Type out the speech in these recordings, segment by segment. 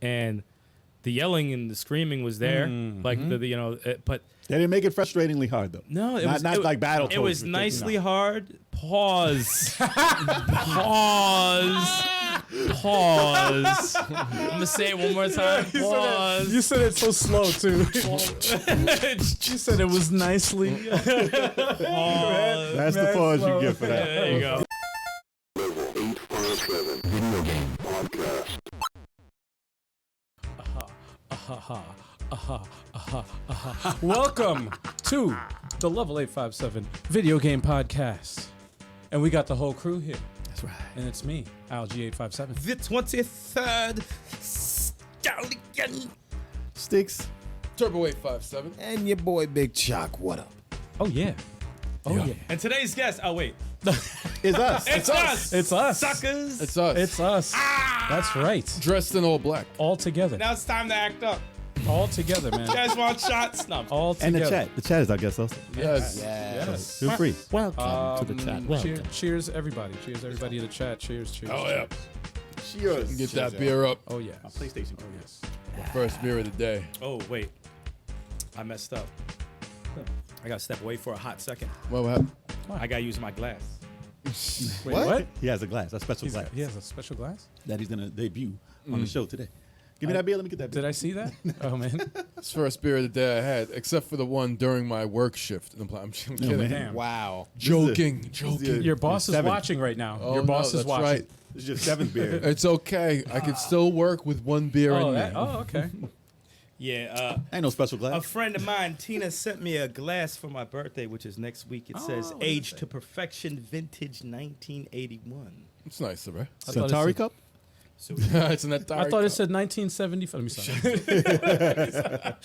and the yelling and the screaming was there, like but They didn't make it frustratingly hard though. no, it not was not like Battletoads. It was ridiculous. nicely hard. Pause. Pause. I'm gonna say it one more time. Pause. You said it so slow too. You said it was nicely. Pause. That's the pause you get for that. There you go. Level 857 Video Game Podcast. Welcome to the Level 857 Video Game Podcast. And we got the whole crew here. That's right. And it's me, Al-G857. The 23rd Stallion. Sticks. Turbo 857. And your boy Big Chalk, what up? Oh, yeah. Oh, yeah. And today's guest, oh wait. It's us. It's us. It's us. Suckers. It's us. It's us. That's right. Dressed in all black. All together. Now it's time to act up. All together, man. You guys want shots? No. All And together. the chat. The chat is our guest also. Yes. Yes. Feel free. Welcome to the chat. Welcome. Cheers, everybody. Cheers, everybody in the chat. Cheers, cheers. Oh, yeah. Cheers. Get that beer up. Oh, yeah. PlayStation. Oh, yes. First beer of the day. Oh wait, I messed up. I gotta step away for a hot second. What happened? I gotta use my glass. Wait, what? He has a glass. A special glass He has a special glass? that he's gonna debut on the show today. Give me that beer. Let me get that beer. Did I see that? Oh, man. It's the first beer of the day I had, except for the one during my work shift. I'm kidding. man. Damn. Wow. Joking. This Joking. is Your boss is seven. watching right now. Oh, Your boss no, is that's watching. right. This is your seventh beer. It's okay. I can still work with one beer in me. Okay. Yeah, Ain't no special a glass. friend of mine, Tina, sent me a glass for my birthday, which is next week. It says what does it "Age say? to Perfection, Vintage 1981." It's nice, right? Centauri cup. So It's an Atari I thought it cup. said 1975. Let me stop. we're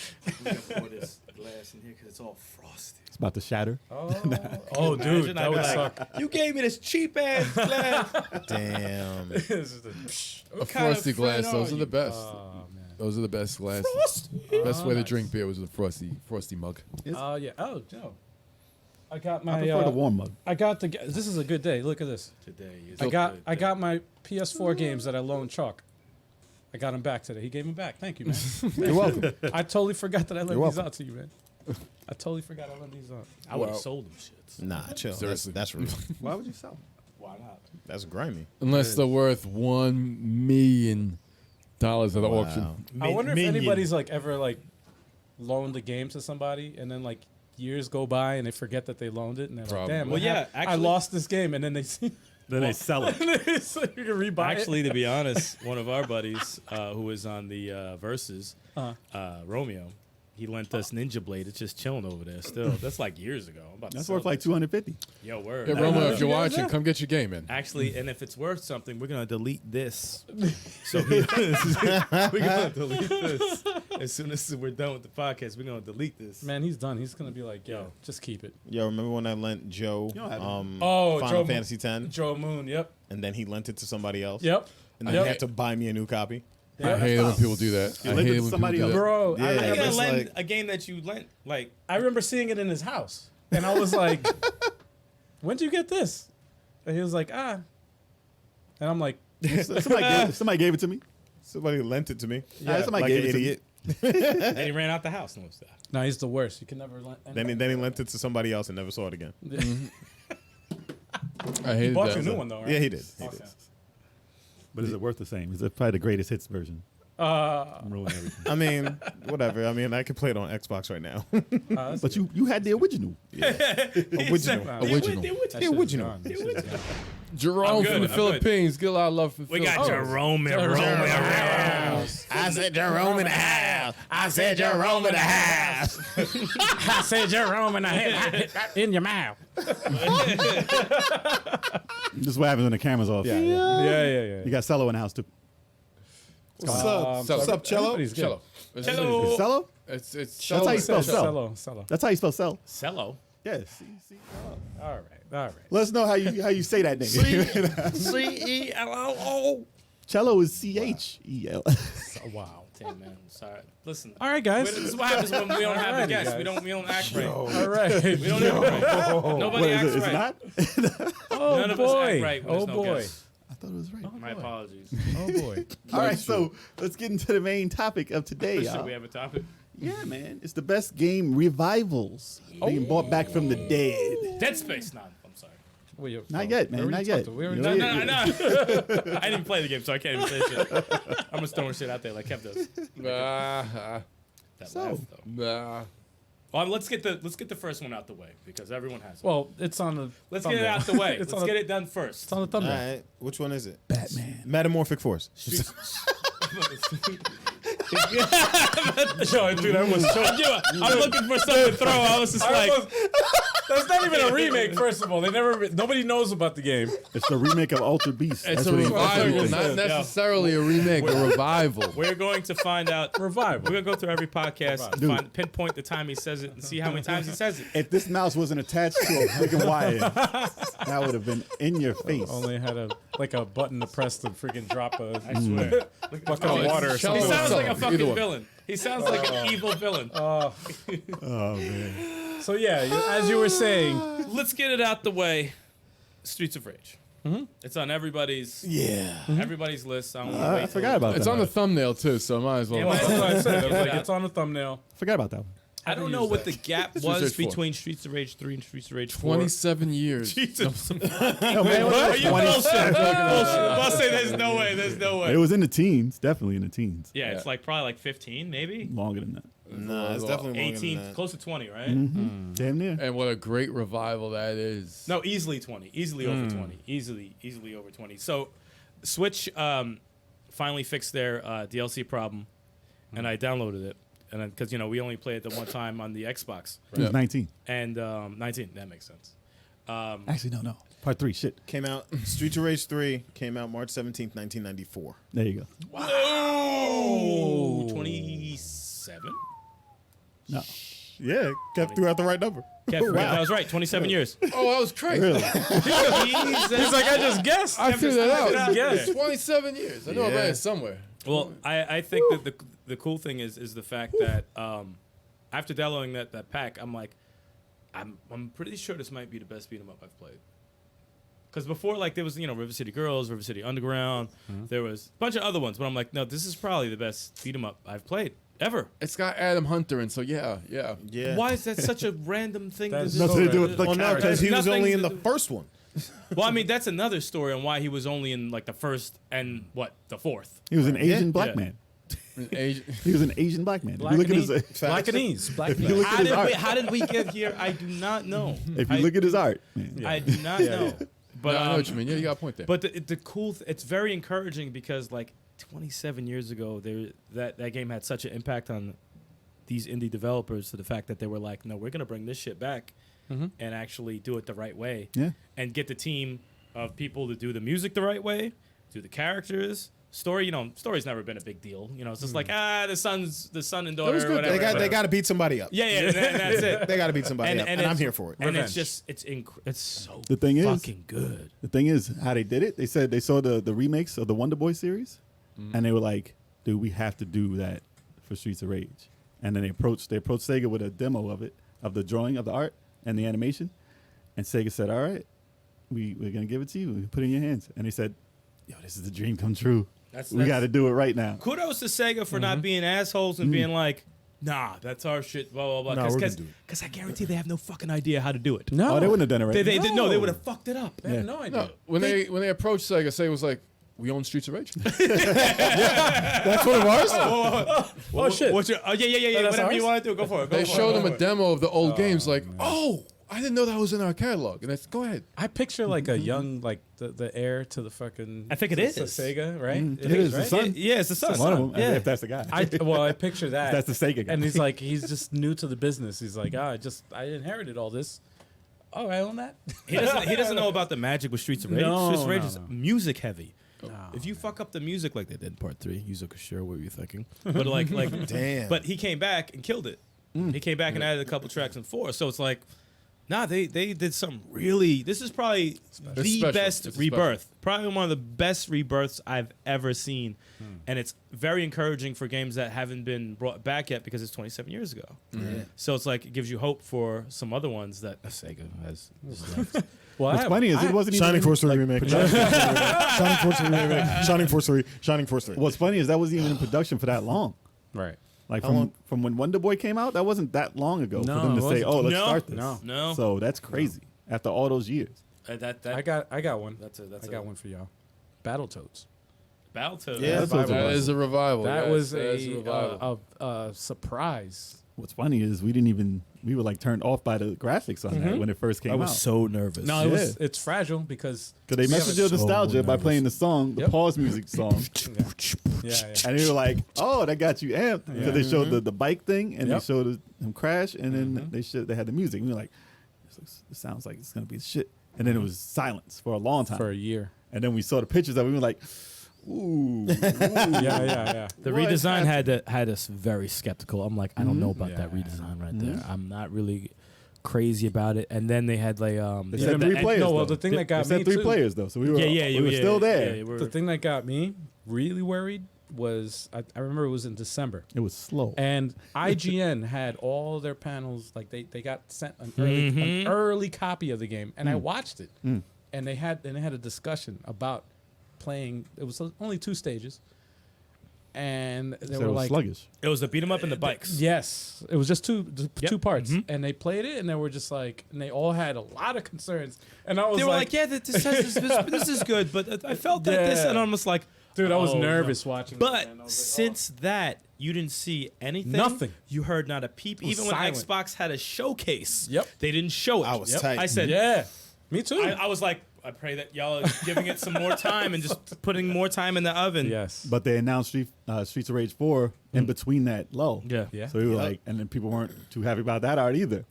gonna pour this glass in here because it's all frosty. It's about to shatter. Oh, dude, Imagine that I'd be would like, suck. You gave me this cheap ass glass. Damn. A frosty glass. Those are the best. Oh, man. Those are the best glasses. Best way to drink beer was with a frosty mug. Oh, yeah. Oh, Joe. I got I my. prefer the warm mug. I got the. This is a good day. Look at this. Today is I got my PS4 games that I loaned Chalk. I got them back today. He gave them back. Thank you, man. You're welcome. I totally forgot that I lent You're these welcome. out to you, man. I totally forgot I lent these out. I would have Well- sold them shits. Nah, chill. Seriously. That's real. Why would you sell? Why not? That's grimy. Unless they're worth $1 million at the auction. Wow. I wonder if Minion. anybody's like ever like loaned a game to somebody and then like years go by and they forget that they loaned it and they're Probably. like, damn, Well, what yeah, happened? I actually- lost this game and then they see Then they sell it. so you can rebuy Actually, to be honest, one of our buddies who was on the Versus, Romeo, he lent us Ninja Blade. It's just chilling over there still. That's like years ago. I'm about to That's sell worth like it. 250. Yo, word. Hey, Romo, if you're watching, come get your game in. Actually, and if it's worth something, we're gonna delete this. So we're gonna delete this as soon as we're done with the podcast. We're gonna delete this. Man, he's done. He's gonna be like, yo, just keep it. Yo, remember when I lent Joe don't have it. Oh, Final Joe Fantasy X, Joe Moon, yep. and then he lent it to somebody else? Yep. And then Yep. he had to buy me a new copy? I hate it when people do that. I lent it hate to it when people somebody do else. that. Bro, Yeah. I How you remember, gonna it's lend like- a game that you lent? Like, I remember seeing it in his house. And I was like, when did you get this? And he was like, And I'm like, Somebody gave it to me. Somebody lent it to me. Yeah, somebody like gave an it to me. idiot. and he ran out the house and stuff. no, he's the worst. You can never lend. Then he lent it to somebody else and never saw it again. I He hated bought that. you a new one though, right? Yeah, he did. He Okay. did. But is it worth the same? Is it probably the greatest hits version? I'm ruining everything. I mean, whatever. I mean, I can play it on Xbox right now. But you had the original. Original. The original. Jerome good, from the I'm Philippines. Get a lot of love from the We got Philippines. Jerome and Rome. I said Jerome in the house. I said Jerome in the house. I said Jerome and I hit in your mouth. This is what happens when the camera's off. Yeah. You got Cello in the house too. What's up? What's up, Cello? everybody's good. Cello. Cello. Is Cello? It's That's how you spell Cello. Cello. That's how you spell Cell. Cello. Yes. All right. Let us know how you say that name. C-E-L-L-O. Cello is C-H-E-L. Oh, Wow, damn man. Sorry. Listen. All right, guys. This is what happens when we don't have the Alrighty, guests. guys. We don't act right. All right. We don't act right. Nobody What is acts it? Is it right. not? Oh None of us boy. act right when Oh there's no boy. guests. thought it was right. My apologies. Oh boy. All right, so let's get into the main topic of today, Should y'all. we have a topic? Yeah, man. It's the best game revivals being brought back from the dead. Dead Space. No, I'm sorry. Not yet, man. Not yet. We already You know, No, yeah. no. I didn't play the game, so I can't even say shit. I'm just throwing shit out there like Kev does. Nah, That So- laugh, though. nah. Well, let's get the first one out the way because everyone has it. Well, it's on the. Let's get it out the way. It's Let's on get the, it done first. It's on the All thumbnail. right, which one is it? Batman. Metamorphic Force. Yo, dude, I was so. I'm looking for something to throw. I was just like, That's not even a remake. First of all, nobody knows about the game. It's the remake of Ultra Beast. It's That's a what he- revival, not necessarily a remake, a revival. we're going to find out. Revival. We're gonna go through every podcast and Dude. pinpoint the time he says it and see how many times he says it. If this mouse wasn't attached to a freaking wire, that would have been in your face. Only had a button to press to freaking drop a I swear. bucket of water or He Shallow something. sounds like a Either fucking one. villain. He sounds like an evil villain. Oh man. So yeah, as you were saying, Let's get it out the way. Streets of Rage. It's on everybody's everybody's list. I don't wanna I wait forgot about It's that. on the thumbnail too, so might as well. Yeah, that's what I said. I was like, Yeah. it's on the thumbnail. Forgot about that one. I don't know what the gap Streets was of Rage 4. between Streets of Rage 3 and Streets of Rage 4. 27 years. Jesus. No, man, Are you bullshit? it I'll say there's no way. There's no way. was in the teens, definitely in the teens. Yeah, it's like probably like 15, maybe Longer than that. Nah, it's definitely longer 18, than that. close to 20, right? Damn near. And what a great revival that is. No, easily 20, easily over 20, easily over 20. So, Switch finally fixed their DLC problem, and I downloaded it, and because we only played it the one time on the Xbox, It was 19. and 19. That makes sense. Actually, no. Part 3. Shit. Came out, Streets of Rage 3 came out March 17th, 1994. There you go. Whoa, 27. No. Yeah, kept threw out the right number. I was right. 27 years. Oh, that was crazy. Really? He's like, I just guessed. I figured that out. Yes. 27 years. I know I read it somewhere. Well, I think that the cool thing is the fact that after downloading that pack, I'm like, I'm pretty sure this might be the best beat 'em up I've played. Because before, like, there was River City Girls, River City Underground, there was a bunch of other ones, but I'm like, no, this is probably the best beat 'em up I've played ever. It's got Adam Hunter, and so yeah. Yeah. Why is that such a random thing? That's to Nothing to do with the Well, no, character. because he was Nothing only in to the do- first one. Well, I mean, that's another story on why he was only in like the first and the fourth. He was an Asian black Yeah. man. An Asian- He was an Asian black man. If you look at his, Blackanese. if you look at his art, How did we get here? I do not know. if you look at his art, man. I do not know. But No, I know what you mean. Yeah, you got a point there. But the cool, it's very encouraging because like 27 years ago, that game had such an impact on these indie developers to the fact that they were like, no, we're gonna bring this shit back and actually do it the right way, and get the team of people to do the music the right way, do the characters. Story, story's never been a big deal. It's just like the son and daughter. was Or good. whatever. They got to beat somebody up. Yeah, and that's it. They got to beat somebody up, and I'm it's- here for it. And Revenge. it's so The thing is- fucking good. The thing is, how they did it, they said they saw the remakes of the Wonder Boy series, and they were like, dude, we have to do that for Streets of Rage. And then they approached Sega with a demo of it, of the drawing, of the art, and the animation. And Sega said, all right, we're going to give it to you. We put it in your hands. And they said, yo, this is the dream come true. We got to do it right now. Kudos to Sega for not being assholes and being like, nah, that's our shit, blah, blah, blah. No, we're gonna do it. Because I guarantee they have no fucking idea how to do it. No, Oh, they wouldn't have done it right. They would have fucked it up. I have no idea. no, when they approached Sega was like, we own Streets of Rage. That's what it was. Oh shit! What's your, yeah. that's Whatever you ours? want to do, go for it. They showed them a demo of the old games, like, oh, I didn't know that was in our catalog. And go ahead. I picture like a young, like the heir to the fucking. I think it to is. Sega, right? It is, the right? son. Yeah, it's the son. One of them, Yeah. if that's the guy. I picture that. That's the Sega guy. And he's like, he's just new to the business. He's like, I inherited all this. Oh, I own that. He doesn't know about the magic with Streets of Rage. No, Streets of Rage no, is no. music heavy. No. If you fuck up the music like they did in part 3, Yuzo Koshiro, what were you thinking? But like Damn. But he came back and killed it. He came back and added a couple tracks in 4. So it's like, nah, they did something really. This is probably the special. best It's rebirth. Probably one of the best rebirths I've ever seen. And it's very encouraging for games that haven't been brought back yet because it's 27 years ago. So it's like it gives you hope for some other ones that Sega has left. Well, What's funny is it wasn't even Shining Force 3 like, remake. Shining Force 3 remake. Shining Force 3. Shining Force 3. What's funny is that wasn't even in production for that long. Right. Like How long? from when Wonder Boy came out, that wasn't that long ago No, for them it to say, wasn't. "Oh, let's No. start this." No. No. So that's crazy. After all those years, That I got one. That's I got one for y'all. Battletoads. Battletoads. Yeah, that's That is a revival. That yes, was that is a revival. a surprise. what's funny is we were like turned off by the graphics on that when it first came I was out. so nervous. No, Yeah. it's fragile because Because they messaged your so nostalgia by nervous. playing the song, the Yep. pause music song, yeah. and they were like, "Oh, that got you amped." Because they showed the bike thing and Yep. they showed him crash, and then they had the music. And we were like, "This sounds like it's gonna be shit." And then it was silence for a long time. For a year. And then we saw the pictures of it. We were like, "Ooh, Yeah. The What redesign had us very skeptical. I'm like, I don't know about that Yeah. redesign right there. I'm not really crazy about it. And then they had like They yeah, said the- 3 and- players. no, well, though. the thing that got they said me 3 too- players though, so we were we were still there. Yeah, The thing that got me really worried was I remember it was in December. It was slow. And IGN had all their panels, like they got sent an early copy of the game, and I watched it, and they had a discussion about playing. It was only 2 stages, and they So were it was like, sluggish. It was the beat 'em up and the bikes. "Yes, it was just two parts," Mhm. and they played it, and they were just like, and they all had a lot of concerns, and I was They were like, yeah, this is good, but I felt that this, Yeah. and I'm just like, dude, I was oh, no. nervous watching. it, But man. I was like, since that, you didn't see anything. Nothing. You heard not a peep. was Even when silent. Xbox had a showcase, Yep. they didn't show it. I was tight. I said, yeah, me too. I was like, I pray that y'all are giving it some more time and just putting more time in the oven. yes, But they announced Streets of Rage 4 in between that lull. Yeah. yeah. So we were like, and then people weren't too happy about that art either.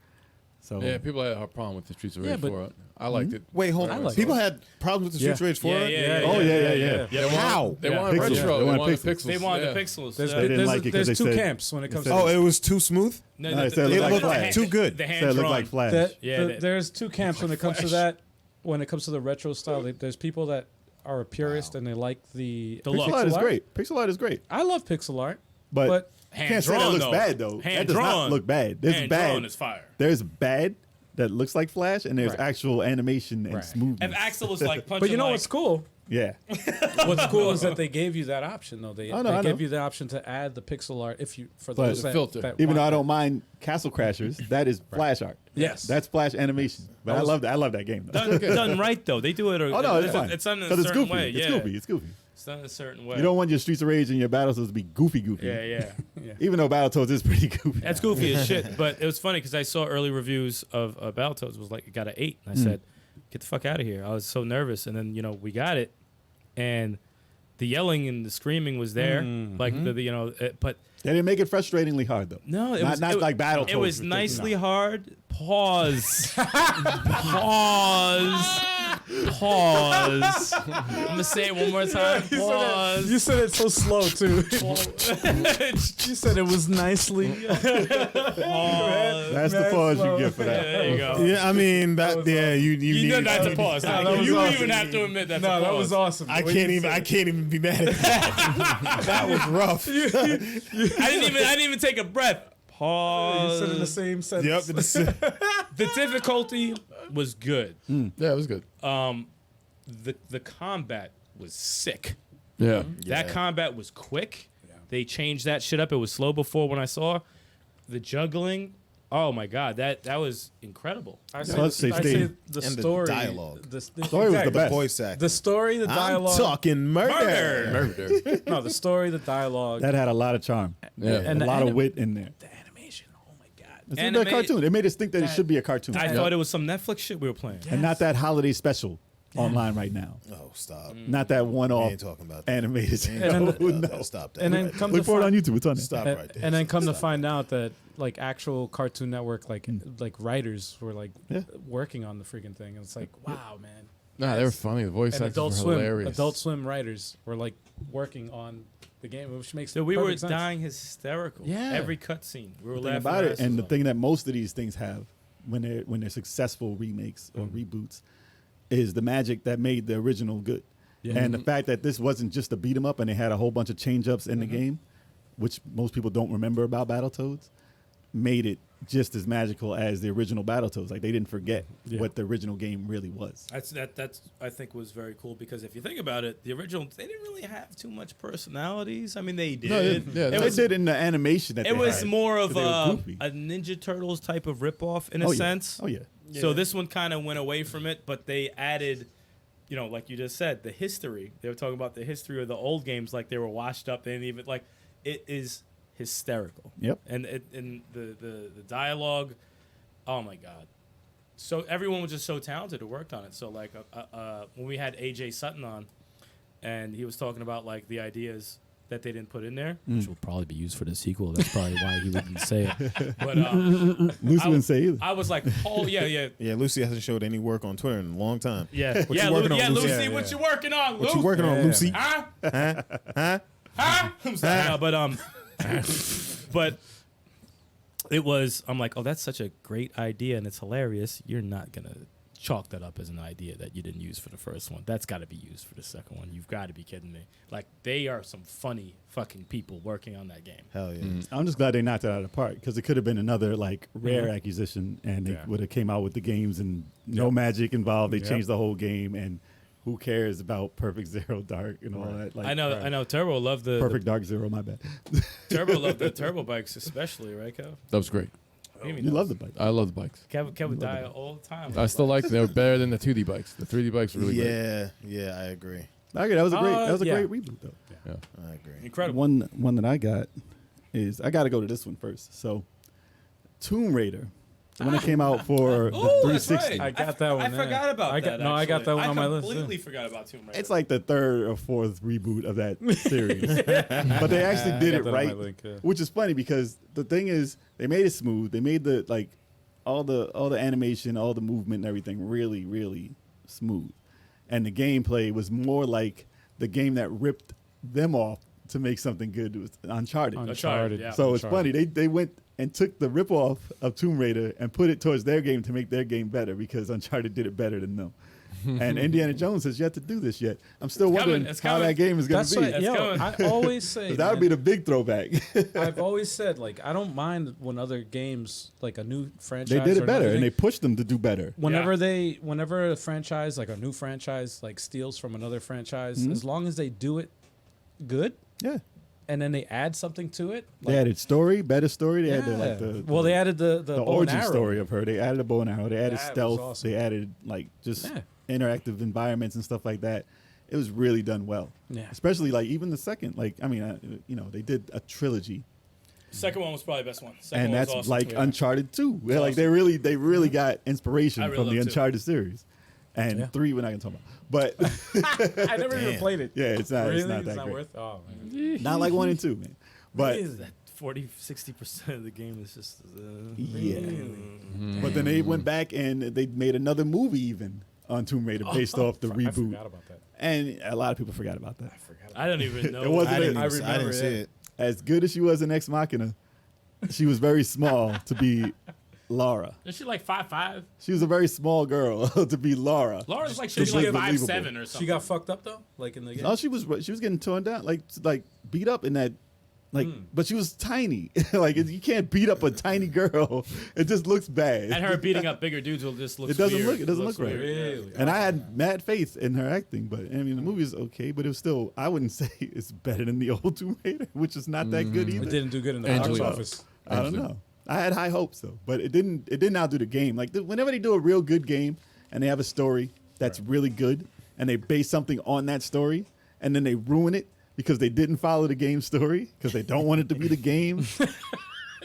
So Yeah, people had a problem with the Streets of Yeah, Rage but- 4. I liked it. Wait, hold I on. like People it. had problems with the Streets of Rage 4? Oh, yeah. How? They Yeah. wanted Pixels. retro. They They wanted wanted pixels. pixels. They wanted yeah. the pixels. There's, They didn't like it 'cause there's they 2 said- camps when it comes they to said- Oh, it was too smooth? No, No, it said it looked like too good. The so hand it looked drawn. like Flash. there's 2 camps when it comes to that. When it comes to the retro style, there's people that are a purist and they like the The Pixel look. art is art. great. Pixel art is great. I love pixel art, But, but you can't say that Hand-drawn, looks though. bad, though. That does not Hand-drawn. look bad. There's Hand bad. drawn is fire. There's bad that looks like Flash, and there's Right. actual animation and Right. smoothness. If Axel was like punching, but you know like, what's cool? Yeah. What's cool is that they gave you that option though. They I know. gave you the option to add the pixel art if you for But- those that, Filter. that Even though want I that. don't mind Castle Crashers, that is Flash art. Yes. That's Flash animation. But I love that. I love that game. Though. done right though. They do it. Oh no, it's fine. It's done in a 'Cause it's certain goofy. way. It's Yeah, goofy. It's goofy. it's done in a certain way. You don't want your Streets of Rage and your Battletoads to be goofy. Yeah. Even though Battletoads is pretty goofy. That's goofy as shit. But it was funny because I saw early reviews of Battletoads. Was like it got an 8. And I said, "Get the fuck out of here!" I was so nervous. And then we got it, and the yelling and the screaming was there. Like but They didn't make it frustratingly hard though. no, it Not- was not it, like Battletoads. It was Ridiculous. nicely hard. Pause. Pause. Pause. I'm gonna say it one more time. Pause. You said it so slow too. You said it was nicely. That's the pause you get for that. There you go. Yeah, I mean, you You need did that's a pause. No, that was you awesome. even have to admit that's a No, pause. that was awesome. I The way you can't said even be mad at that. That was rough. I didn't even take a breath. it. You Pause. said it in the same sentence. Yep. The difficulty was good. Yeah, it was good. The combat was sick. Yeah. That combat was quick. They changed that shit up. It was slow before when I saw the juggling. Oh my god, that was incredible. I Plus, they say stayed- the And the story, dialogue. The Story was the best. Voice acting. The story, the I'm dialogue. talking murder. Murder. No, the story, the dialogue, That had a lot of charm. Yeah. And a the lot of anim- wit in there. the animation. Oh my god! It's a cartoon. It made us think that it should be a cartoon. I thought it was some Netflix shit we were playing. And not that holiday special online right now. Oh, stop. Not that We one-off ain't talking about that. animated. We ain't And talking then- about that. Stop that. And then come Look to for it on find, YouTube. It's on there. Stop right there. and then come to Stop. find out that like actual Cartoon Network like writers were like Yeah. working on the freaking thing. And it's like wow, man. Nah, they were funny. The voice And actors were hilarious. Adult Swim writers were like working on the game, which makes So we were perfect sense. dying hysterical. Yeah. Every cutscene. We were Thing laughing about our it, asses and the off. thing that most of these things have when they're successful remakes or reboots is the magic that made the original good. Yeah. And the fact that this wasn't just a beat 'em up and they had a whole bunch of change ups in the game, which most people don't remember about Battletoads, made it just as magical as the original Battletoads. Like they didn't forget what the original game really was. That's I think was very cool because if you think about it, the original they didn't really have too much personalities. I mean, they did. No, it was did in the animation that it they was had, more of but they were a goofy. Ninja Turtles type of ripoff in a sense. Oh yeah. So this one kind of went away from it, but they added, you know, like you just said, the history. They were talking about the history of the old games, like they were washed up. They didn't even like it is hysterical. Yep. And the dialogue, oh my god. So everyone was just so talented who worked on it. So like when we had AJ Sutton on, and he was talking about like the ideas that they didn't put in there, which will probably be used for the sequel. That's probably why he wouldn't say it. But Lucy wouldn't say either. I was like, oh yeah. Yeah, Lucy hasn't showed any work on Twitter in a long time. Yeah, What you working on, Lucy? Lucy, Yeah, what you working on, What you Lucy? working on, Lucy? Huh? Huh? I'm sorry, no, but it was. I'm like, oh, that's such a great idea and it's hilarious. You're not gonna chalk that up as an idea that you didn't use for the first one. That's got to be used for the second one. You've got to be kidding me. Like they are some funny fucking people working on that game. Hell yeah. I'm just glad they knocked it out of the park because it could have been another like rare acquisition, and they would have came out with the games and no magic involved. They changed the whole game, and who cares about Perfect Zero Dark and all that? Like, I know. Turbo loved the Perfect Dark Zero. My bad. Turbo loved the turbo bikes, especially, right, Kev? That was great. You love the bike. I love the bikes. Kev would die all the time. I still like them. They were better than the 2D bikes. The 3D bikes were really great. Yeah, I agree. Okay, that was a great. That was a yeah. great reboot though. Yeah. I agree. Incredible. One that I got is I got to go to this one first. So, Tomb Raider, the one that came out for the Oh, that's 360. right. I got that one, I yeah. forgot about I got- that. no, I got that one on my list, I too. completely forgot about Tomb Raider. It's like the third or fourth reboot of that series, but they actually did it got that on my right, link, yeah. which is funny because the thing is they made it smooth. They made the like all the animation, all the movement, and everything really really smooth, and the gameplay was more like the game that ripped them off to make something good. It was Uncharted. Uncharted. yeah. So it's Uncharted. funny. They went and took the ripoff of Tomb Raider and put it towards their game to make their game better because Uncharted did it better than them. And Indiana Jones has yet to do this yet. I'm still wondering It's how coming. that game is going That's to be. what, yo, coming. I always say 'Cause that would be the big throwback. I've always said, like, I don't mind when other games, like a new franchise, They did or it better, another and thing- they pushed them to do better. whenever a franchise, like a new franchise, like steals from another franchise, as long as they do it good, Yeah. and then they add something to it. They added story, better story. They yeah. added Well, they added the bow and origin arrow. story of her. They added a bow and arrow. They added That was stealth. awesome. They added like just Yeah. interactive environments and stuff like that. It was really done well. Yeah. Especially like even the second, like I mean, they did a trilogy, Second one was probably the best one. Second and one was that's awesome. like Yeah. Uncharted 2. Where, like awesome. they really got inspiration I really from the love 2. Uncharted series. And Yeah. 3 we're not gonna talk about. But I never even played it. yeah, it's not Really? it's not It's that not great. worth. Oh man. Not like 1 and 2, man. But Is that 40-60% of the game is just yeah. But then they went back and they made another movie even on Tomb Raider based off the I reboot. forgot about that. And a lot of people forgot about that. I don't even know. It wasn't I didn't, I even, I didn't see it. As good as she was in Ex Machina, she was very small to be Laura. Is she like 5'5"? She was a very small girl to be Laura. Laura's like She she's was like believable. 5'7" or something. She got fucked up though, like in the game. No, she was getting torn down, like beat up in that, like. But she was tiny. Like you can't beat up a tiny girl. It just looks bad. and her beating up bigger dudes will just look. It doesn't weird. look. It doesn't looks look right. weird. Really? And I had mad faith in her acting, but I mean the movie is okay, but it was still. I wouldn't say it's better than the old Tomb Raider, which is not that good either. It didn't do good in the Angela. box office. I don't know. I had high hopes though, but it didn't. It didn't outdo the game. Like whenever they do a real good game and they have a story that's really good, and they base something on that story, and then they ruin it because they didn't follow the game story because they don't want it to be the game.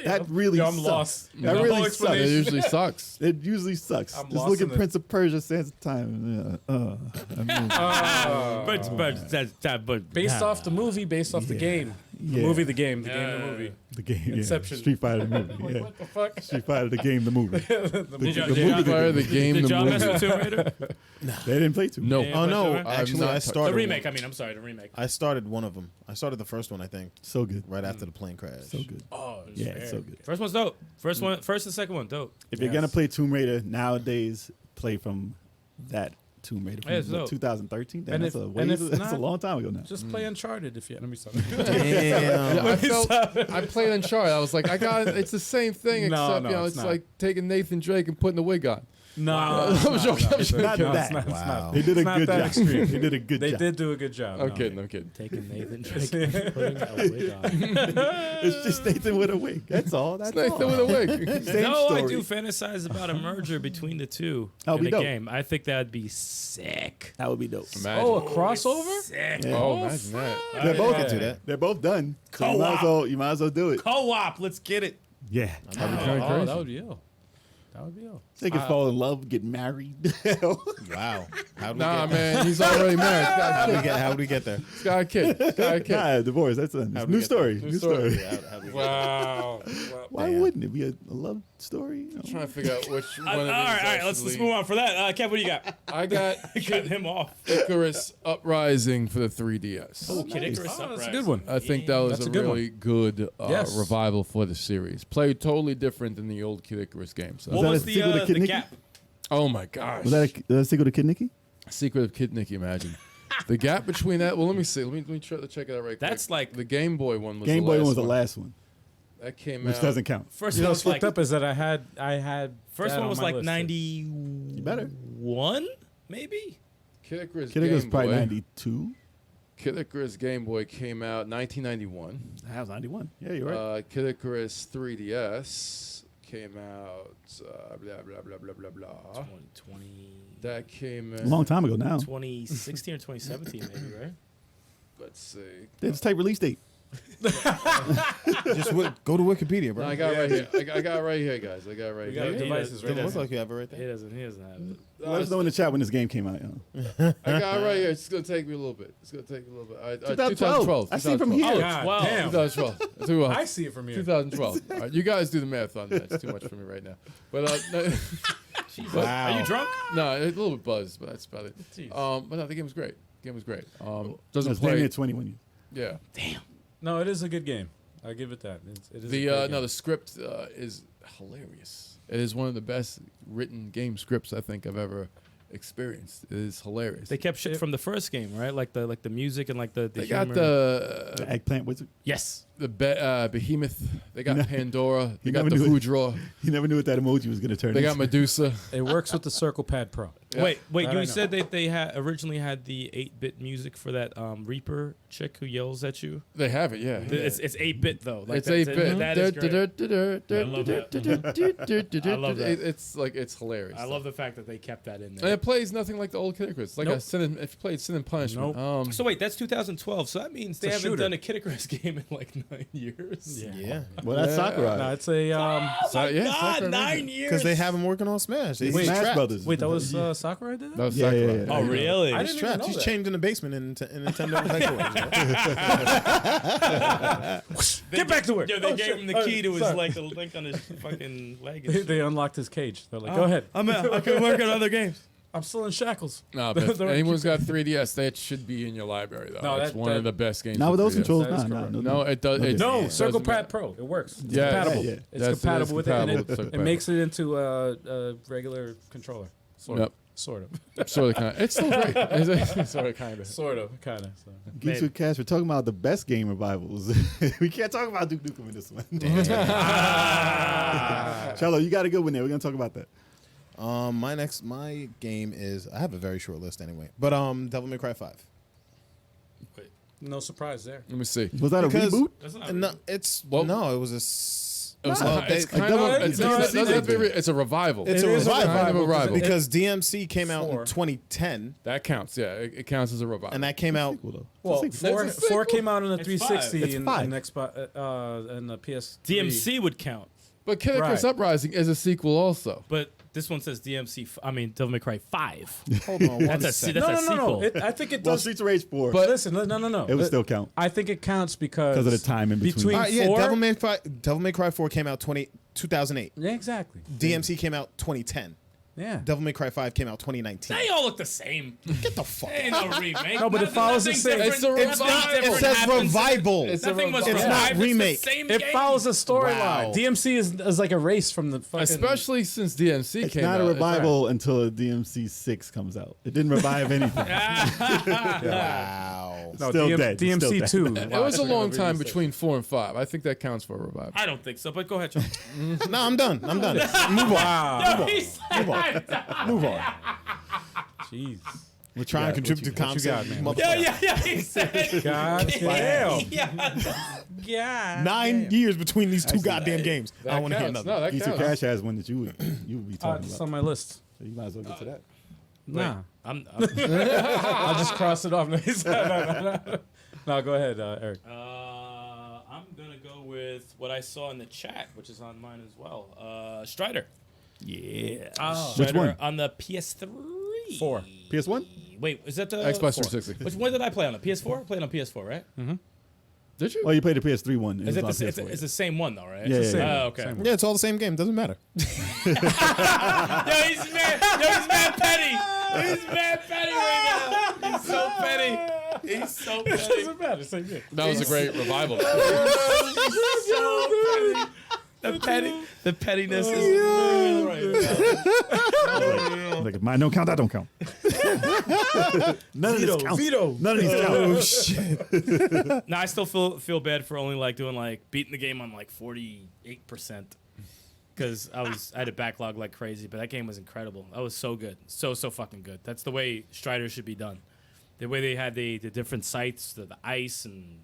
That really I'm sucks. lost. That No really It sucks. usually sucks. It usually sucks. I'm Just lost look in at it. Prince of Persia, Sands of Time. But Based off the movie, based off the game. The Yeah. movie, the game, the game, the Yeah. movie. The game, Inception. yeah. Street Fighter the movie. Like, Yeah. what the fuck? Street Fighter the game, the movie. Did y'all- the did y'all- movie Fire the game, Did the y'all mess movie. with Tomb Raider? They didn't play too. No. Yeah. Oh no! I've Actually, not I touched- started The remake. I mean, I'm sorry, the remake. I started one of them. I started the first one, I think, So good. right after the plane crash. So good. Oh, it's Yeah, fair. it's so good. First one's dope. First and second one dope. If you're gonna play Tomb Raider nowadays, play from that Tomb Raider Yeah, from so- 2013. Damn, And that's, if- a, and if that's a not- long time ago now. Just play Uncharted if you. Let me stop. Damn. I played Uncharted. I was like, it's the same thing, No, except no, you know, it's it's not. like taking Nathan Drake and putting the wig on. No, I'm joking. I'm joking. Not that. It's Wow. not. They did a It's not good that job. extreme. They did a good They job. did do a good job. I'm no. kidding. I'm kidding. Taking Nathan Drake and putting a wig on. It's just Nathan with a wig. That's all. That's Nathan all. with a wig. Same No, I story. do fantasize about a merger between the two That'll in be a dope. game. I think that'd be sick. That would be dope. Imagine. Oh, a crossover? Sick. Yeah. Oh, imagine that. They're both I can do that. They're both done. So Co-op. you might as well do it. Co-op. Let's get it. Yeah. That'd be kind of crazy. That would be ill. That would be ill. They can fall in love, get married. Wow. How do we Nah, get man, he's already married. How do we get there? He's got a kid. He's got a kid. Nah, divorce. That's done. How do we New get story. there? New story. How do we get Wow. Why Damn. wouldn't it be a love story? You know? I'm trying to figure out which one All of these. right. Let's move on for that. Kev, what do you got? I got Cut him off. Icarus Uprising for the 3DS. Oh, Kid nice. Icarus Oh, that's a Uprising. good one. I think that was That's a a good really good Yes. revival for the series. Played totally different than the old Kid Icarus games. So. What that was a the sequel to Kid Nicky? gap? Oh my gosh. Was that a sequel to Kid Nicky? Secret of Kid Nicky, imagine. The gap between that, well, let me see. Let me try to check it out right That's quick. like the Game Boy one was Game the Boy last was the one. last one, That came which out. doesn't count. first You know one what's was fucked like up is that I had first that one on was my like list. 91, better. maybe. Kid Icarus Kid Icarus Game probably Boy. 92. Kid Icarus Game Boy came out 1991. That was 91. Yeah, you're right. Kid Icarus 3DS came out blah blah blah blah blah blah. 20, That came A in. long time ago now. 2016 or 2017, maybe, right? Let's see. They just type release date. Just go to Wikipedia, bro. No, I got it right here. I got it right here, guys. I got it right We here. got He devices does- right Doesn't there. look like you have it right He there. doesn't have it. Let us know in the chat when this game came out. You know. I got it right here. It's gonna take me a little bit. It's gonna take me a little bit. 2012. I see it from here. Oh, 2012. God damn. 2012. I see it from here. 2012. All right, you guys do the math on that. It's too much for me right now. But no, Wow. Are you drunk? no, it's a little bit buzzed, but that's about it. Jeez. But no, the game was great. Doesn't It's damn play. near 21 years. Yeah. No, it is a good game. I give it that. It is a The great no, game. the script is hilarious. It is one of the best written game scripts I think I've ever experienced. It is hilarious. They kept shit from the first game, right? Like the music and like the They humor. got The eggplant wizard. yes. the Behemoth. They got You know- Pandora. They you got never the knew it. Hudra. You never knew what that emoji was going to turn They got into. Medusa. It works with the Circle Pad Pro. Yeah. Wait. That I You know. said that they had originally had the 8-bit music for that Reaper chick who yells at you. They have it, yeah. It's 8-bit though. Like It's that's- 8-bit. That is great. I love that. I love that. It's hilarious. I love the fact that they kept that in And there. it plays nothing like the old Kid Icarus. It's like Nope. a sin and, if you played Sin and Punishment. Nope. So wait, that's 2012. So that means they a haven't shooter. done a Kid Icarus game in like 9 years. Yeah. Well, that's Sakurai. No, it's a So, yeah, God, Sakura 9 years. Because they have him working on Smash. He's Smash trapped. Brothers. wait. That was Sakurai did that? that was Yeah, Sakurai. yeah, yeah. Oh really? I He's didn't even trapped. know He's that. chained in the basement in Nintendo Headquarters. Get back to work. Yo, they Oh, gave shit. him the Oh, key to his sorry. like the link on his fucking leg. And They, shit. they unlocked his cage. They're like, go ahead. I'm out. I can work on other games. I'm still in shackles. No, but if They're- anyone's got 3DS, that should be in your library, though. No, it's that- one of that- the best games. Not for with those 3DS. controls. That is Nah, correct. no. No, it does. Okay. It No, doesn't Circle matter. Pad Pro. It works. It's Yeah, compatible. yeah. It's That's compatible with it, and compatible it, with Circle it Pad. makes it into a regular controller. Sort Yep. of. Sort of. Sort of, kind of. It's still great. Sort of, kind of. Sort of. Kind of. So. Geeks with Cash, we're talking about the best game revivals. We can't talk about Duke Nukem in this one. Charlo, you got a good one there. We're going to talk about that. My game is, I have a very short list anyway, but Devil May Cry 5. No surprise there. Let me see. Was that a Because- reboot? That's not No, it's Well- no, it was a. It was Well, it's they- kind Devil- of it's, no, it's, it's doesn't have to be sequel. it's a revival. It's It a is a revival. kind of a revival, rival. Because DMC came out Four. in 2010, That counts. Yeah, it counts as a revival. and that came out. Sequel, though. Well, It's a sequel. four, It's a sequel. four came out on the It's 360 five. It's and, five. and Xbox and the PS. DMC would count, but Kid Icarus Right. Uprising is a sequel also. but this one says DMC. I mean, Devil May Cry 5. Hold on, one That's a second. No, no, no, sequel. no. I think it Well, does. Streets of Rage 4. But listen, no. it would still count. I think it counts because Because of the time in between. All right, yeah, four. Devil May Cry 4 came out 2008. Yeah, exactly. DMC came out 2010. Yeah. Devil May Cry 5 came out 2019. They all look the same. Get the fuck Ain't no remake. No, but it follows the same. It's a It's not. It different says happens. revival. Nothing was It's revived. not It's the remake. same It game. follows a storyline. Wow. DMC is like a race from the fucking. Especially since DMC It's came not out. a revival until DMC 6 comes out. It didn't revive anything. Wow. No, Still dead. Still DMC dead. 2. It was a long time between 4 and 5. I think that counts for a revival. I don't think so, but go ahead, Charlie. No, I'm done. Move on. Wow. Move on. Jeez. We're trying to contribute to got, concept. man? Yeah. He said. God damn. Yeah. 9 years between these two goddamn games. I don't want to hear counts. another. No, that Geeks counts. Cash has one that you would be talking It's about. on my list. So you might as well get to that. Nah. I'm I'll just cross it off. No, go ahead, Eric. I'm gonna go with what I saw in the chat, which is on mine as well. Strider. Yeah. Strider Which one? on the PS3. 4. PS1? Wait, is that the Xbox 360. Which one did I play on the PS4? I played on PS4, right? Did you? Well, you played the PS3 one. Is it was on it's PS4. the same one though, right? Yeah, It's the yeah, same- yeah. Oh, okay. Same Yeah, it's all the same game. Doesn't matter. Yo, he's mad petty. He's mad petty right now. He's so petty. He's so petty. Doesn't matter. Same thing. That was a great revival. He's so petty. The pettiness is real right now. Like, if mine don't count, that don't count. None of this counts. Veto. None of these count. No, I still feel bad for only like doing like beating the game on like 48%. Because I had a backlog like crazy, but that game was incredible. That was so good, so fucking good. That's the way Strider should be done. The way they had the different sights, the ice and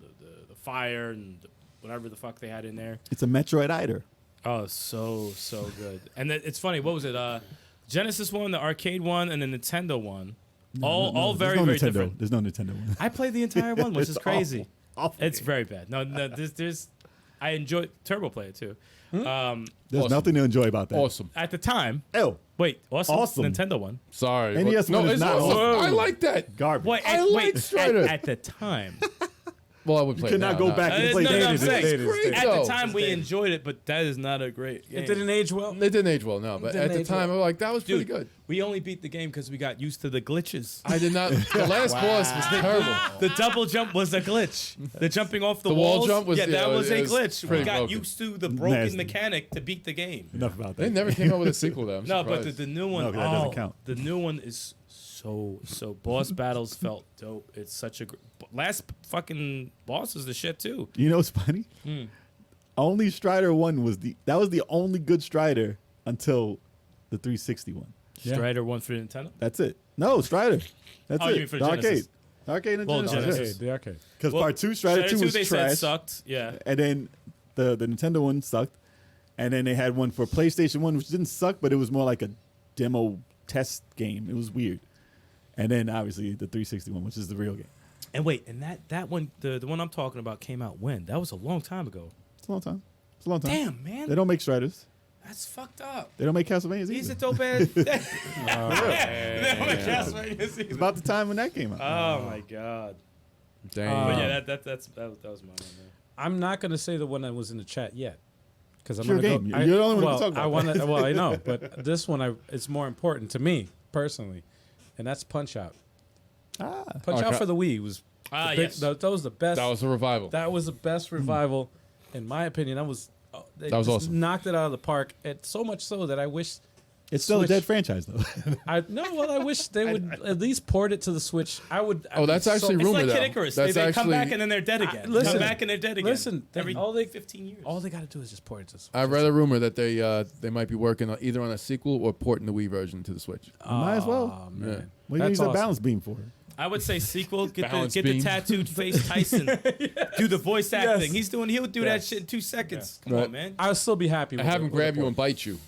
the fire and whatever the fuck they had in there. It's a Metroid-ider. Oh, so good. And it's funny. What was it? Genesis one, the arcade one, and the Nintendo one. All very There's no very Nintendo. different. There's no Nintendo one. I played the entire one, which is It's crazy. awful. It's very bad. No, there's. I enjoyed Turbo Play it too. There's Awesome. nothing to enjoy about that. Awesome. At the time, Ew. wait, awesome. Awesome. Nintendo one. Sorry. NES no, one is it's not awesome. awesome. I like that. Garbage. Wait, I like Strider. at the time. Well, I would play You cannot it now, go not- back and No, play no, I'm dated. saying, dated. great, at though. the time we enjoyed it, but that is not a great game. It didn't age well. It didn't age well, no. But Didn't at the age time, well. I was like, that was pretty Dude, good. we only beat the game because we got used to the glitches. I did not. The last boss was terrible. The double jump was a glitch. The jumping off the The wall walls, jump was- yeah, yeah, that was it a was glitch. We pretty got broken. used to the broken Nasty. mechanic to beat the game. Enough about that. They never came out with a sequel, though. I'm No, but surprised. the new one, No, 'cause that doesn't count. the new one is so boss battles felt dope. It's such a last fucking boss is the shit too. You know what's funny? Only Strider 1 was the only good Strider until the 360 one. Yeah. Strider one for Nintendo. That's it. No, Strider. That's Oh, it. you mean for the Genesis. arcade. Arcade and Well, Genesis. Genesis. The arcade. Because Well, part 2, Strider 2 was they trash. said sucked. Yeah. And then the Nintendo one sucked. And then they had one for PlayStation 1, which didn't suck, but it was more like a demo test game. It was weird. And then obviously the 360 one, which is the real game. And wait, and that one, the one I'm talking about came out when? That was a long time ago. It's a long time. It's a long time. Damn, man. They don't make Striders. That's fucked up. They don't make Castlevanias He's a either. dope ass. They don't make Castlevanias It's either. about the time when that came out. Oh my god. Damn. But yeah, that was my one. Man. I'm not going to say the one that was in the chat yet. Because I'm It's your going to game. go. You're the only one to well, talk about I want that. to. Well, I know, but this one it's more important to me personally, and that's Punch Out. Punch Out Okay. for the Wii was. Ah, the big- yes. that was the best. That was a revival. That was the best revival, in my opinion. They That was just awesome. Knocked it out of the park. And so much so that I wish. It's still Switch. a dead franchise, though. I wish they would at least port it to the Switch. I'd Oh, that's be actually It's rumor, like though. Kid Icarus. That's They come actually- back and then they're dead again. listen, come back and they're dead again. listen, every all they- 15 years. All they got to do is just port it to the Switch. I read a rumor that they might be working on either on a sequel or porting the Wii version to the Switch. Might as well. Oh, man. Yeah. What do you That's use a awesome. balance beam for? I would say sequel. Get Balance the beam. tattooed face Tyson. Do the voice acting. Yes. He'll do that Yes. shit in 2 seconds. Come Right. on, man. I'll still be happy. I with have it, him with grab the you port. and bite you.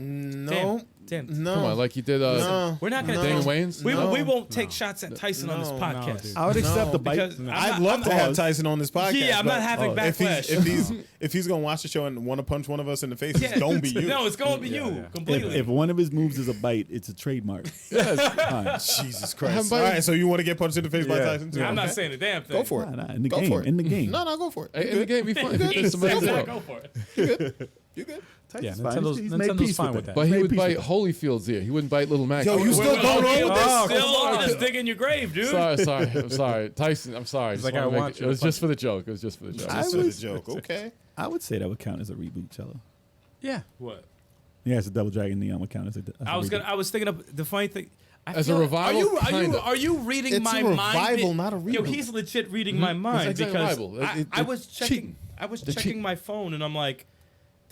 No. Damn. No. Come on, like you did. No. We're not gonna Damon take. Wayans? We won't take shots at Tyson on this No, podcast. dude. I would accept No, the bite. because I'd love to have Tyson on this podcast. Yeah, I'm not but having backlash. if he's gonna watch the show and want to punch one of us in the face, it's don't be you. No, it's going to be you yeah. completely. If one of his moves is a bite, it's a trademark. Jesus Christ! How All about- right, so you want to get punched in the face by Yeah. Tyson too? I'm not Okay. saying a damn thing. Go for it. Nah, in the Go game. for it. In the game. No, go for it. Hey, in the game, be fun. It's Go somebody for it. else. Go for it. You good? Yeah, Tyson's fine. He's made Nintendo's peace fine with with that. that. But he Made would peace bite with that. Holyfield's ear. He wouldn't bite Little Mac. Yo, you still Wait, going okay, on with well, this? still gonna dig in your grave, dude. Sorry. I'm sorry. Tyson, I'm sorry. He's Just like, wanna I make want it. you It was to just for the joke. It was just for the joke. I Just for the was- joke, okay? I would say that would count as a reboot, Cello. Yeah. What? Yeah, it's a Double Dragon Neon would count as a reboot. I was thinking of the funny thing. I As a feel- revival? Kinda. Are you reading It's my a mind? revival, not a Yo, reboot. he's legit reading my mind It's like a because revival. I was checking. cheating. I was They're checking cheating. my phone and I'm like,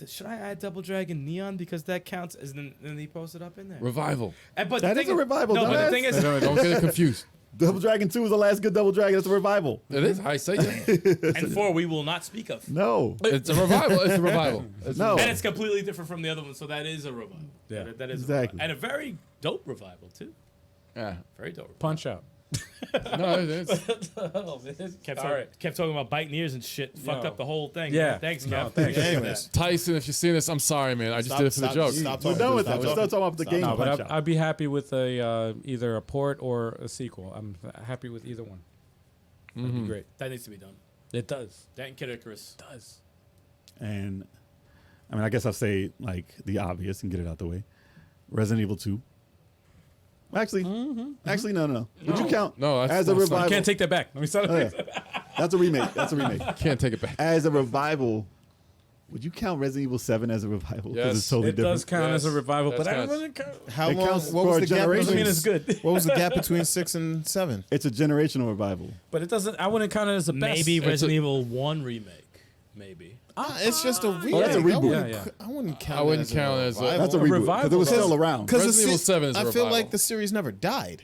should I add Double Dragon Neon because that counts? As then he posted up in there. Revival. But That the is thing a revival, No, but dumbass. the thing is, Don't get it confused. Double Dragon 2 was the last good Double Dragon. It's a revival. It is. I say that. and 4 we will not speak of. No. It's a revival. It's a revival. No. And it's completely different from the other one, so that is a revival. Yeah. That is Exactly. and a very dope revival too. Yeah. Very dope. Punch Out. No, it's Kept talking about biting ears and shit. Fucked Yo. up the whole thing. Yeah. Thanks, No, Kev. thanks. Anyways, Tyson. If you've seen this, I'm sorry, man. I just did it for the joke. Stop We're talking. done with Stop that. We're still talking about the game. No, but Punch Out. I'd be happy with a either a port or a sequel. I'm happy with either one. That'd be great. That needs to be done. It does. That and Kid Icarus. Does. And I mean, I guess I'll say like the obvious and get it out the way. Resident Evil 2. Actually, no. Would you count No, that's- as a that's not- revival? I can't take that back. Let me start. Oh, yeah. That's a remake. That's a remake. Can't take it back. As a revival, would you count Resident Evil 7 as a revival? Because Yes. it's totally It different. does count as a Yes, revival, that but I counts. wouldn't count. How It long? counts What for was a the gap? generation. I mean, Between, it's good, what was the gap between 6 and 7? It's a generational revival. but it doesn't. I wouldn't count it as the best. Maybe It's Resident a- Evil 1 remake. Maybe. It's just a remake. that's a I reboot. wouldn't, Yeah, I wouldn't count. I wouldn't it count it as a- revival. That's a A reboot. revival, Because it was though. still around. Because Resident Evil 7 is a I feel revival. like the series never died.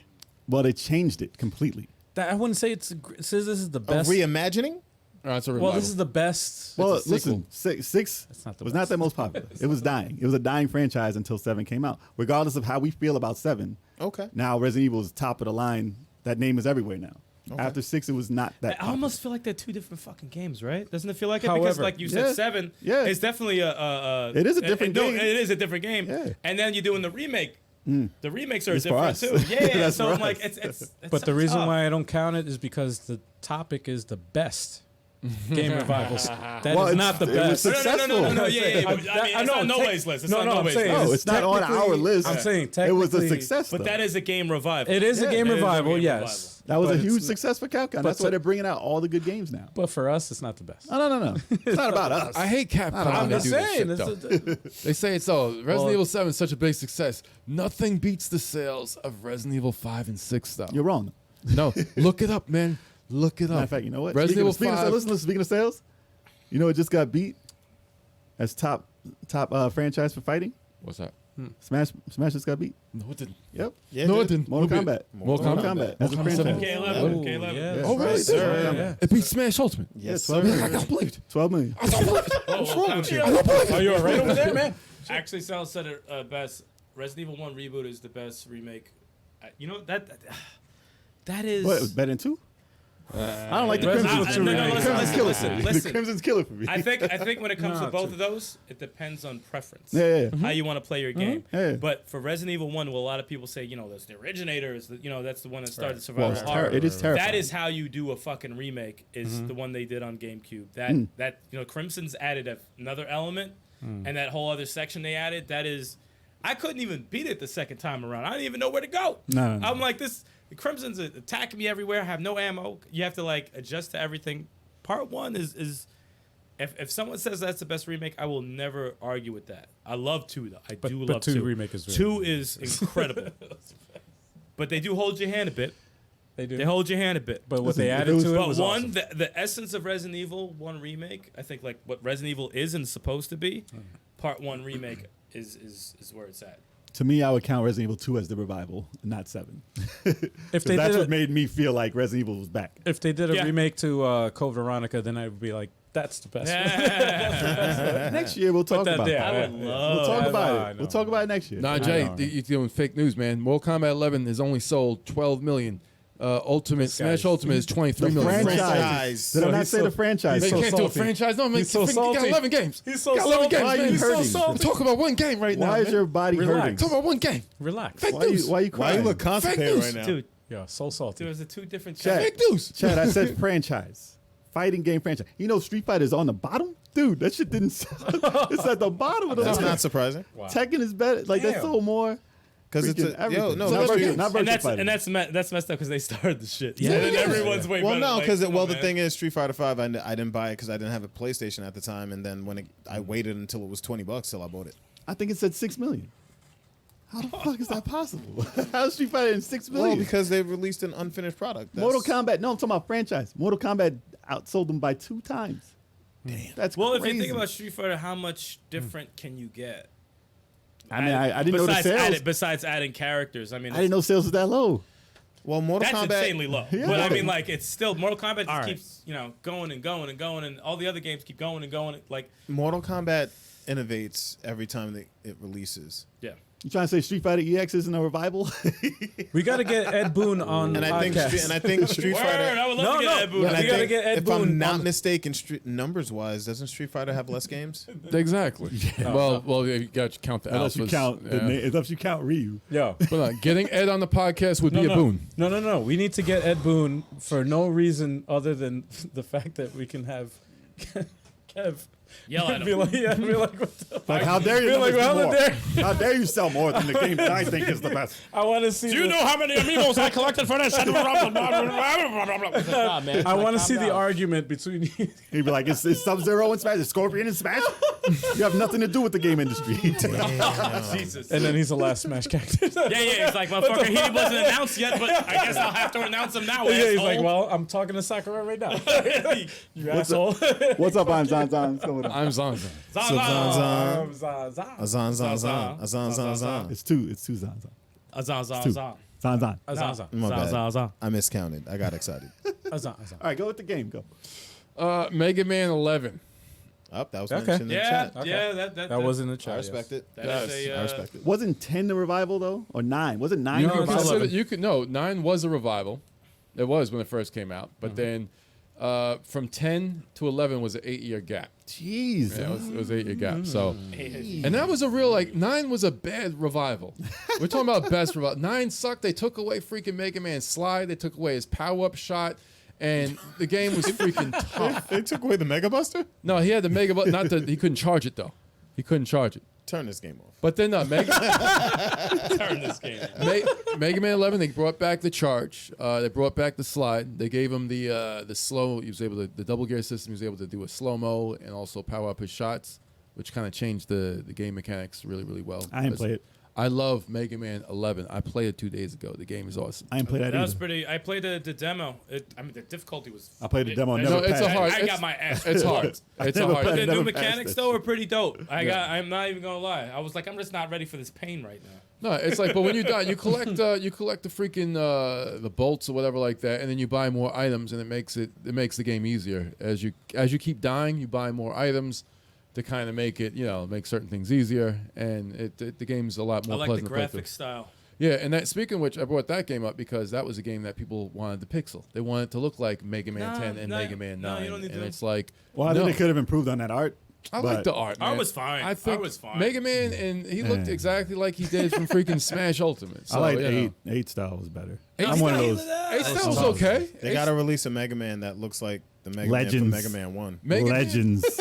Well, they changed it completely. I wouldn't say it says this is the A best. reimagining? It's a revival. Well, this is the best. Well, It's a sequel. listen, six It's not the was best. not the most popular. It was dying. It was a dying franchise until 7 came out. Regardless of how we feel about 7, Okay. now Resident Evil is top of the line. That name is everywhere now. After 6, it was not that. I almost feel like they're two different fucking games, right? Doesn't it feel like it? Because However, like you said, yeah, 7. yeah. It's definitely a. It is a different no, game. it is a different game. Yeah. And then you're doing the remake. The remakes are It's for different us. too. Yeah. That's So for I'm like, us. it's But the so reason tough. why I don't count it is because the topic is the best game revivals. That is Well, not the it was best. success- No, yeah. I- But, I mean, I it's know, on tech- nobody's list. It's no, on no, I'm nobody's saying list. No, it's not on technically- our list. I'm saying it was a technically- success. But though. that is a game revival. It is a game It is a revival, game yes. That was But a it's huge n- success for Capcom. That's why they're bringing out all the good games now. But for us, it's not the best. No. It's not about us. I hate Capcom I'm when they just do this saying. shit, It's though. They say it's Resident Well- Evil 7 is such a big success. Nothing beats the sales of Resident Evil 5 and 6, though. You're wrong. No, look it up, man. Look it up. Matter of fact, you know what? Resident Evil speaking 5. Listen, speaking of sales, you know it just got beat as top franchise for fighting. What's that? Smash just got beat. No, it didn't. Yep. Yeah, No, dude. it didn't. Mortal Who beat Kombat. it? Mortal Kombat. As a Mortal Kombat franchise. 11. Ooh, K11. yes. Oh, really? Yes, sir. Yeah. It beat Smash Ultimate. Yes, Yeah, sir. I can't believe it. 12 million. I can't believe it. What's wrong with you? I can't believe it. Are you all right over there, man? Actually, Sal said it best. Resident Evil 1 reboot is the best remake. You know that is. What? Better than 2? I don't like the Resident Crimson. Evil 2 The remake. Crimson's killer for me. listen. The Crimson's killer for me. I think when it comes No, to both true. of those, it depends on preference. Yeah. How you want to play your game. Yeah. But for Resident Evil 1, well, a lot of people say, that's the originator. That's the one that started Well, survival it's horror. it is terrifying. That is how you do a fucking remake. Is the one they did on GameCube. That Crimson's added another element, and that whole other section they added. That is, I couldn't even beat it the second time around. I didn't even know where to go. No. I'm like this. The Crimson's attacking me everywhere. I have no ammo. You have to adjust to everything. Part 1 is if someone says that's the best remake, I will never argue with that. I love 2 though. I do but love 2 2. remake is really 2 is incredible. But they do hold your hand a bit. They do. They hold your hand a bit. But what Listen, they if added it was- to it But was one, awesome. the essence of Resident Evil 1 remake, I think what Resident Evil is and is supposed to be, Part 1 remake is where it's at. To me, I would count Resident Evil 2 as the revival, not 7. If they That's did what a, made me feel like Resident Evil was back. if they did a Yeah. remake to Code Veronica, then I would be like, that's the best. Next year, we'll talk that about there. it. I would Yeah. love. We'll talk I about know, I it. know. We'll talk about it next year. Nah, I Jay, know. you're doing fake news, man. Mortal Kombat 11 has only sold 12 million. Ultimate Smash guy's- Ultimate is 23 The million. franchise. Did I So not he's say so- the franchise? They so can't do a salty. franchise. No, man. He's so You got salty. 11 games. He's so got 11 salty. games, Why are man. you He's so hurting? salty. Talk about one game right now. Why is man. your body Relax. hurting? Talk about one game. Relax. Fake Why you news. crying? look constipated news. right now? Dude, Yeah, so salty. there's the two different Chat. Fake news. Chad, I said franchise. fighting game franchise. You know, Street Fighter is on the bottom, dude. That shit didn't sell. It's at the bottom of the That's list. not surprising. Wow. Tekken is better. Like they Damn. sold more. Because it's Freaking everything. no, Not that's virtual- true. not virtual fighting. and that's messed up because they started the shit. Yeah, and then yeah. everyone's way Well, better. no, Like, because come well, on, the man. thing is, Street Fighter 5, I didn't buy it because I didn't have a PlayStation at the time, and then when I waited until it was $20 till I bought it. I think it said 6 million. How the fuck is that possible? How is Street Fighter in 6 million? Well, because they released an unfinished product. Mortal Kombat. No, I'm talking about franchise. Mortal Kombat outsold them by 2 times. Damn. That's Well, crazy. if you think about Street Fighter, how much different can you get? I mean, I didn't know the sales. Besides adding characters, I mean, I didn't know sales was that low. Well, Mortal that's Kombat. insanely low. Yeah. But I mean, like, it's still Mortal Kombat just right. keeps going and going and going, and all the other games keep going and going. Like, Mortal Kombat innovates every time it releases. yeah. You trying to say Street Fighter EX isn't a revival? We got to get Ed Boon on the And I think podcast. Street Word, Fighter. I would love No, to get no. that booth. And I We gotta think, get Ed if Boon I'm not on- mistaken, numbers wise, doesn't Street Fighter have less games? Exactly. Well, you got to count the Unless you alphas. count Yeah. unless you count Ryu. Yo. But getting Ed on the podcast would be a boon. No. We need to get Ed Boon for no reason other than the fact that we can have Kev Yell at be him. like, what the Like, how dare you? You're like, numbers well, more? there- How dare you sell more than the game that I think is the best? I want to see. Do you know how many amigos I collected for this? Nah, man. I want to see the argument between you. He'd be like, it's Sub-Zero in Smash, it's Scorpion in Smash. You have nothing to do with the game industry. Jesus. And then he's the last Smash character. Yeah. It's like, motherfucker, he wasn't announced yet, but I guess I'll have to announce him now. Yeah, he's like, asshole. well, I'm talking to Sakura right now. You asshole. What's up, I'm Zan Zan? What's going on? I'm Zonza. Azan, Azan. It's two Zan Zan. Zan Zan. My bad. I miscounted. I got excited. All right, go with the game. Go. Mega Man 11. Up, that was Okay. mentioned in the Yeah, chat. yeah, That was in the chat. I respect it. That is I a, respect it. Wasn't 10 the revival though, or 9? Was it 9? You the can revival? consider, you could no 9 was a revival. It was when it first came out, but then from 10 to 11 was an 8-year gap. Jeez. Yeah, it was an 8-year gap. So, and that was a real 9 was a bad revival. We're talking about best revival. 9 sucked. They took away freaking Mega Man Slide. They took away his power up shot, and the game was freaking tough. They took away the Mega Buster? No, he had the Mega, but not the. He couldn't charge it though. He couldn't charge it. Turn this game off. But then Mega. turn this game. Mega Man 11, they brought back the charge. They brought back the slide. They gave him the slow. He was able to the double gear system. He was able to do a slow mo and also power up his shots, which kind of changed the game mechanics really really well. I didn't play it. I love Mega Man 11. I played it 2 days ago. The game is awesome. I didn't play that That was either. pretty. I played the demo. I mean, the difficulty was. I played the demo, it- never No, it's a passed. hard. I it's- got my ass. It's hard. It's a never hard. But the never new passed mechanics that though shit. are pretty dope. I'm not even gonna lie. I was like, I'm just not ready for this pain right now. No, it's like, but when you die, you collect the freaking the bolts or whatever like that, and then you buy more items, and it makes the game easier as you keep dying. You buy more items to kind of make it, make certain things easier, and the game's a lot I more like the pleasant to play graphic through. style. Yeah, and that speaking of which, I brought that game up because that was a game that people wanted to pixel. They wanted it to look like Mega Man 10 and Mega Man 9, you don't need and to. it's like, Well, I no. think they could have improved on that art. I but like the art. Art man. was fine. I think Art was fine. Mega Man, and he looked Yeah. exactly like he did from freaking Smash Ultimate. So, I like you know. 8 style was better. Eight I'm one of style- those. That was okay. They got to release a Mega Man that looks like the Mega Man Legends. from Mega Man 1. Mega Man- Legends.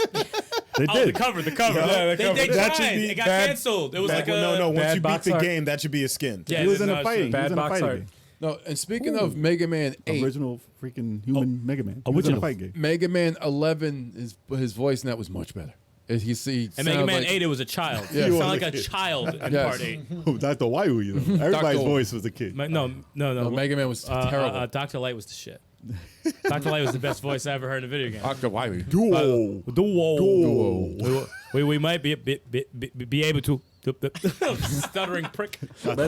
They Oh, the did. cover. Yeah, the cover. They That should tried. be It got bad- canceled. It was like no. Once bad you beat box the art. game, that should be a skin. Yeah, He was in no, a it's fighting. He bad was in a box fighting art. game. No, and speaking of Mega Man 8, Original freaking human Mega Man. He was in a Original. fight game. Mega Man 11, his voice in that was much better. He And Mega Man 8, it was a child. Yeah. It He sounded was like a a kid. child in Yes. part 8. Dr. Waiwu, you know. Everybody's Dr. voice was a kid. No. Mega Man was terrible. Dr. Light was the shit. Dr. Light was the best voice I ever heard in a video game. Dr. Wily. Duo. Duo. We might be able to. Stuttering prick. And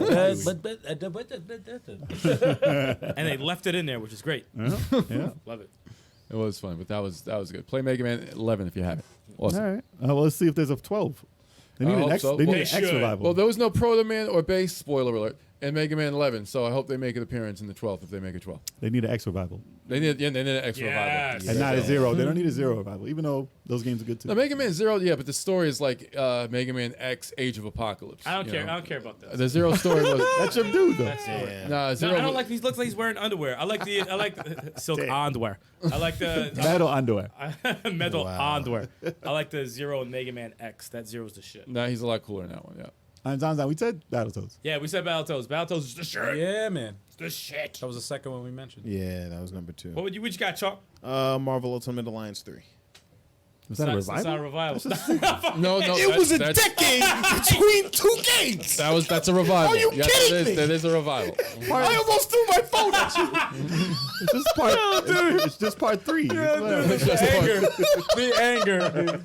they left it in there, which is great. Yeah. Love it. It was fun, but that was good. Play Mega Man 11 if you have it. Awesome. All right. Well, let's see if there's a 12. They I need an hope X. so. They need Well, an they X should. revival. Well, there was no Proto Man or Base. Spoiler alert. and Mega Man 11. So I hope they make an appearance in the 12th if they make a 12. They need an X revival. They need an extra revival. And not a 0. They don't need a 0 revival, even though those games are good too. No, Mega Man 0, yeah, but the story is like Mega Man X Age of Apocalypse. I don't you care. know? I don't care about that. The 0 story was. That's your dude, though. Yeah. Nah, No, 0. I don't like these. Looks like he's wearing underwear. I like silk underwear. I like the Metal underwear. metal Wow. underwear. I like the 0 and Mega Man X. That 0's the shit. Nah, he's a lot cooler in that one, yeah. We said Battletoads. Yeah, we said Battletoads. Battletoads is the shit. Yeah, man. It's the shit. That was the second one we mentioned. Yeah, that was number 2. What you got, Chalk? Marvel Ultimate Alliance 3. Was that a It's not a revival? revival. No, It was a decade between 2 games. That's a revival. Are you kidding me? That is a revival. I almost threw my phone at you. It's just part. It's just part 3. It's just The anger.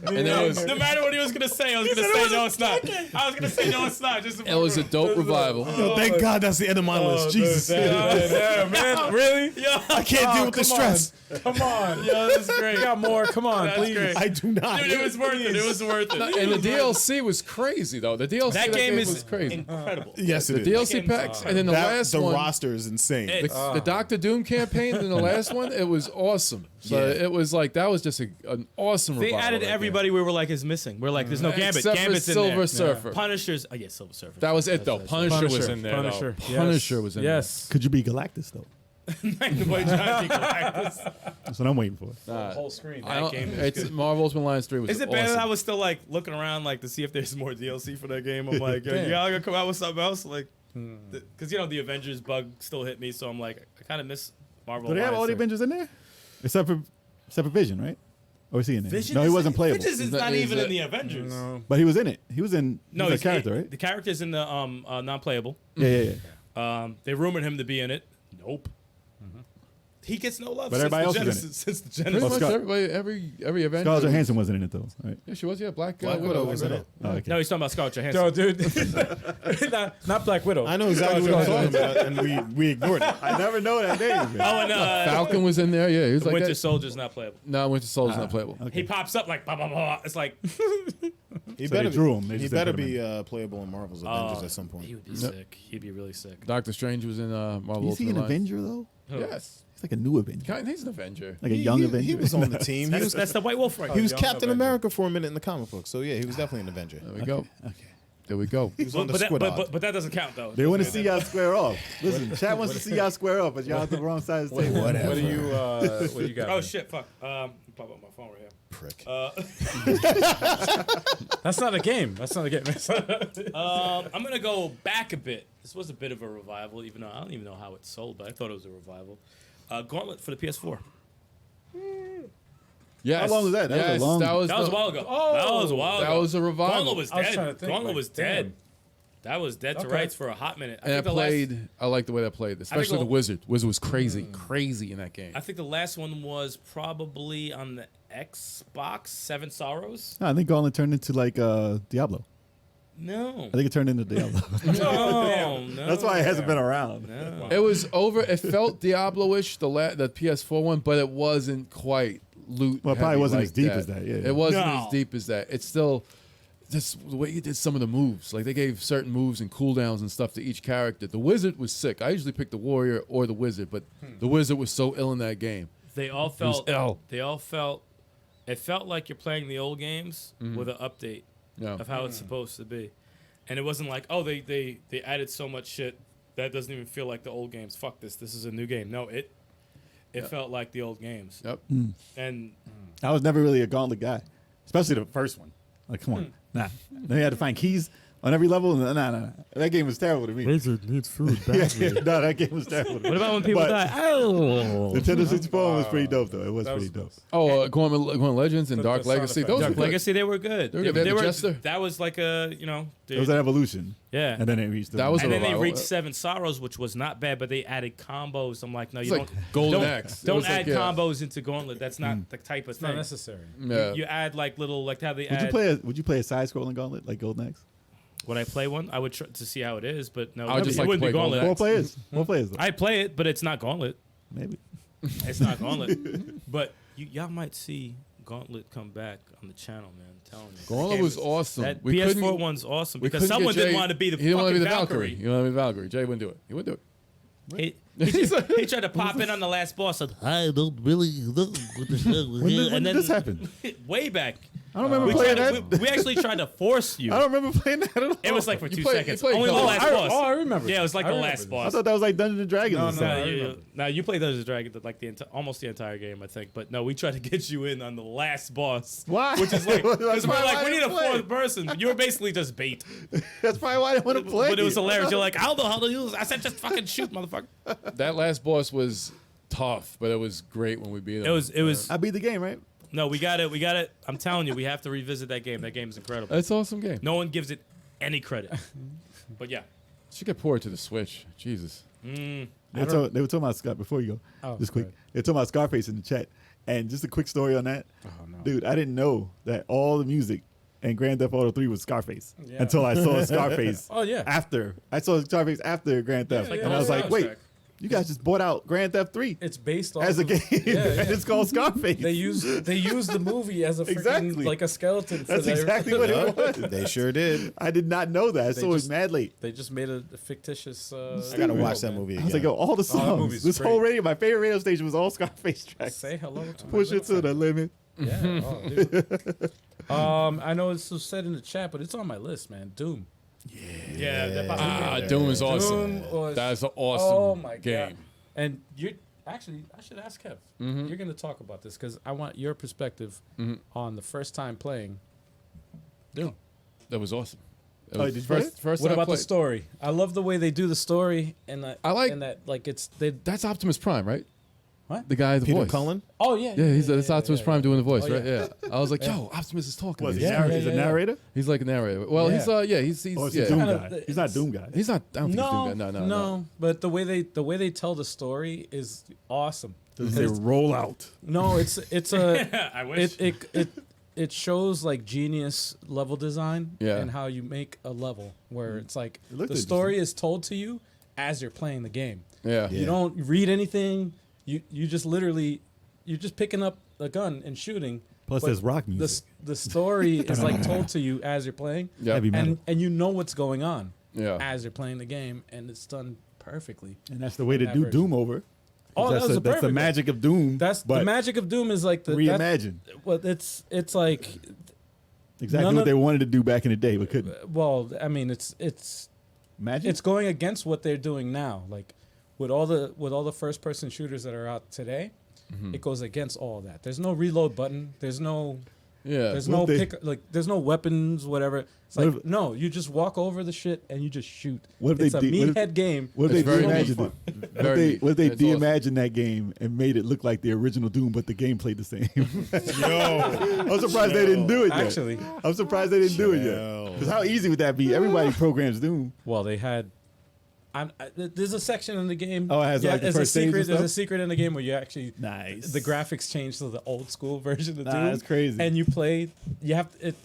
and it was No matter what he was gonna say, I was gonna say no, it's not. I was gonna say no, it's not. Just it was a dope revival. Yo, thank God that's the end of my list. Jesus. Yeah, man. Really? Yo, I can't deal with the stress. Come on. yo, that's great. We got more. Come on, That's please. great. I do not. Dude, it was worth it. It was worth it. And the DLC was crazy though. The DLC That game is was crazy. incredible. Yes, it The is. DLC packs, and then the last the one, roster is insane. the Doctor Doom campaign, and the last one, it was awesome. So Yeah. it was like that was just an awesome. They revival added right there. everybody we were like is missing. We're like, there's no Gambit. Except for Gambit's in Silver there. Surfer. Punishers. Oh yeah, Silver Surfer. That was it though. Punisher was in there. Punisher. Though. Punisher was in there. Yes. Could you be Galactus though? The boy John D. Galactus. That's what I'm waiting for. Whole screen. I don't- game is it's good. Marvel Ultimate Alliance 3 was Is it awesome. bad that I was still like looking around like to see if there's more DLC for that game? I'm like, yo, Damn. y'all gonna come out with something else? Like, because you know the Avengers bug still hit me, so I'm like, I kind of miss Marvel. Do they have all the Alliance. Avengers in there? Except for Vision, right? Or is he in there? Vision No, he is- wasn't playable. Vision is Is not that- even is in the that- Avengers. But he was in it. He was in. No, he's he's a character, right? The character's in the non-playable. Yeah. They rumored him to be in it. Nope. He gets no love. But since everybody the else is in Genesis, since the Pretty Genesis. much Scott- everybody, every Avenger. Scarlett Johansson wasn't in it though, right? Yeah, she was. Yeah, Black Widow was in it. Oh, okay. No, he's talking about Scarlett Johansson. Yo, dude. not Black Widow. I know exactly what I'm talking about, and we ignored it. I never know that name. Man. Oh, and Falcon was in there. Yeah, he was like Winter that. Soldier's not playable. No, Winter Soldier's not playable. He pops up like blah blah blah. It's like He So they drew him. They He just better didn't put be playable in Marvel's Avengers at some point. he would be sick. He'd be really sick. Doctor Strange was in Marvel Is he Ultimate an Alliance. Avenger though? Yes, He's like a new Avenger, he's an Avenger. like a young Avenger. He was on the team. That's the White Wolf right He was Young Captain Avenger. America for a minute in the comic book. So yeah, he was definitely an Avenger. There we go. Okay. There we go. He was on the But that, squad. but that doesn't count though. They want to see y'all square off. Listen, chat wants to see y'all square off, but y'all at the wrong side of the table. Whatever. What do you got? Oh man? shit! Fuck. Pop up my phone right here. Prick. That's not a game. That's not a game. I'm gonna go back a bit. This was a bit of a revival, even though I don't even know how it sold, but I thought it was a revival. Gauntlet for the PS4. Yes. How long was that? That was a Yes, long- that was That was a the- while ago. Oh, that was a while that ago. was a revival. Gauntlet was I was trying to dead. think, Gauntlet like, was damn. dead. That was dead to Okay. rights for a hot minute. And I think the played. I like the way that played, especially the the- Wizard. Wizard was crazy, crazy in that game. I think the last one was probably on the Xbox, Seven Sorrows. No, I think Gauntlet turned into like Diablo. No. I think it turned into Diablo. No, no. That's why it hasn't been around. No. It was over. It felt Diablo-ish, the PS4 one, but it wasn't quite loot. Well, it probably heavy wasn't like as deep as that, yeah. It wasn't No. as deep as that. It's still just the way you did some of the moves. Like they gave certain moves and cooldowns and stuff to each character. The Wizard was sick. I usually pick the Warrior or the Wizard, but the Wizard was so ill in that game. They all was felt. ill. They all felt. It felt like you're playing the old games with an update Yeah. of how it's supposed to be, and it wasn't like, oh, they added so much shit that doesn't even feel like the old games. Fuck this. This is a new game. No, it felt like the old games. Yep. And I was never really a Gauntlet guy, especially the first one. Like, come on, nah. Then you had to find keys on every level. Nah. That game was terrible to me. Wizard needs food Yeah, no, that game was terrible. To me. what about when people But die? Oh, Nintendo 64 was pretty dope, though. It was pretty dope. Oh, Going Legends and Dark the sound Legacy. effects. Those Dark were good. Legacy, they were good. They were good. They had the Jester. That was like a, It was an evolution, yeah. and then it reached. That was And a then they revival. reached Seven Sorrows, which was not bad, but they added combos. I'm like, no, It's you like don't. Golden don't, Axe. It Don't was add like, yeah. combos into Gauntlet. That's not the type of It's not thing. necessary. Yeah. You add like little, like how they Would add. you play a side-scrolling Gauntlet like Golden Axe? Would I play one? I would try to see how it is, but no, I would just it like to wouldn't be play Golden Gauntlet. Four players. Four players. Though. I'd play it, but it's not Gauntlet. Maybe. It's not Gauntlet. But y'all might see Gauntlet come back on the channel, man. I'm telling you. Gauntlet That was game awesome. That We couldn't- PS4 one's awesome we because couldn't someone get didn't Jay- want to be the He didn't want to fucking be the Valkyrie. Valkyrie. He didn't want to be the Valkyrie. Jay wouldn't do it. He wouldn't do it. He tried to pop in on the last boss. And, I don't really know what the hell was here. When did this happen? way back. I don't remember We, playing tried that. to, we actually tried to force you. I don't remember playing that at all. It was like for You 2 played- seconds. you played Only the Gauntlet. last boss. I remember. Yeah, it was like I the remember last this. I boss. thought that was like Dungeons and Dragons. No, or no, something. No, you played Dungeons and Dragons like almost the entire game, I think. But no, we tried to get you in on the last boss. Why? Which is like, That's because we're probably like, why I we need a didn't play. fourth person. You were basically just bait. That's probably why I didn't want to play. But it was hilarious. You're like, I don't know how to use it. I said, just fucking shoot, motherfucker. That last boss was tough, but it was great when we beat him. It was. I beat the game, right? No, we got it. I'm telling you, we have to revisit that game. That game is incredible. It's an awesome game. No one gives it any credit. But yeah. Should get ported to the Switch. Jesus. They were talking about Scott before you go. Oh, just quick. go They were talking about Scarface in the chat, and just a quick story on that. Oh, no. Dude, I didn't know that all the music in Grand Theft Auto 3 was Scarface Yeah. until I saw Scarface. Oh, yeah. After I saw Scarface after Grand Theft, like and the I was whole like, wait, soundtrack. you guys just bought out Grand Theft 3 It's based off as a of- game, Yeah, yeah. and it's called Scarface. They use the movie as a freaking, Exactly. like a skeleton. For That's their- exactly what it was. They sure did. I did not know that. They So it was just- mad late. They just made a fictitious. I gotta watch that movie I was like, again. yo, all the songs. movie's This great. whole radio, my favorite radio station was all Scarface tracks. Say hello to my Push it to little the limit. friend. Yeah. Oh, dude. I know it's said in the chat, but it's on my list, man. Doom. Yeah. that Doom is awesome. Doom was- That's an awesome Oh my game. god. And you're actually, I should ask Kev. Mm-hmm. You're going to talk about this because I want your perspective on the first time playing Doom. That was awesome. It Oh, was did you play it? first What time I about the played- story? I love the way they do the story, and that I like- and that like it's they. That's Optimus Prime, right? What? The guy, the Peter voice. Cullen? Oh yeah, Yeah, that's Optimus Prime doing the voice, Oh, right? yeah. Yeah. I was like, yo, Optimus is talking. Was to he me. Yeah, he's a yeah. narrator? He's like a narrator. Well, Yeah. he's he's Or is yeah. he Doom Kinda- guy? He's not Doom guy. He's not. I don't think No, he's doing that. No. But the way they tell the story is awesome. Does it say roll out? No, it's a I wish. it shows like genius level design Yeah. and how you make a level where it's like It looked the story is told to you as you're playing the game. Yeah. You don't read anything. You just literally you're just picking up a gun and shooting. Plus, but there's rock The music. the story is like told to you as you're playing. Yeah. Heavy metal. And you know what's going on Yeah. as you're playing the game, and it's done perfectly. And that's the way to that do version. Doom over. Oh, that's that was the, a that's the perfect magic of Doom. That's but the magic of Doom is like the reimagined. Well, it's like Exactly none what of- they wanted to do back in the day, but couldn't. well, I mean, it's Magic? it's going against what they're doing now. Like with all the first person shooters that are out today, Mm-hmm. it goes against all that. There's no reload button. There's no Yeah. there's What no if they- pick like there's no weapons, whatever. It's What like if- no, you just walk over the shit and you just shoot. What if they It's a did- what if- meathead game. What if It's they very reimagined neat. it? Very What if they neat. It's awesome. de-imagined that game and made it look like the original Doom, but the game played the same? I'm surprised they didn't do it yet. Actually, I'm surprised they didn't do it yet. Chill. Because how easy would that be? Everybody programs Doom. well, they had. There's a section in the game. Oh, it has, like, the there's a first stage and secret. There's a stuff? secret in the game where you actually Nice. the graphics change to the old school version of Nah, Doom. that's crazy. And you play. You have it.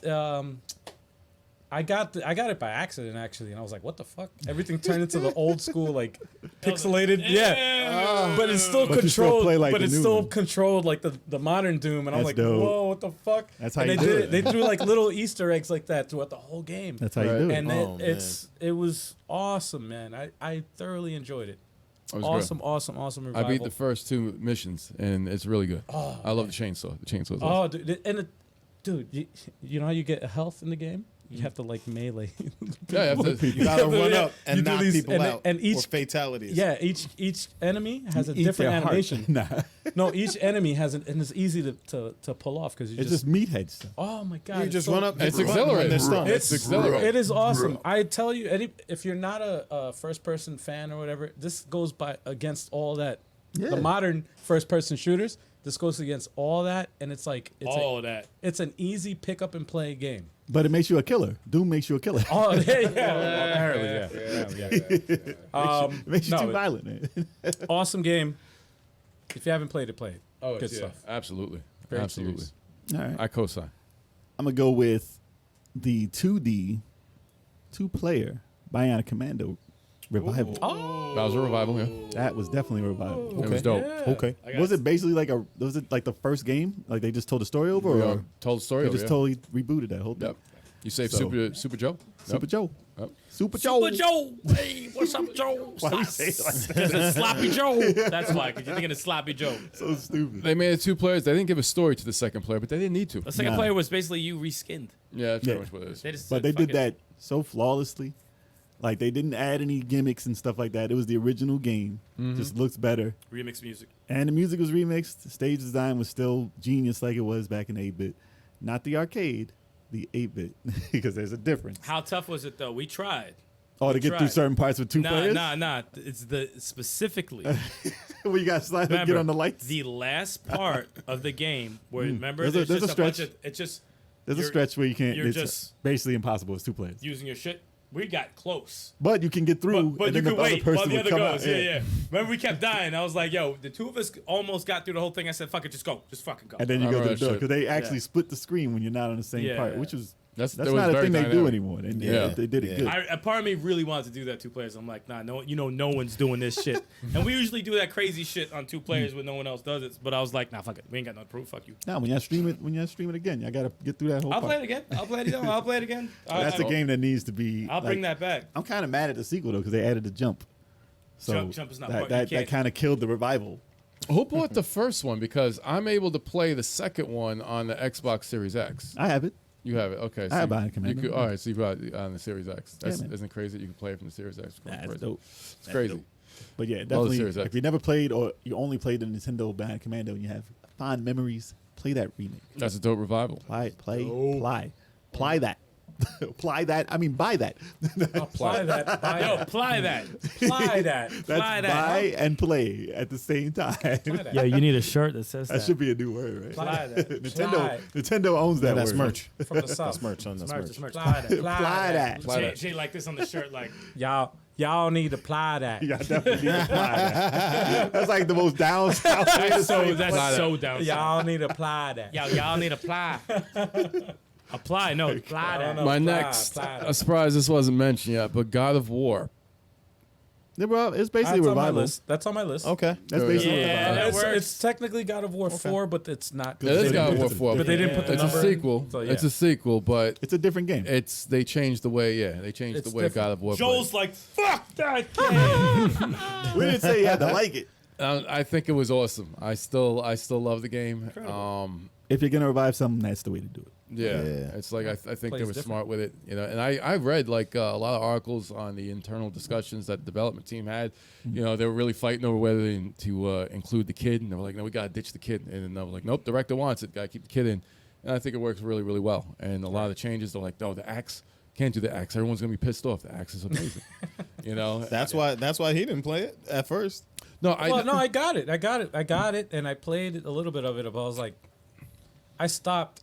I got it by accident actually, and I was like, "What the fuck?" Everything turned into the old school like pixelated. Yeah, but it's still But you still controlled. play like but the it's new still one. controlled like the modern Doom, and I'm That's like, dope. "Whoa, what the fuck?" That's how and you they do did it. They threw like little Easter eggs like that throughout the whole game. That's how you Right. do it. And Oh, it was awesome, man. I thoroughly enjoyed it. It was Awesome, good. awesome I revival. beat the first two missions, and it's really good. I love the chainsaw. The chainsaw. Is awesome. Oh, dude, you know how you get health in the game? You have to like melee. Yeah, you have to- You gotta run up You and do knock these- people and- out. and each- or fatalities. Yeah, each enemy has a Eat different their heart. animation. Nah, No, each enemy has and it's easy to pull off because you it's just, just meathead stuff. oh my god, You it's just so- run up. It's and run when exhilarating. they're stunned. It's exhilarating. It is awesome. I tell you, if you're not a first person fan or whatever, this goes by against all that. Yeah. The modern first person shooters, this goes against all that, and it's like All of that. it's an easy pick up and play game. But it makes you a killer. Doom makes you a killer. Oh yeah, apparently, yeah. It makes you no, too violent, man. Awesome game. If you haven't played it, play it. Oh, Good yeah, stuff. Absolutely. Very Absolutely. serious. All right. I co-sign. I'm going to go with the 2D, two-player Bionic Commando revival. Oh, That was a revival. Yeah, That was definitely a revival. it was dope. Okay. Was it basically was it like the first game? Like they just told the story over, or Told the story. they over, just yeah. totally rebooted that whole thing? Yep. You saved So- Super Joe. Super Yep. Joe. Yep. Super Joe. Super Joe. Hey, what's up, Joe? Why we say it like that? Because it's Sloppy Joe. That's why, because you're thinking of Sloppy Joe. So stupid. They made it 2 players. They didn't give a story to the second player, but they didn't need to. The second Nah. player was basically you reskinned. Yeah, that's pretty Yeah. much what it is. They just But said, they "Fuck did it." that so flawlessly. Like they didn't add any gimmicks and stuff like that. It was the original game. Just looks better. Remix music. And the music was remixed. The stage design was still genius like it was back in 8-bit. Not the arcade, the 8-bit, because there's a difference. How tough was it though? We tried. Oh, to get through tried. certain parts with two players? Nah. It's the specifically. Where you got to slide and get Remember, on the lights? the last part of the game where remember There's a just stretch. bunch of it's just There's a you're- stretch where you can't. you're It's just basically impossible. It's two players. using your shit. We got close. But you can get through. But and you then can the other wait person while the would other come goes. out. Yeah. Remember, we kept dying. I was like, yo, the two of us almost got through the whole thing. I said, fuck it, just go. Just fucking go. And then you I go to remember the door that because they actually Yeah. split the screen when you're not on the same Yeah. part, which was That's that's that was not a very thing they do dynamic. anymore. And Yeah. they did it good. A part of me really wanted to do that 2 players. I'm like, nah, no, no one's doing this shit. And we usually do that crazy shit on 2 players when no one else does it. But I was like, nah, fuck it. We ain't got no proof. Fuck you. Now when y'all stream it again, y'all gotta get through that whole I'll part. play it again. I'll play it again. That's a game that needs to be. I'll bring that back. I'm kind of mad at the sequel though because they added the jump. So Jump is not that part- you that can't- kind of killed the revival. Who bought the first one? Because I'm able to play the second one on the Xbox Series X. I have it. You have it, okay. I have you- Bionic Commando. you could, all right, so you brought it on the Series X. That's, man. isn't it crazy that you can play it from the Series X? That's Crazy. dope. It's crazy. dope. But yeah, Series definitely. X. If you never played or you only played the Nintendo Bionic Commando and you have fond memories, play that remake. That's a dope revival. Apply that. Apply that. I mean, buy that. Apply that. Buy Yo, that. apply that. Apply that. That's Apply that. buy and play at the same time. that. Yeah, you need a shirt that says That should be a new word, right? Apply that. Nintendo owns that That's word. merch. From the south. That's merch. On that's merch. Apply that. Apply that. Jay like this on the shirt, like Y'all need to apply that. Yeah, definitely need to apply that. That's like the most down south way to say it. that's so down. Y'all need to apply that. Y'all need to apply. Apply, no, apply that. No, My apply, next, apply that. I'm surprised this wasn't mentioned yet, but God of War. Yeah, bro, it's basically That's a on my revival. list. That's on my list. Okay. That's basically Yeah, a revival. that It's, works. it's technically God of War 4, but it's not. It is they God of didn't War put 4. But they didn't put the It's a number. sequel. So, yeah. It's a sequel, but It's a different game. they changed the way. Yeah, they changed It's the way different. God of War. Joel's like, fuck that game. We didn't say you had to like it. I think it was awesome. I still love the game. If you're gonna revive something, that's the way to do it. Yeah, Yeah. it's like I think they Plays were different. smart with it, And I read like a lot of articles on the internal discussions that the development team had. They were really fighting over whether to include the kid, and they were like, "No, we gotta ditch the kid." And then I was like, "Nope, director wants it. Gotta keep the kid in." And I think it works really, really well. And a lot of the changes, they're like, "No, the axe can't do the axe. Everyone's gonna be pissed off. The axe is amazing." That's why he didn't play it at first. No, I got it, and I played a little bit of it. But I was like, I stopped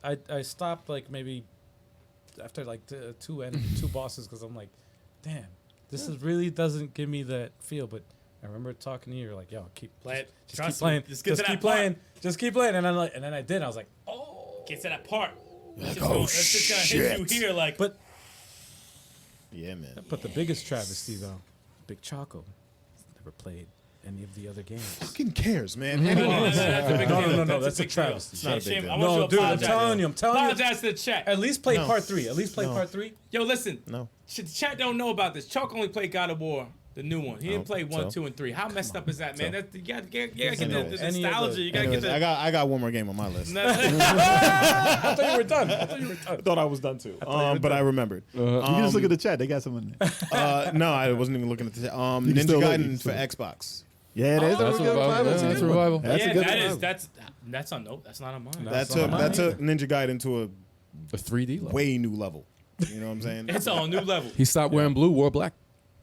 like maybe after like two bosses because I'm like, damn, this is really doesn't give me that feel. But I remember talking to you, you're like, yo, Play it. just Trust keep playing, me. Just get to that keep part. playing, just keep playing, and then I did. And I was like, oh, Get to that part. That's oh, just gonna hit you here, like. but Yeah, man. the biggest travesty though, Big Choco, never played any of the other games. Fucking cares, man. No, Anyone. that's a big deal. No, that's a big deal. travesty. not a big Shame. deal. I want you No, to dude, I'm apologize. telling you. Apologize to the chat. At least play No. part 3. At least play No. part 3. Yo, listen. No. The chat don't know about this. Chuck only played God of War, the new one. He didn't play 1, 2, and 3. How messed up is that, man? You gotta get the Anyways. nostalgia. You gotta Anyways, get I the. got one more game on my list. I thought you were done. I thought I was done too. But I remembered. You can just look at the chat. They got someone in there. No, I wasn't even looking at the can Ninja still look, you Gaiden can for still- Xbox. Yeah, it is. That's a revival. That's a revival. That's a Yeah, good that one. is. That's on note. That's not on mine. That took Ninja Gaiden to A 3D a level. way new level. You know what I'm saying? It's on a new level. He stopped wearing blue, wore black.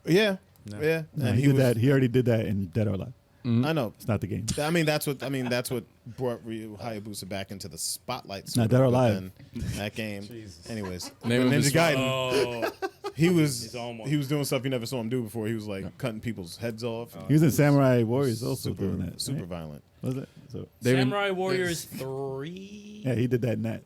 Yeah. Yeah. No, And he did that. He already did that in Dead or Alive. I know. It's not the game. I mean, that's what brought Ryu Hayabusa back into the spotlight. Not sort Dead or of, but Alive. then That game. Anyways, Name of Ninja his- Gaiden. Oh, He He's almost- was doing stuff you never saw him do before. He was like cutting people's heads off. He was in Samurai Warriors also super, doing that. super right? violent. Was it? So David- Samurai Warriors 3. yeah, he did that in that.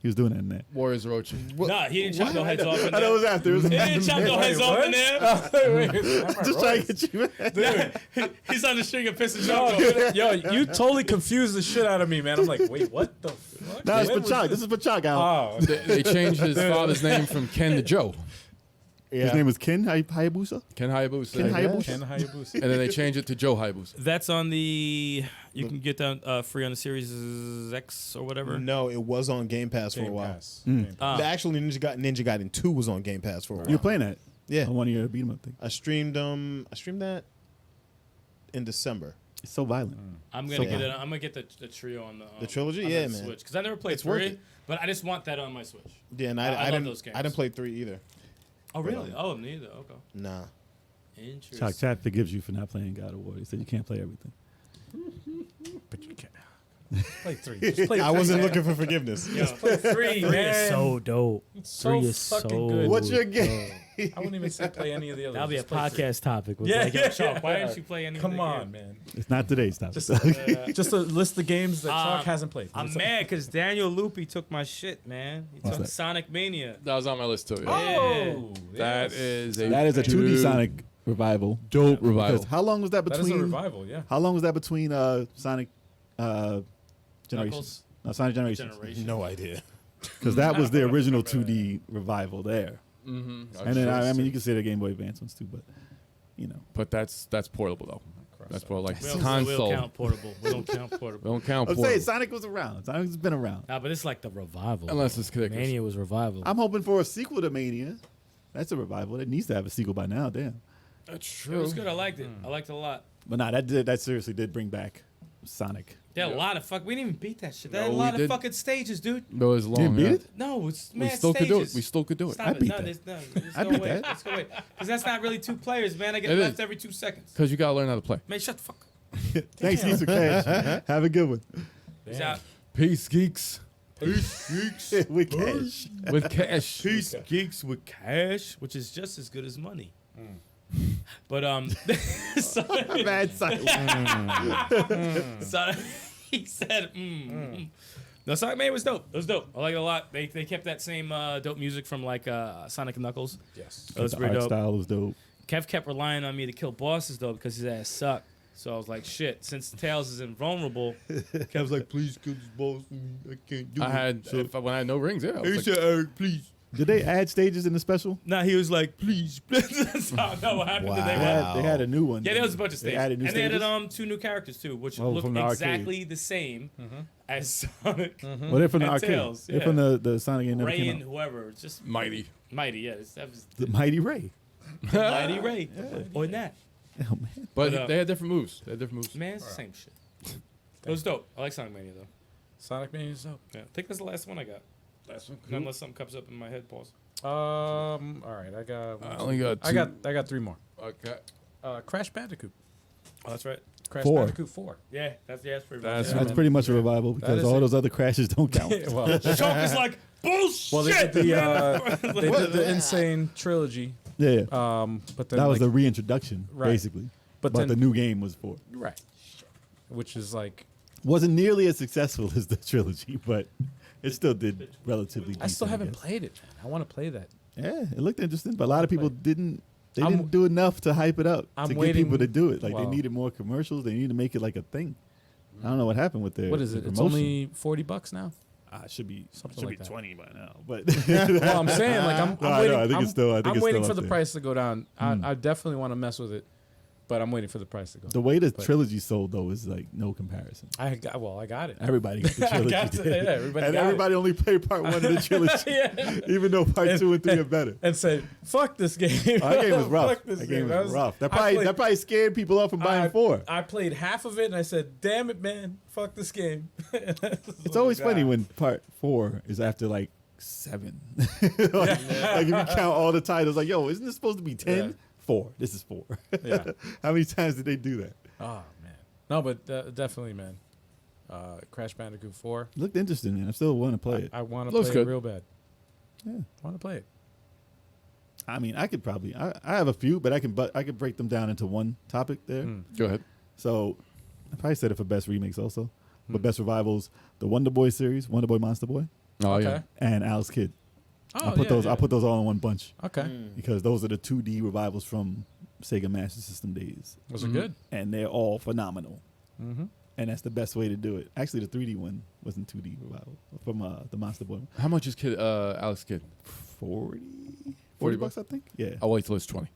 He was doing that in there. Warriors Roach. Nah, he didn't chop no heads off in I know it there. was after. It was He didn't chop no heads off in there. just trying to get you back. He's on the string of piss and Yo, chocolate. yo, you totally confused the shit out of me, man. I'm like, wait, what the fuck? No, it's When was Pachak. This is Pachak out. Oh, They changed his father's name from Ken to Joe. His name was Ken Hayabusa. Ken Hayabusa. Ken Hayabusa. Ken Hayabusa. And then they changed it to Joe Hayabusa. That's on the. You can get that free on the Series X or whatever. No, it was on Game Pass for a Game while. Pass. Mm. Game Pass. Actually, Ninja Gaiden 2 was on Game Pass for a while. You were playing that? Yeah. On one of your beat 'em up thing. I streamed that in December. It's so violent. I'm So gonna get good. it. I'm gonna get the trio on the trilogy? on Yeah, the man. Switch because I never played It's worth 3, it. but I just want that on my Switch. Yeah, and I I love didn't. those games. I didn't play 3 either. Oh really? Oh neither. Okay. Nah. Interesting. Chuck Chat forgives you for not playing God of War. He said you can't play everything. But you can't. Play 3. Just play 3. I wasn't man. looking for forgiveness. Yo, Play 3, man. dope. So 3 is fucking so good. What's your game? I wouldn't even say play any of the others. That'll be a Just play 3. podcast topic. With Yeah, like, yo, yeah, Chalk, why yeah. didn't you play any? Come of the on, games? man. It's not today's topic. Just a list of games that Chalk hasn't played. I'm mad because Daniel Loopy took my shit, man. He What's took that? Sonic Mania. That was on my list too. Yeah. Oh, That yes. is a That is a 2D Sonic revival. dope revival. Because how long was that That is a between? revival, yeah. How long was that between Sonic Generations? Knuckles No, Sonic Generations. Generation. No idea. Because that was the original 2D revival there. Mm-hmm. And then I mean you can say the Game Boy Advance ones too, but you know. But that's portable though. That's more like We don't console. count portable. We don't count We portable. don't count I'm portable. saying Sonic was around. Sonic's been around. Nah, but it's like the revival. Unless it's Kickers. Mania was revival. I'm hoping for a sequel to Mania. That's a revival. It needs to have a sequel by now. Damn. That's It true. was good. I liked it. I liked it a lot. But nah, that seriously did bring back Sonic. There had a lot of fuck. We didn't even beat that shit. There No, had a we lot of didn't. fucking stages, dude. But it was long. Didn't beat yeah. it? No, it's We mad still could do it. stages. We still could do it. Stop I it. beat No, that. there's no. Let's I go beat away. that. Let's go away. Because that's not really 2 players, man. I get It left is. every 2 seconds. Because you gotta learn how to play. Man, shut the fuck up. Thanks, Easter Cash. Have a good one. He's out. Peace, geeks. With cash. With cash. Peace, geeks with cash, which is just as good as money. But so, Bad silence. so he said, No, Sonic Mania was dope. It was dope. I like it a lot. They kept that same dope music from like Sonic and Knuckles. Yes. That was The pretty art dope. style was dope. Kev kept relying on me to kill bosses though because his ass sucked. So I was like, shit. Since Tails is invulnerable, Kev's like, please kill this boss. I can't do I it. had So, when I had no rings. Yeah. I he was said, like, Eric, please. Did they add stages in the special? Nah, he was like, please. So, no, what happened? Wow. They had a new one. Yeah, there was a bunch of They stages. added new And they stages? added 2 new characters too, which Oh, look from the arcade. exactly the same as Sonic, Well, they're from the and arcade. Tails, They're yeah. from the Sonic game that never Ray came and out. whoever. It's just mighty. Mighty, yeah. That was The Mighty Ray. Mighty Ray. Or that. Oh man. But they had different moves. They had different moves. Man, it's the same shit. It was dope. I like Sonic Mania though. Sonic Mania is dope. Yeah. I think that's the last one I got. That's one. Unless something comes up in my head, pause. All right, I got. I only got I two. got 3 more. Okay. Crash Bandicoot. Oh, that's right. Crash 4. Bandicoot 4. Yeah, that's pretty That's much it. That's pretty much a revival because is all it. those other crashes don't count. well, Chalk is like, bullshit! well, they did they did the Insane trilogy. Yeah. But then That was like, the reintroduction, Right. basically. But But then- the new game was for. right, which is like Wasn't nearly as successful as the trilogy, but it still did relatively I still decent, haven't guess. played it. Man. I want to play that. Yeah, it looked interesting, but a lot of people didn't. They I'm- didn't do enough to hype it up I'm to get waiting- people to do it. Like well- they needed more commercials. They needed to make it like a thing. I don't know what happened with their. What is their it? It's promotion. only $40 now. It should be Something should like be that. 20 by now. But Well, I'm saying like I'm No, I know, waiting. I think I'm, it's still- I think I'm it's waiting still for up the there. price to go down. I definitely want to mess with it, but I'm waiting for the price to go. the way the But- trilogy sold though is like no comparison. I got it. Everybody got the I trilogy, got it. Yeah, everybody and got it. everybody only played part 1 of the trilogy, Yeah. even though part 2 and 3 are better. And said, "Fuck this game." Oh, that game was rough. Fuck this That game That was rough. That I probably scared people off from buying 4. I played half of it and I said, "Damn it, man! Fuck this game." It's always funny when part 4 is after like 7. like if you count all the titles, like, yo, isn't this supposed to be 10? Yeah. 4. This is 4. Yeah. How many times did they do that? Oh man, no, but definitely, man. Crash Bandicoot 4. Looked interesting, man. I still want to play it. I want to Looks play it good. real bad. Yeah. I want to play it. I mean, I could probably. I have a few, but I could break them down into one topic there. Go ahead. So I probably said it for best remakes also, but best revivals: the Wonder Boy series, Wonder Boy, Monster Boy, Oh Okay. yeah. and Alex Kidd. Oh, I put yeah, those. yeah. I put those all in one bunch Okay. because those are the 2D revivals from Sega Master System days, Was it good? and they're all phenomenal. Mm-hmm. And that's the best way to do it. Actually, the 3D one wasn't 2D revival from the Monster Boy. How much is Alex Kidd? 40 40 bucks, I think. Yeah. I'll wait till it's 20.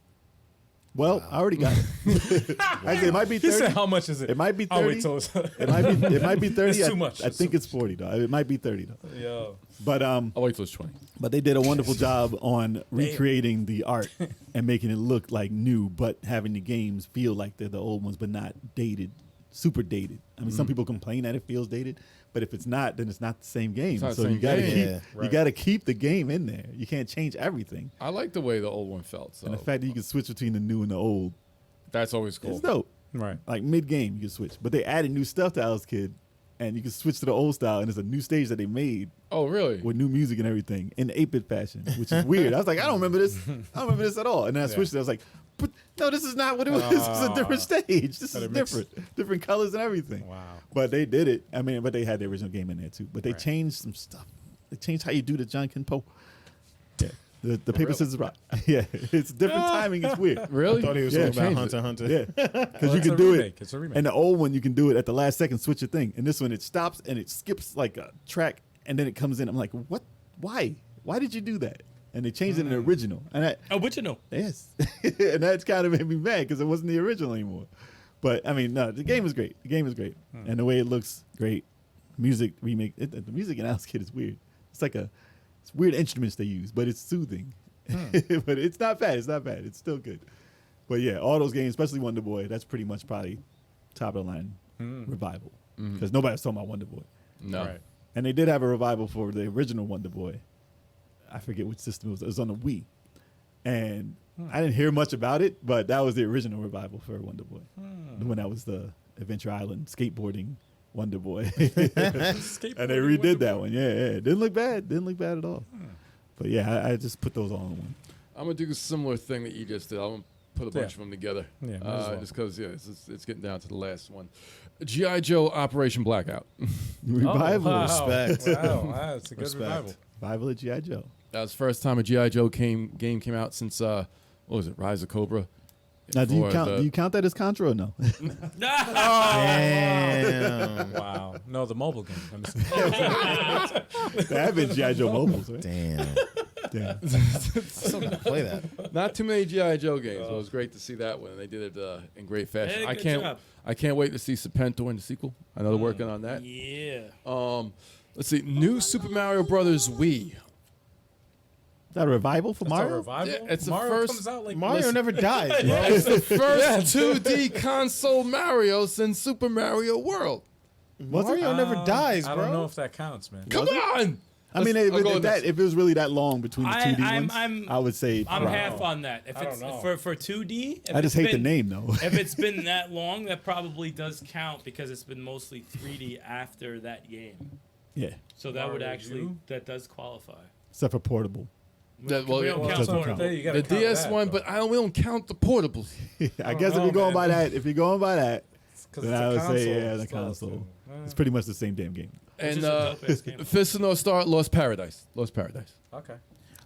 Well, I already got it. Actually, it might be He 30. said, "How much is it?" It might be 30. I'll wait till it's. It might be 30. It's too much. I It's think too it's 40 though. It might be 30 though. Yo. But I'll wait till it's 20. they did a wonderful job on recreating the art and making it look like new, but having the games feel like they're the old ones, but not dated, super dated. I mean, some people complain that it feels dated, but if it's not, then it's not the same game. not the So same you got to game. keep Yeah. you got to keep the game in there. You can't change everything. I like the way the old one felt. So And the fact that you can switch between the new and the old, that's always cool. it's dope. Right. Like mid game, you can switch. But they added new stuff to Alice Kid, and you can switch to the old style, and it's a new stage that they made Oh, really? with new music and everything in 8-bit fashion, which is weird. I was like, I don't remember this. I don't remember this at all. And then I switched it. I was like, but no, this is not what it was. This is a different stage. This is it makes- different colors and everything. Wow. But they did it. I mean, but they had the original game in there too. But they Right. changed some stuff. They changed how you do the John Ken Po. Yeah. The paper really? scissors rock. Yeah, it's different timing. It's weird. Really? I thought he was Yeah, talking about changed it. Hunter. Yeah, because Well, you it's can a do remake. it. It's a remake. And the old one, you can do it at the last second, switch your thing. And this one, it stops and it skips like a track, and then it comes in. I'm like, what? Why? Why did you do that? And they changed it in the original. And I, Original. yes, and that's kind of made me mad because it wasn't the original anymore. But I mean, no, the game is great. The game is great, and the way it looks, great. Music remake. The music in Alice Kid is weird. It's like it's weird instruments they use, but it's soothing. But it's not bad. It's not bad. It's still good. But yeah, all those games, especially Wonder Boy, that's pretty much probably top of the line revival because nobody's talking about Wonder Boy. No. Right. And they did have a revival for the original Wonder Boy. I forget which system it was. It was on the Wii. And I didn't hear much about it, but that was the original revival for Wonder Boy. When that was the Adventure Island skateboarding Wonder Boy. And they redid that one. Yeah, yeah. Didn't look bad. Didn't look bad at all. But yeah, I just put those all in one. I'm going to do a similar thing that you just did. I'm going to put a bunch of them together. Yeah, might as well. Just because, it's getting down to the last one. G.I. Joe Operation Blackout. Revival. Oh, wow. Respect. Wow, that's a good Respect. revival. Revival of G.I. Joe. That was the first time a G.I. Joe game came out since, what was it, Rise of Cobra? Now, do you For count? the- Do you count that as Contra or no? Damn. Wow. No, the mobile game. I'm just- There have been G.I. Joe mobiles, right? Damn. Damn. I still gotta play that. Not too many G.I. Joe games. But it was great to see that one, and they did it in great fashion. Hey, I good can't. job. I can't wait to see Serpentor in the sequel. I know they're working on that. Yeah. Let's see. New Super Mario Brothers Wii. Is that a revival for That's a Mario? revival. Yeah, it's the Mario first- comes out like Mario never died, bro. It's the first 2D console Mario since Super Mario World. Mario never dies, bro. I don't know if that counts, man. Come on. I mean, I'll go with this. if it was really that long between the 2D ones, I'm- I would say. I'm probably. half on that. If I it's don't know. for 2D, if I just it's hate the been- name though. If it's been that long, that probably does count because it's been mostly 3D after that game. Yeah, So that would Mario actually U? that does qualify. except for portable. We That- don't, well, we don't well, count doesn't portable. count. You gotta The count DS that, one, though. but we don't count the portables. I guess if know, you're going man. by that, if you're going by that, 'Cause then it's I a would say console yeah, the stuff, console. too. It's pretty much the same damn game. And is a dope-ass game. Fist of North Star, Lost Paradise. Lost Paradise. Okay.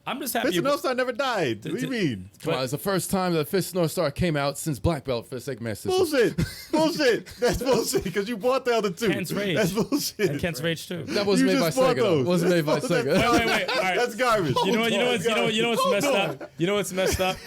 I'm just happy. Mr. North Star never died. What do you mean? Come on, it's the first time that Fist of North Star came out since Black Belt for Sega Master System. Bullshit. Bullshit. That's bullshit because you bought the other two. Ken's Rage. That's bullshit. and Kent's Rage too. That wasn't You made by just bought Sega. though. those. Wasn't made by That's- Sega. Wait. All right. That's garbage. You know what's Hold messed on. up? You know what's messed up?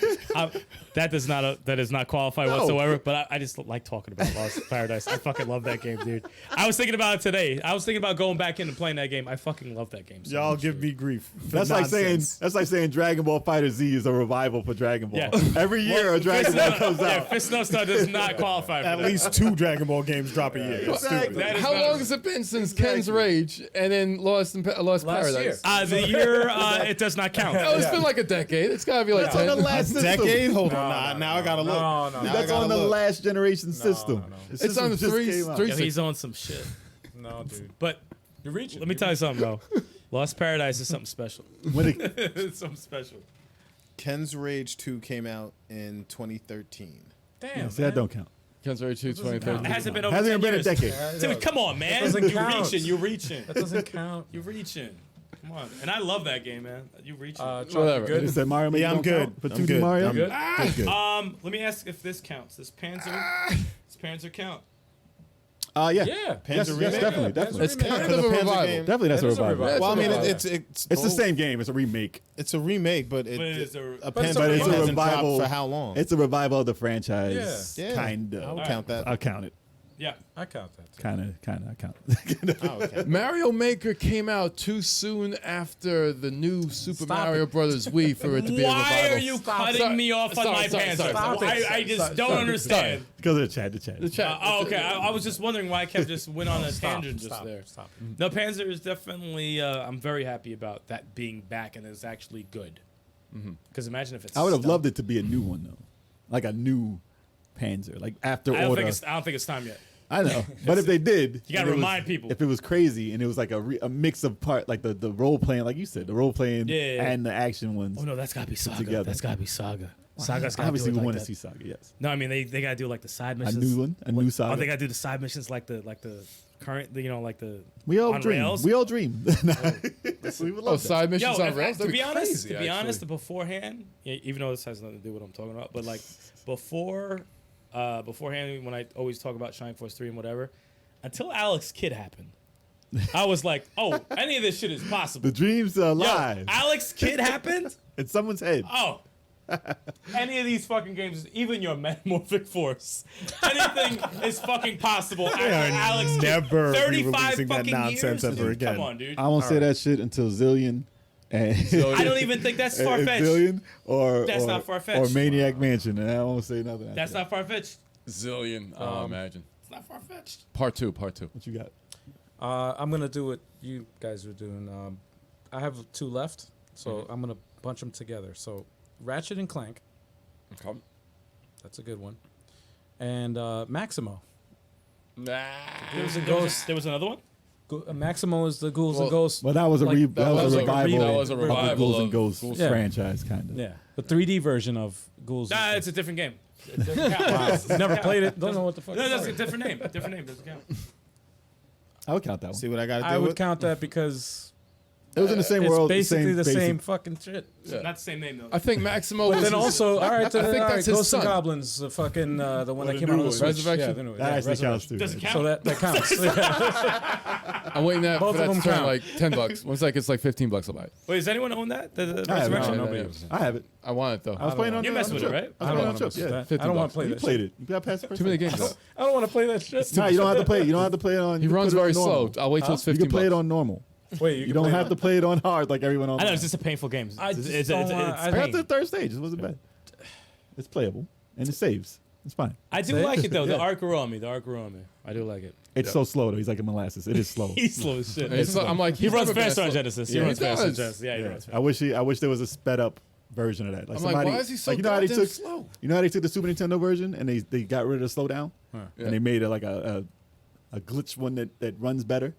That does not qualify No. whatsoever. But I just like talking about Lost Paradise. I fucking love that game, dude. I was thinking about it today. I was thinking about going back in and playing that game. I fucking love that game. So Y'all much, give dude. me grief. for That's like nonsense. saying Dragon Ball Fighter Z is a revival for Dragon Ball. Yeah. Every year a Dragon Ball comes Yeah, out. Fist No Star does not qualify for At that. least 2 Dragon Ball games drop a year. It's Exactly. stupid. That is How not- long has it been since Ken's Rage and then Lost Paradise? year. The year it does not count. Oh, it's been like a decade. It's got to be like That's on 10. the last system. Decade? Hold on. Now I gotta look. No. Now I That's gotta on the look. last generation system. no. The It's on the system just three. came out. Yo, he's on some shit. No, dude. But You're reaching. let me tell you something, though. Lost Paradise is something special. When it, It's something special. Ken's Rage 2 came out in 2013. Damn, see, that don't count. Ken's Rage 2, It 2013. hasn't been over Hasn't 10 even been a years. decade. Dude, come on, man. doesn't You're count. reaching. You're reaching. That doesn't count. You're reaching. Come on. And I love that game, man. You reach it. Whatever. Good. You said Mario Maker Yeah, I'm don't good. count for I'm 2D good. Mario? I'm good? That's good. Let me ask if this counts. Does Panzer count? Yeah. Yeah. Yes, Panzer yes, remake? definitely, Yeah, definitely. It's kind Because of a the Panzer revival. game- Definitely, that's a It is a revival. revival. Yeah, Well, I mean, revival. it's It's the both. same game. It's a remake. It's a remake, but But it's a a but it's Panzer a game revival. hasn't dropped Revival. for how long? It's a revival of the franchise. Yeah. Kind I would of. count that. I'll count it. yeah. I count that. Too. Kind of. I count it. Oh, okay. Mario Maker came out too soon after the new Super Stop Mario it. Brothers Wii for it to be a revival. Why are you cutting Sorry. me off on Sorry, my sorry, Panzer? sorry. Stop it. I just Sorry, don't sorry. understand. Because of the chat. The chat. Okay. I was just wondering why Kev just went on a tangent just Stop. there. Stop. No, Panzer is definitely. I'm very happy about that being back and it's actually good. Because imagine if it's. I would have stuff. loved it to be a new one though, like a new Panzer, like after I don't order. think it's time yet. I know, but if they did, You gotta and it was- remind people. If it was crazy and it was like a mix of part, like the role playing, like you said, the role playing Yeah. and the action ones. Oh no, that's gotta be Saga. together. That's gotta be Saga. Saga's gotta Obviously, do it we like want to that. see Saga. Yes, No, I mean they gotta do like the side a missions. new one, a new Oh, Saga. they gotta do the side missions like the current, like the. we all on dream. rails? We all dream. we would Oh, love that. side missions Yo, on rails? to That'd be honest, crazy, actually. beforehand, even though this has nothing to do with what I'm talking about, but like beforehand, when I always talk about Shining Force 3 and whatever, until Alex Kidd happened, I was like, oh, any of this shit is possible. The dreams are Yo, alive Alex Kidd happened. in someone's head. Oh. Any of these fucking games, even your Metamorphic Force, anything is fucking possible. Alex Kidd, never 35 re-releasing that fucking nonsense years, ever dude. again. Come on, dude. I won't say that shit until Zillion. And I don't even think that's far fetched. Zillion or That's or, not far-fetched. or Maniac Mansion, and I won't say nothing. after That's that. not far fetched. Zillion. Imagine. It's not far fetched. Part two. What you got? I'm gonna do what you guys are doing. I have 2 left, so I'm gonna bunch them together. So Ratchet and Clank, Okay. that's a good one, and Maximo. Nah. There was another one. Maximo is the Ghouls Well, and Ghosts. Well, that was a Like, that was a revival. That was a of the revival Ghouls and of Ghosts Ghouls. Yeah. franchise, kind of. Yeah, the 3D version of Ghouls. Nah, and it's a different game. It doesn't count. Never played it. Don't know what the fuck. No, it's that's a about. different name. Different name doesn't count. I would count that one. See what I got to do I would with? count that because It was in the same it's world. basically the basic- same fucking shit. Not the same name though. I think Maximo But was then his- also, all right, I think that's his Ghosts and son. Goblins, the fucking the one that the came out on new the one. Switch. Resurrection? Yeah, the new one. That Yeah, actually counts too. Does it count? So that counts. Yeah. I'm waiting Both for of that them to turn count. like $10. Once like it's like $15, I'll buy it. Wait, does anyone own that? The I have it. Resurrection? No, Nobody no, else. I have it. I want it though. I was playing on You the messed on with the it, trip. right? I I was don't playing on want the to trip. mess with Yeah. that. I don't want to play You that played shit. it. You got past the first Too many one. games though. I don't want to play that shit. Nah, you don't have to play it. You don't have to play it on. He you runs put it on very slow. normal. I'll wait till it's You 15 can play it bucks. on normal. Wait, You don't have to play it on hard like everyone on. I know it's just a painful game. I just It's don't want- I got pain. the third stage. It wasn't bad. It's playable and it saves. It's fine. I do like it though. The Yeah. arc grew on me. I do like it. It's so slow though. He's like a molasses. It is slow. He's slow as shit. I'm like He he's runs never been faster on slow. Genesis. Yeah, He runs he faster on does. Genesis. Yeah, he Yeah. runs faster. I wish there was a sped up version of that. Like I'm like, somebody, why is he so you know how they goddamn took, slow? You know how they took the Super Nintendo version and they got rid of the slowdown Yeah. and they made it like a glitch one that runs better.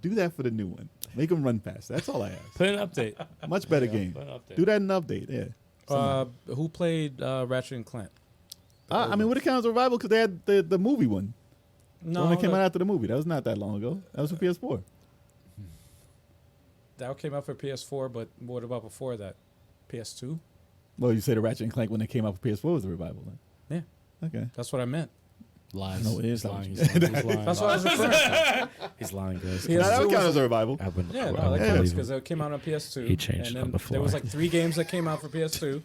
Do that for the new one. Make them run fast. That's all I ask. Put an update. Much better game. Put an update. Do that in an update. Yeah. Who played Ratchet and Clank? I mean, would it count as a revival because they had the movie one. The one that came that- out after the movie. That was not that long ago. That was for PS4. that came out for PS4, but what about before that? PS2? Well, you say the Ratchet and Clank when they came out for PS4 was a revival. Then. Yeah, Okay. that's what I meant. Lies. No, it is He's lying. not. He's lying. He's lying. That's what I was referring to. He's lying, guys. Yeah, Now, that it would count was- as a revival. I wouldn't. Yeah, I no, wouldn't that Yeah. counts believe because him. it came out on PS2. He changed and on then the there was fly. like 3 games that came out for PS2.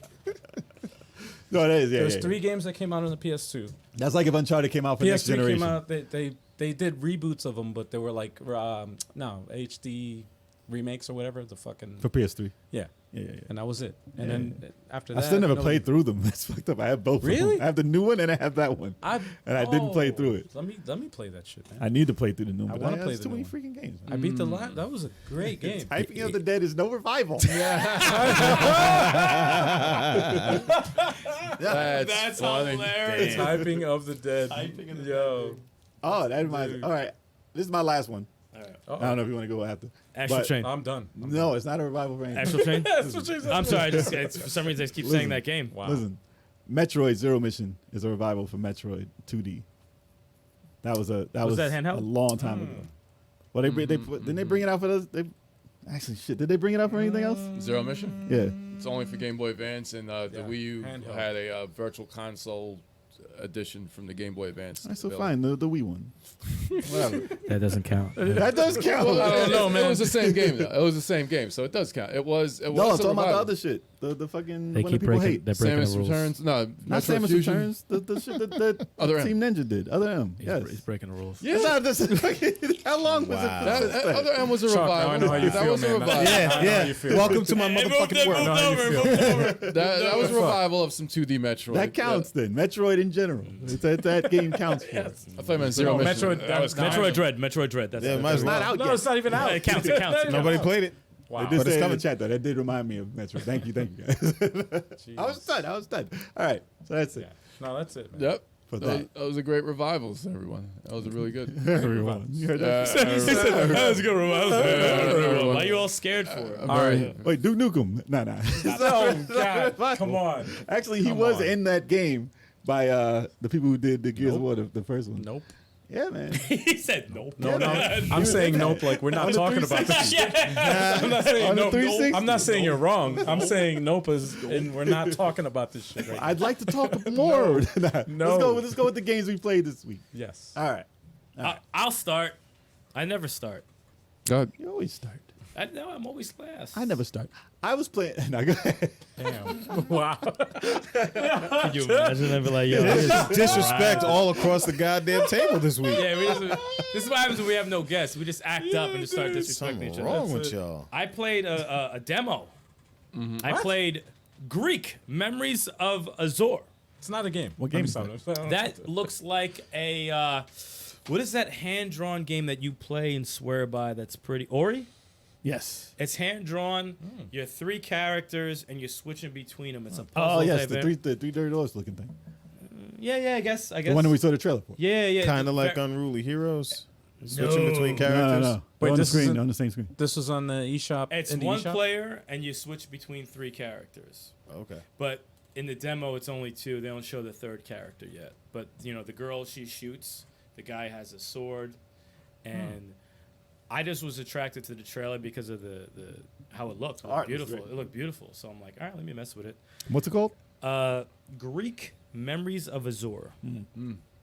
No, that is. Yeah, There was yeah, 3 yeah. games that came out on the PS2 that's like if Uncharted came out for next PS3 generation. came out. They did reboots of them, but they were like HD remakes or whatever. The fucking For PS3. yeah, Yeah, yeah, yeah. and that was it. And Yeah. then after I that, still never nobody- played through them. That's fucked up. I have both. of them. Really? I have the new one and I have that one. And I didn't play through it. Let me play that shit, man. I need to play through the new one. I but wanna have play too the many new freaking games. I beat the last. That was a great game. Typing of the Dead is no revival. That's funny. hilarious. Typing of the Dead. Typing of the Yo. Oh, that reminds me. All right. This is my last one. All right. I don't know if you want to go after. Actual But- Train. I'm done. No, it's not a revival for anything. Actual Train. That's what she said. I'm sorry. For some reason, I just keep saying Listen. that game. Wow. Listen, Metroid Zero Mission is a revival for Metroid 2D. That was Was that handheld? a long time ago. Well, didn't they bring it out for us? Actually, shit. Did they bring it up or anything else? Zero Mission. Yeah. It's only for Game Boy Advance, and the Wii U handheld. had a virtual console edition from the Game Boy Advance. That's so available. fine. The Wii one. Whatever. That doesn't count. That does count. Well, I don't know, man. It was the same game, though. It was the same game, so it does count. It was. It No, I'm was a talking about the revival. other shit. The fucking They one keep that people breaking. hate. They're breaking Samus the rules. Returns. No, Not Metroid Samus Fusion. Returns. The shit that Other M. Team Ninja did. Other M. Yes. He's breaking the rules. Yeah. It's not this. How long was Wow. it? That Other M was a Chuck, now I revival. know how you That feel, was a man. revival. I know how you feel. Welcome to my motherfucking world. That was a revival of some 2D Metroid. That counts then. Metroid in general. That game counts for it. I thought you meant Zero No, Mission. Metroid- that was not- Metroid Dread. Metroid Dread. That's Yeah, it. might as well. Not out No, yet. it's not even out. It counts. It counts. Nobody played it. Wow. They did But it's say in the coming. chat though. That did remind me of Metroid. Thank you guys. I was done. All right, so that's it. No, that's it, man. Yep. For That was a great revival, everyone. That was a really good. Everyone, you heard that? That was a good revival. Why are you all scared for it? I'm All very- right. Wait, Duke Nukem? Nah. Oh, God. Come on. Actually, he Come was on. in that game by the people who did the Gears of War, the first one. Nope. Yeah, man. He said nope. No. I'm saying nope. Like we're not talking about this. I'm not saying On the nope. 360? I'm not saying you're wrong. I'm saying nope is, and we're not talking about this shit right now. I'd like to talk more. No. Let's go with the games we played this week. Yes. All right. I'll start. I never start. God. You always start. I know I'm always last. I never start. I was playing. No, go ahead. Damn. Wow. Could you imagine? I'd be like, yo, Disrespect all across the goddamn table this week. yeah. This is what happens when we have no guests. We just act up and just start disrespecting Something each other. wrong with y'all. I played a demo. I played Greek Memories of Azor. It's not a game. What game is That looks like a what is that hand-drawn game that you play and swear by? That's pretty Ori. Yes. It's hand-drawn. You're 3 characters and you're switching between them. It's a puzzle. Oh yes, type the of- three dirty doors looking thing. Yeah, I guess. The one that we saw the trailer for. Yeah. Kind of like Ver- Unruly Heroes. Switching between No, characters. no. Wait, on the this screen, isn't- on the same screen. This was on the eShop. It's in the one eShop? player and you switch between 3 characters. Okay. But in the demo, it's only 2. They don't show the 3rd character yet. But the girl, she shoots. The guy has a sword, and I just was attracted to the trailer because of the how it looked. It looked Art was beautiful. great. It looked beautiful. So I'm like, all right, let me mess with it. What's it called? Greek Memories of Azor,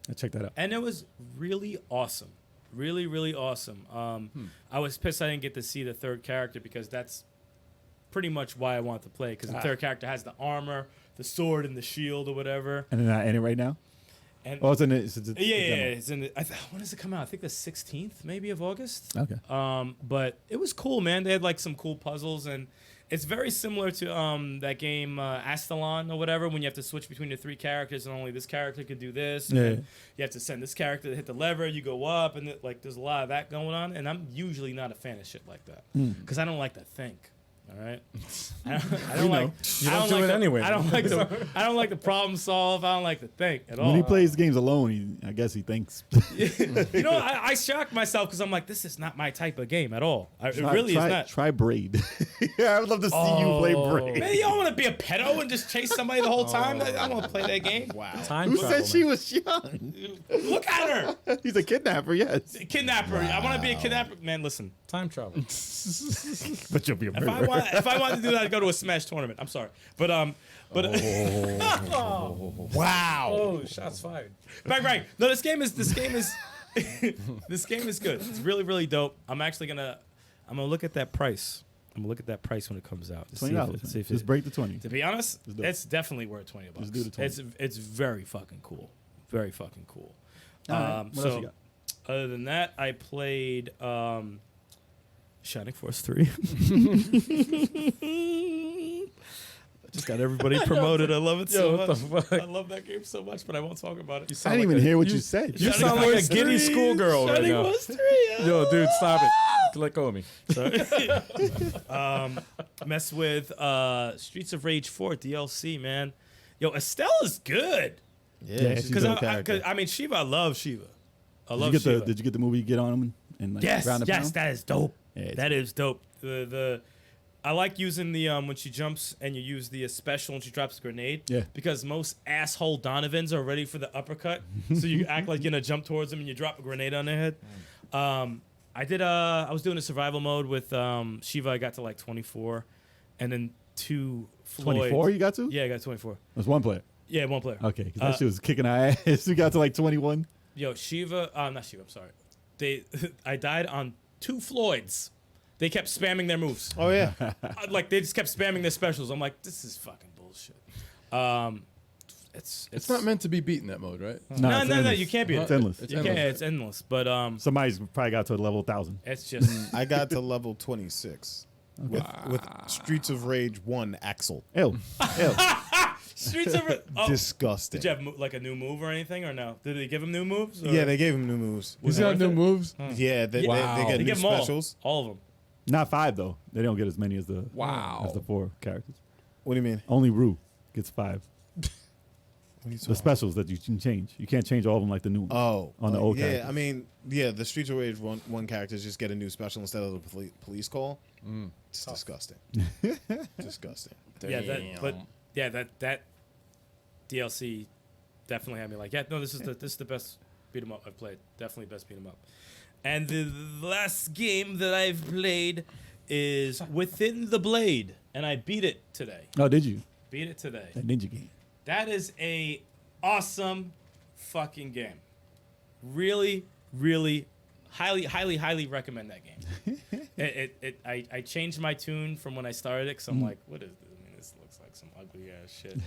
I check that out. and it was really awesome. Really, really awesome. I was pissed I didn't get to see the 3rd character because that's pretty much why I want to play, because the 3rd character has the armor, the sword, and the shield or whatever. And then I end it right now. And Oh, it's in it. It's yeah, it's in the. When does it come out? I think the 16th, maybe, of August. Okay. But it was cool, man. They had like some cool puzzles, and it's very similar to that game Astalon or whatever, when you have to switch between the 3 characters, and only this character could do this. And Yeah. then you have to send this character to hit the lever. You go up, and like there's a lot of that going on. And I'm usually not a fan of shit like that because I don't like to think. All right, I don't like. You I don't do like it anyway. I don't like the. I don't like the problem solve. I don't like to think at all. When he plays games alone, I guess he thinks. I shocked myself because I'm like, this is not my type of game at all. It really is not. Try Braid. Yeah, I would love to see you play Braid. Man, y'all want to be a pedo and just chase somebody the whole time? I want to play that game. Wow. Time Who travel, said she man. was young? Look at her. He's a kidnapper, yes. Kidnapper. I want to be a kidnapper. Man, listen. Time travel. But you'll be a If murderer. I wanted to do that, I'd go to a Smash tournament. I'm sorry. But Wow. Oh, shots fired. right. No, this game is this game is good. It's really, really dope. I'm gonna look at that price. I'm gonna look at that price when it comes out. To see if $20. see if Just it- break the 20. To be honest, Just do it. it's definitely worth $20. Just do the 20. It's very fucking cool. Very fucking cool. All right. What else you got? Other than that, I played Shining Force 3. I just got everybody promoted. I love it so Yo, what much. the fuck? I love that game so much, but I won't talk about it. You I sound didn't like even a- hear what you said. You sound like a giddy schoolgirl right Shining now. Force 3. Yo, dude, stop it. Let go of me. Mess with Streets of Rage 4 DLC, man. Yo, Estella's good. Yeah, she's a Because dope character. I mean, Shiva, I love Shiva. I love Did Shiva. you get the movie Get On Him and like Yes, round and yes, pound? that is dope. Yeah, it's That is dope. I like using the when she jumps and you use the special when she drops a grenade. Yeah. Because most asshole Donovans are ready for the uppercut, so you act like you're gonna jump towards them and you drop a grenade on their head. I was doing a survival mode with Shiva. I got to like 24, and then 2 Floyd. 24 you got to? Yeah, I got 24. That's one player. Yeah, 1 player. Okay, because that shit was kicking our ass. We got to like 21. Yo, Shiva. Not Shiva. I'm sorry. I died on 2 Floyds. They kept spamming their moves. Oh yeah. Like they just kept spamming their specials. I'm like, this is fucking bullshit. It's not meant to be beaten that mode, right? it's No, endless. you can't be. It's endless. It's You endless. can't. It's endless. But Somebody's probably got to level 1,000. it's just I got to level 26 with Streets of Rage 1 Axel. Ew. Ew. Streets of. Oh, Disgusting. did you have like a new move or anything or no? Did they give him new moves? Or? Yeah, they gave him new moves. He's got new moves. Yeah, they Wow. get They new give them specials. all of them. Not 5 though. They don't get as many as the Wow. as the 4 characters. What do you mean? Only Rue gets 5. What are you The talking specials that you can change. You can't change all of them like the new ones. Oh, On the old yeah. characters. I mean, yeah, the Streets of Rage one characters just get a new special instead of the police call. It's disgusting. Disgusting. Yeah, that DLC definitely had me like, yeah, no, this is the best beat 'em up I've played. Definitely best beat 'em up. And the last game that I've played is Within the Blade, and I beat it today. Oh, did you? Beat it today. That ninja game. That is a awesome fucking game. Really, really, highly recommend that game. I changed my tune from when I started it because I'm like, what is this? I mean, this looks like some ugly ass shit.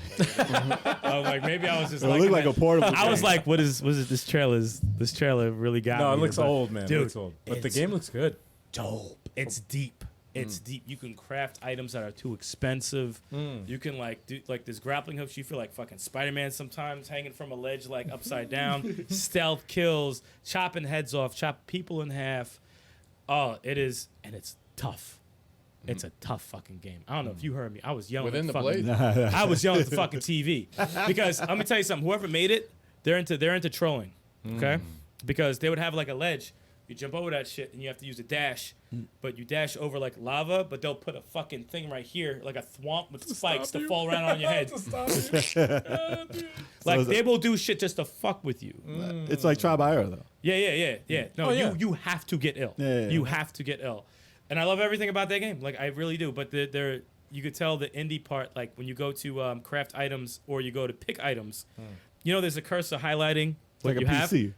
I was like, maybe I was just It like, looked like a portable. I was game. like, what is this trailer? This trailer really got me. No, it looks but- old, man. Dude, It looks old. But the it's game looks good. dope. It's deep. It's deep. You can craft items that are too expensive. You can like do like this grappling hooks. You feel like fucking Spider-Man sometimes, hanging from a ledge like upside down. Stealth kills, chopping heads off, chop people in half. Oh, it is, and it's tough. It's a tough fucking game. I don't know if you heard me. I was yelling. Within at the fucking, Blade? I was yelling at the fucking TV because let me tell you something. Whoever made it, they're into trolling. Okay, because they would have like a ledge. You jump over that shit and you have to use a dash, but you dash over like lava, but they'll put a fucking thing right here, like a thwomp with spikes to fall around on your head. Like they will do shit just to fuck with you. It's like Trial by Error though. Yeah. No, Oh, yeah. you have to get ill. Yeah. You have to get ill. And I love everything about that game. Like I really do. But there you could tell the indie part, like when you go to craft items or you go to pick items, you know there's a cursor highlighting It's what like you a have. PC.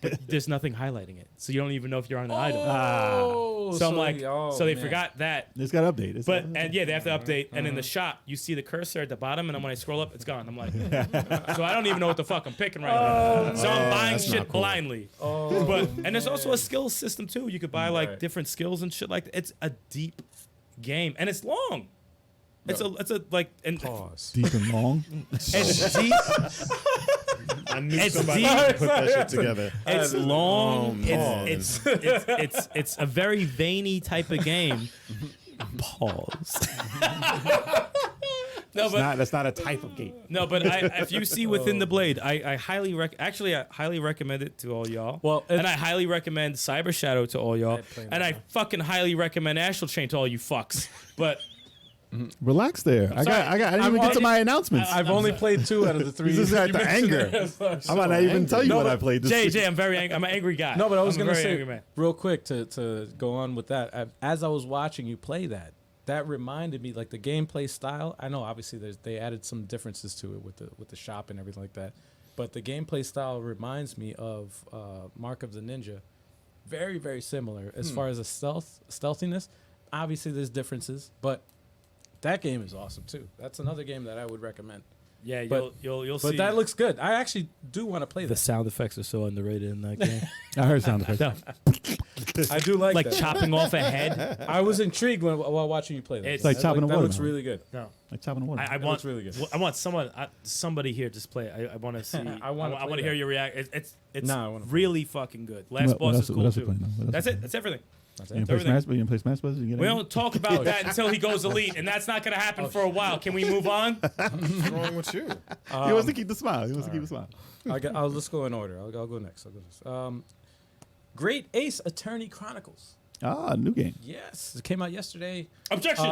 But there's nothing highlighting it. So you don't even know if you're on the item. Oh, So I'm like, so they man. forgot that. It's got to update. It's But and yeah, they have to update. And in the shop, you see the cursor at the bottom, and then when I scroll up, it's gone. I'm like, so I don't even know what the fuck I'm picking right now. So I'm buying that's shit not cool. blindly. But and there's also a skill system too. You could buy like Right. different skills and shit like that. It's a deep game, and it's long. It's a like and Pause. deep and long. it's deep. I knew It's somebody deep. would put that shit together. It's long. man. It's a very veiny type of game. Pause. No, but That's not a type of game. no, but if you see Within the Blade, I highly I highly recommend it to all y'all. Well, and I highly recommend Cyber Shadow to all y'all, played and that I fucking highly recommend Astral Chain to all you fucks. But Relax there. I sorry. didn't even get to my announcements. I've only played 2 out of the 3. This is you at the mentioned anger. there. I might not even tell you No, what but I played this week. JJ, I'm very angry. I'm an angry guy. No, but I was I'm a gonna very say angry man. real quick to go on with that. As I was watching you play that reminded me like the gameplay style. I know obviously they added some differences to it with the shop and everything like that, but the gameplay style reminds me of Mark of the Ninja. Very very similar as far as the stealthiness. Obviously there's differences, but that game is awesome too. That's another game that I would recommend. Yeah, But- you'll see. But that looks good. I actually do want to play the this. sound effects are so underrated in that game. I heard sound effects. No, I do like like that. chopping off a head. I was intrigued while watching you play that. It's like chopping a That looks watermelon. really good. No, Like chopping the water. I That want looks really good. I want somebody here to play it. I want to see. I wanna play to that. hear your react. It's Nah, I wanna play really fucking good. Last boss is cool too. That's it. That's everything. That's You didn't it. play everything. Smash, you didn't play Smash Bros. You get We it? don't talk about that until he goes elite, and that's not gonna happen for a while. Can we move on? What's wrong with you? He wants to keep the smile. He wants to keep the smile. Let's go in order. I'll go next. Great Ace Attorney Chronicles. Ah, new game. Yes, it came out yesterday. Objection.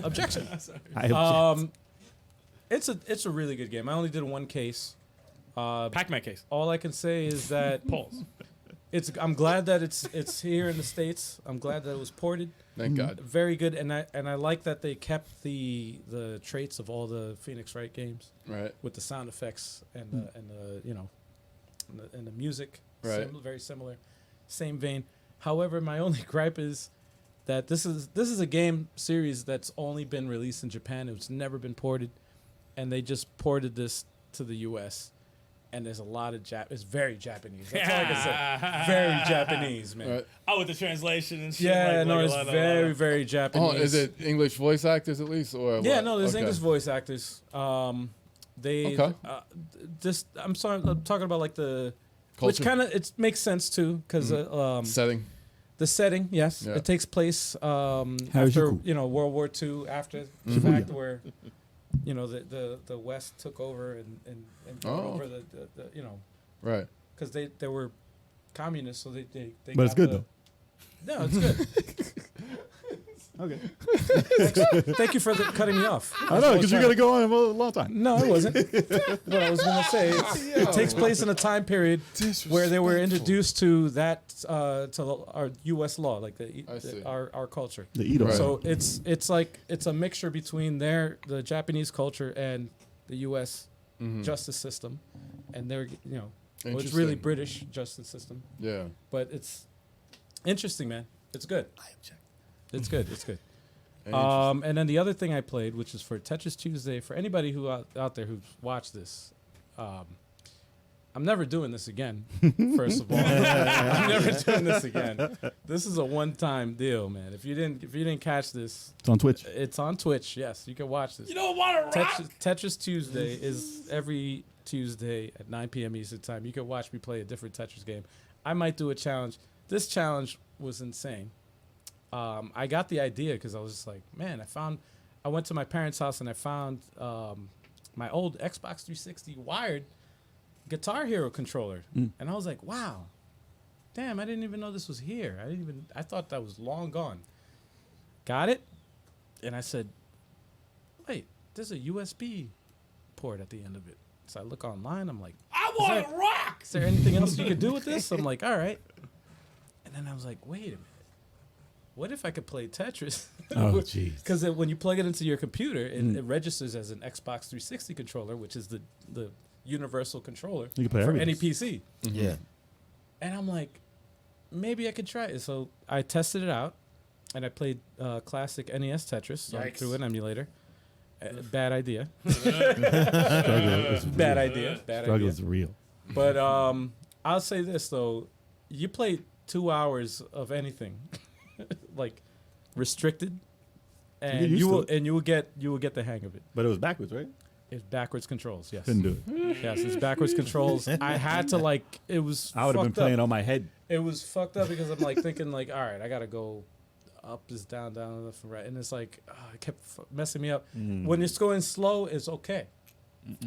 Objection. I object. It's a really good game. I only did one case. Pac-Man case. All I can say is that Pause. I'm glad that it's here in the States. I'm glad that it was ported. Thank God. Very good, and I like that they kept the traits of all the Phoenix Wright games Right. with the sound effects and the you know and the music. Right. Very similar, same vein. However, my only gripe is that this is a game series that's only been released in Japan. It's never been ported, and they just ported this to the U.S. And there's a lot of It's very Japanese. That's all I can say. Very Japanese, man. Right. Oh, with the translation and shit. Yeah, like, no, like it's very, very Japanese. Oh, is it English voice actors at least, or Yeah, what? no, there's Okay. English voice actors. They Okay. just I'm talking about like the which Culture? kind of it makes sense too because Setting. the setting, yes, Yeah. it takes place after World War II, after the fact where the West took over and took Oh. over the Right. because they were communists, so they But it's got good the- No, it's good. Okay. Thank you for cutting me off. I know, because you're going to go on a long time. No, it wasn't. What I was going to say, it takes place in a time period where they were introduced to that to our U.S. law, like I see. our culture. The Edo. Right. So it's like it's a mixture between the Japanese culture and the U.S. justice system, and they're well, it's really Interesting. British justice system, Yeah. but it's interesting, man. It's good. It's good. It's good. Interesting. And then the other thing I played, which is for Tetris Tuesday, for anybody who out there who's watched this, I'm never doing this again. First of all, I'm never doing this again. This is a one-time deal, man. If you didn't catch this, It's on Twitch. it's on Twitch. Yes, you can watch this. You don't want to rock. Tetris Tuesday is every Tuesday at 9 p.m. Eastern time. You can watch me play a different Tetris game. I might do a challenge. This challenge was insane. I got the idea because I was just like, man, I went to my parents' house and I found my old Xbox 360 wired Guitar Hero controller. And I was like, wow, damn, I didn't even know this was here. I thought that was long gone. Got it. And I said, wait, there's a USB port at the end of it. So I look online. I'm like, I want to rock. is there anything else you could do with this? I'm like, all right. And then I was like, wait a minute. What if I could play Tetris? Oh, jeez. Because when you plug it into your computer, it registers as an Xbox 360 controller, which is the universal controller You can play for everything. any PC. Yeah. And I'm like, maybe I could try it. So I tested it out, and I played classic NES Tetris Yikes. through an emulator. Bad idea. Struggle is Bad real. idea. Bad Struggle idea. is real. But I'll say this though, you play 2 hours of anything, like restricted, and used to you will get the hang of it. But it was backwards, right? It's backwards controls. Yes. Couldn't do it. Yes, it's backwards controls. I had to it was. I would have been fucked up. playing on my head. It was fucked up because I'm thinking all right, I gotta go up is down, down, left and right, and it's it kept messing me up. When it's going slow, it's okay.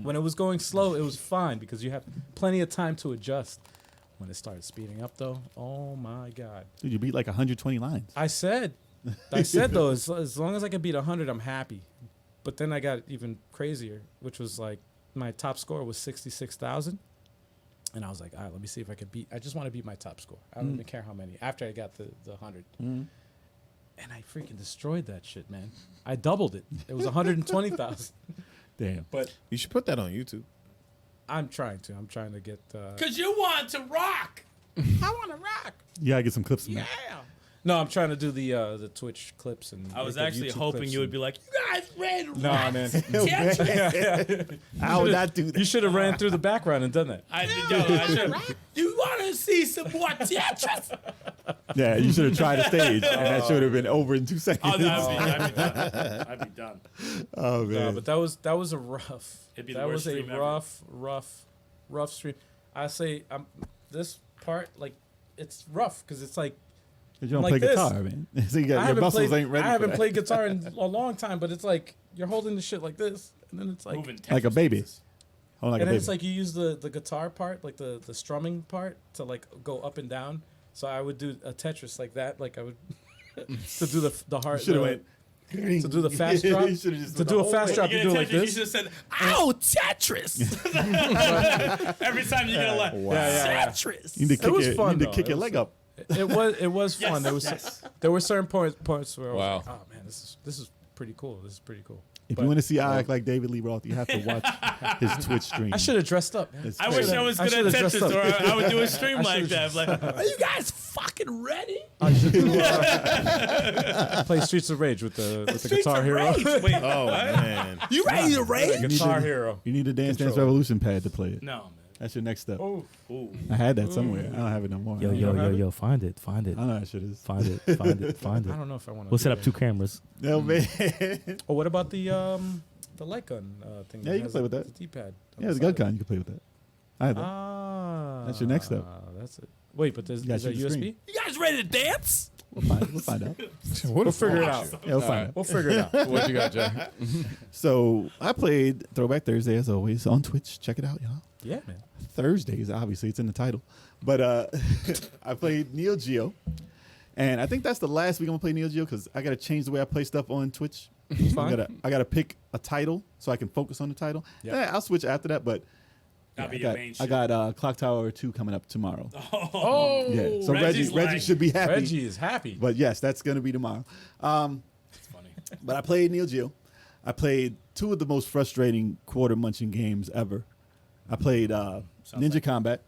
When it was going slow, it was fine because you have plenty of time to adjust. When it started speeding up, though, oh my god! Dude, you beat like 120 lines. I said though, as long as I can beat 100, I'm happy. But then I got even crazier, which was my top score was 66,000. And I was like, all right, let me see if I can beat. I just want to beat my top score. I don't even care how many. After I got the 100. And I freaking destroyed that shit, man. I doubled it. It was 120,000. Damn. But You should put that on YouTube. I'm trying to. I'm trying to get. Because you want to rock. I want to rock. You gotta get some clips from Yeah. that. No, I'm trying to do the Twitch clips and. I was the actually YouTube hoping clips you would and- be like, you guys ready to Nah, rock? man. Tetris? I would not do You that. should have ran through the background and done that. I should. You want to see some more Tetris? Yeah, you should have tried a stage, and that should have been over in 2 seconds. Oh, no, I'd be done. I'd be done. Oh, man. No, but that was a rough. It'd be the that worst was a stream ever. rough stream. I say this part it's rough because it's like you don't like play this. guitar, man. So you I got, your haven't muscles played. ain't ready I for haven't that. played guitar in a long time, but it's like you're holding the shit like this, and then it's like, Moving Like a Tetris baby. pieces. Oh, like and a then baby. it's like you use the guitar part, like the strumming part, to go up and down. So I would do a Tetris like that, like I would to do the hard. Should have went. To do the fast drop. You should've just To done do the a whole fast way. drop, you do it like You this. should have said, "Ow, Tetris!" Every time you get a line, Yeah. Tetris. You need to It was kick, fun, you need to though. kick It your was leg up. It was fun. There were certain points where I was Wow. like, oh man, this is pretty cool. This is pretty cool. If But you want to see I act like David Lee Roth, you have to watch his Twitch stream. I should have dressed up. Man. It's I wish I was I good at should've dressed Tetris, up. or I would do a stream I like should've that. Like, are you guys fucking ready? Play Streets of Rage with the Guitar of Hero. Rage. Wait, Oh man. you ready to rage? Guitar Hero. You need a Dance Dance Control. Revolution pad to play it. No, man. That's your next step. Oh, I had that somewhere. I don't have it no more. Yo, I don't know. find it. I don't know that shit is. Find it. I don't know if I want to. We'll set up 2 cameras. No, man. Oh, what about the light gun thing? Yeah, that you can has play with that. The D-pad. Yeah, the gun con. You can play with that. I have that. Ah, That's your next step. That's it. Wait, but there's You got is there your USB? screen. You guys ready to dance? We'll find out. We'll figure it out. Yeah, we'll find out. We'll figure it out. What you got, Jack? So I played Throwback Thursday as always on Twitch. Check it out, y'all. Yeah, man. Thursdays, obviously, it's in the title. But I played Neo Geo, and I think that's the last week I'm gonna play Neo Geo because I gotta change the way I play stuff on Twitch. Fine. I gotta pick a title so I can focus on the title. Yep. Yeah, I'll switch after that, but That'll be I your got, main I shit. got Clock Tower 2 coming up tomorrow. Oh, Yeah, so Reggie's Reggie like- should be happy. Reggie is happy. But yes, that's gonna be tomorrow. It's funny. But I played Neo Geo. I played 2 of the most frustrating quarter munching games ever. I played Ninja Combat.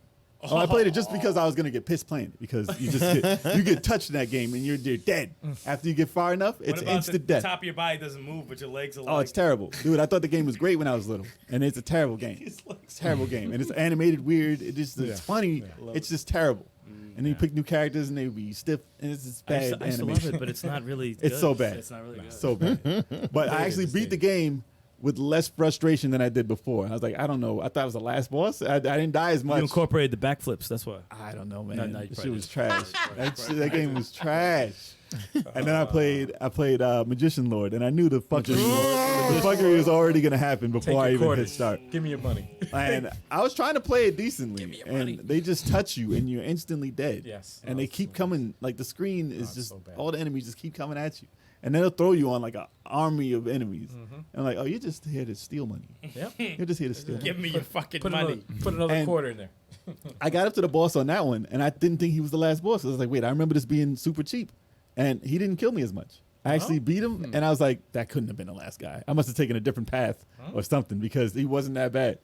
Oh, I played it just because I was gonna get pissed playing it because you just get touched in that game and you're dead. After you get far enough, it's What about instant the death. top of your body doesn't move, but your legs are Oh, it's terrible, dude. I thought the game was great when I was little, and it's a terrible game. It's a terrible game, and it's animated weird. It's funny. It's just terrible. And then you pick new characters, and they be stiff, and it's just bad I used to animation. love it, but it's not really It's good. so bad. It's not really good. So bad. But I actually beat the game with less frustration than I did before. I was like, I don't know. I thought it was the last boss. I didn't die as much. You incorporated the backflips, that's why. I don't know, man. No, you that shit probably was did. trash. That game was trash. And then I played Magician Lord, and I knew the fuckery was already gonna happen Take before I your even quarters. hit start. Give me your money. And I was trying to play it decently, and they just touch you, and you're instantly dead. Yes. And they keep coming. Like the screen is it's just so bad. all the enemies just keep coming at you, and then they'll throw you on like an army of enemies. And I'm like, oh, you're just here to steal money. Yep. You're just here to steal money. Give me your fucking Put money. another And- quarter in there. I got up to the boss on that one, and I didn't think he was the last boss. I was like, wait, I remember this being super cheap, and he didn't kill me as much. I actually beat him, and I was like, that couldn't have been the last guy. I must have taken a different path or something because he wasn't that bad.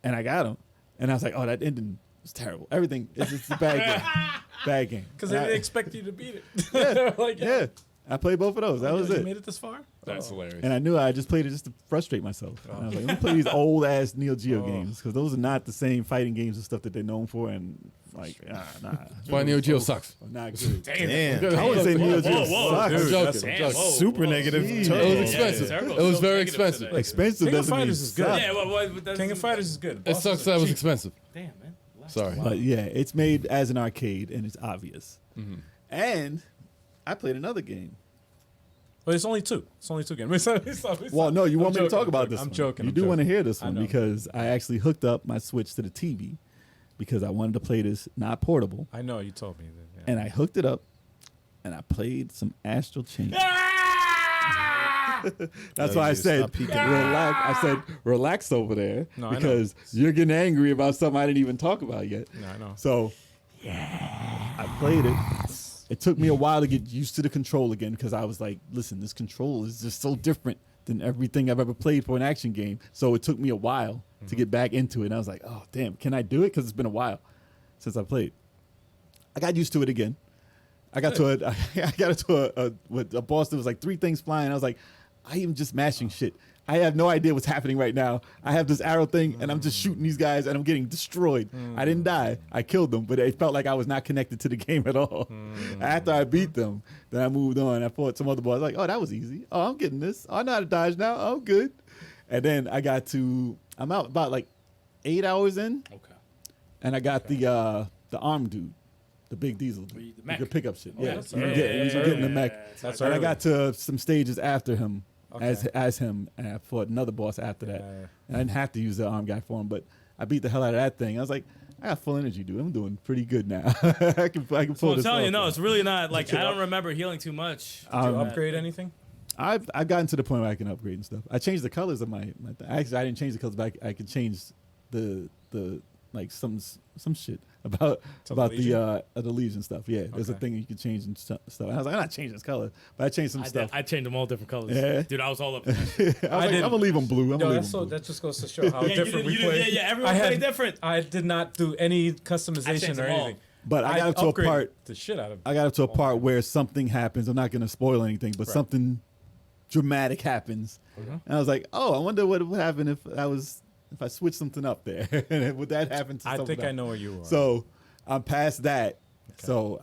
And I got him, and I was like, oh, that ending was terrible. Everything, it's a bad game. Bad game. Because they And I- didn't expect you to beat it. Like, Yeah, I played both of those. That was you it. made it this far? That's hilarious. And I knew I just played it just to frustrate myself. And I was like, let me play these old ass Neo Geo games because those are not the same fighting games and stuff that they're known for. And like, nah. That's why Neo Geo sucks. Not good. Damn. I wouldn't say Neo Geo whoa, sucks. I'm dude, joking. that's- I'm Damn, joking. whoa, Super whoa. negative. Jeez. turtle. It was Yeah, expensive. terrible. It was So very negative expensive. today. Expensive King of doesn't mean Fighters is good. suck. Yeah, well, that's King of Fighters is good. It Bosses sucks are that it was cheap. expensive. Damn, man. Sorry. But yeah, it's made as an arcade and it's obvious. And I played another game. But it's only 2. It's only 2 games. Well, no, you I'm want me to joking, talk I'm about joking, this I'm one. joking, You I'm do want to joking. hear this I one know. because I actually hooked up my Switch to the TV because I wanted to play this not portable. I know, you told me that. Yeah. And I hooked it up and I played some Astral Chain. That's why I you said stop peeking. relax. I said relax over there No, I know. because you're getting angry about something I didn't even talk about yet. No, I know. So I played it. It took me a while to get used to the control again because I was like, listen, this control is just so different than everything I've ever played for an action game. So it took me a while to get back into it. And I was like, oh, damn, can I do it? Because it's been a while since I played. I got used to it again. I got to a boss that was like 3 things flying. I was like, I am just mashing shit. I have no idea what's happening right now. I have this arrow thing, and I'm just shooting these guys, and I'm getting destroyed. I didn't die. I killed them, but it felt like I was not connected to the game at all. After I beat them, then I moved on. I fought some other boys. I was like, oh, that was easy. Oh, I'm getting this. Oh, I know how to dodge now. Oh, I'm good. And then I'm out about like 8 hours in, Okay. and I got the arm dude. The big diesel dude. The You mech. could pick up shit. Yeah, that's you can early. get, you can get in the mech. That's And I early. got to some stages after him, Okay. as him, and I fought another boss after that. Yeah. And I didn't have to use the arm guy for him, but I beat the hell out of that thing. I was like, I got full energy, dude. I'm doing pretty good now. I can pull So I'm this telling you, off no, now. it's really not like you I don't up? remember healing too much. Did you upgrade anything? I've gotten to the point where I can upgrade and stuff. I changed the colors of my actually I didn't change the colors, but I can change the like some shit about To the Legion stuff. Yeah, there's a thing you can change and stuff. And I was like, I'm not changing this color, but I changed some stuff. I changed them all different colors. Yeah. Dude, I was all up in that shit. I was like, I'm gonna leave them blue. That just goes to show how different we play. Yeah, everyone played different. I did not do any I customization changed or them all. anything. But I got up to a upgraded part. the shit out of. I got up to a part where something happens. I'm not gonna spoil anything, but something dramatic happens, and I was like, oh, I wonder what would happen if I switched something up there. Would that happen to I something think I else? know where you are. So I'm past that. Okay. So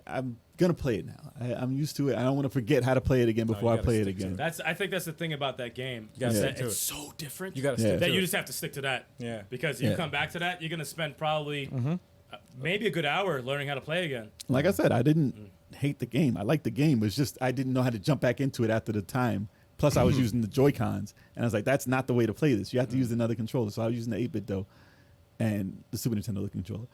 I'm gonna play it now. I'm used to it. I don't want to forget how to play it again before I play it again. I think that's the thing about that game. You gotta stick to it's it. so different. You gotta stick that to you it. just have to stick to that. Yeah. Because you come back to that, you're gonna spend probably maybe a good hour learning how to play again. Like I said, I didn't hate the game. I liked the game. It's just I didn't know how to jump back into it after the time. Plus, I was using the Joy-Cons, and I was like, that's not the way to play this. You have to use another controller. So I was using the 8-bit though, and the Super Nintendo controller.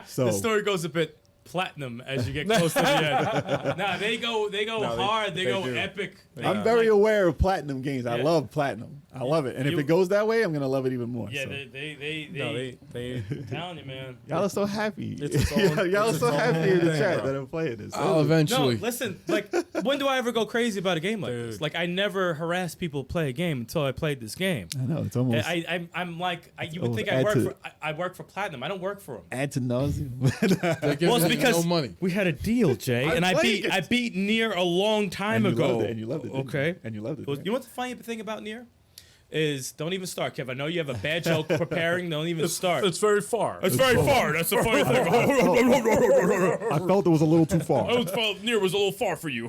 So the story goes a bit platinum as you get close to the end. Nah, they go hard. They go do. epic. I'm very aware of platinum games. I Yeah. love platinum. I love it. And if You- it goes that way, I'm gonna love it even more. Yeah, so. they I'm telling you, man. Y'all are so happy. It's its own- Y'all are it's so its own happy in the thing, chat bro. that I'm playing this. I'll No, eventually. listen. Like, when do I ever go crazy about a game like this? Dude. Like, I never harass people to play a game until I played this game. I know it's almost I'm like, you would think almost I work for Platinum. I don't work for them. ad to nauseum. They're giving Well, it's you because no money. we had a deal, Jay, and I played it. beat Nier a long time And you ago. loved it, and you loved it, didn't you? Okay, And you loved it, Well, right? you know what the funny thing about Nier is? Don't even start, Kev. I know you have a bad joke preparing. Don't even start. It's very far. It's very far. That's the funny thing. I felt it was a little too far. I felt Nier was a little far for you.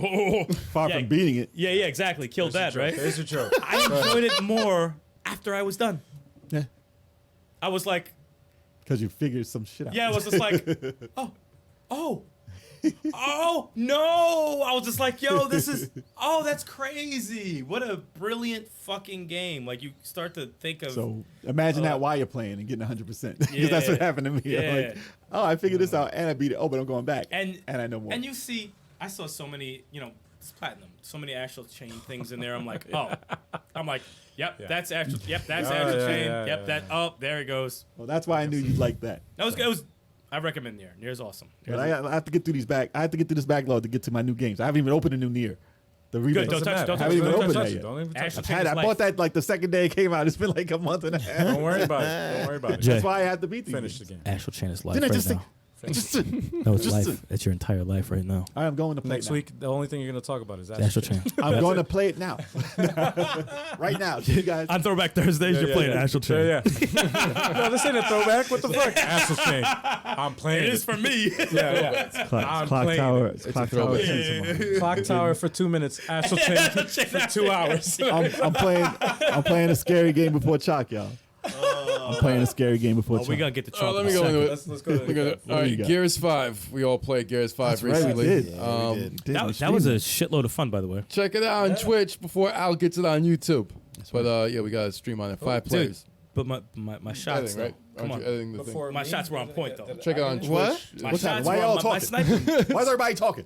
Far Yeah. from beating it. Yeah, exactly. Killed that, right? There's a joke. I enjoyed it more after I was done. Yeah. I was like, Because you figured some shit out. yeah, I was just like, oh, no. I was just like, yo, that's crazy. What a brilliant fucking game. Like, you start to think of. So imagine that while you're playing and getting 100%. Because that's what happened to me. I'm Yeah. like, oh, I figured this out and I beat it. Oh, but I'm going back. and I know more. And you see, I saw so many, it's platinum, so many actual chain things in there. I'm like, yep, that's actual chain. yeah, Yep, there it goes. Well, that's why I knew you'd like that. That was I recommend Nier. Nier's awesome. But I have to get through I have to get through this backlog to get to my new games. I haven't even opened a new Nier. The remake. Don't touch it. Don't I haven't even touch opened it. that yet. Don't even touch Actual it. change I life. bought that like the second day it came out. It's been like a month and a half. Don't worry about it. Don't worry about it. That's why I have to beat these. Finish the games. game. Actual chain is life Didn't I right just now. No, it's just life. It's your entire life right now. I am going to play Next it now. week, the only thing you're going to talk about is Actual chain. I'm going to play it now. Right now. You guys. On Throwback Thursdays, you're playing Astral Chain. Yeah. No, this ain't a throwback. What the fuck? Astral Chain. I'm playing It is for me. Yeah. I'm Clock playing Tower. it. Clock Tower. Clock Tower for 2 minutes. Astral Chain for 2 hours. I'm playing a scary game before Chalk, y'all. I'm playing a scary game before Chalk. We're going to get the chalk. let me in a go second. into it. Let's go to All do you right, got? Gears 5. We all played Gears 5 That's right, we recently. did. Yeah, we did. That was a shitload of fun, by the way. Check it out on Twitch before Al gets it on YouTube. But we got to stream on it. 5 Dude, players. but my shots, Editing, right? though. Come Aren't you on. editing the thing? My shots were on point, though. Check it out on Twitch. What? My What's happening? shots Why were y'all on, my talking? sniping. Why is everybody talking?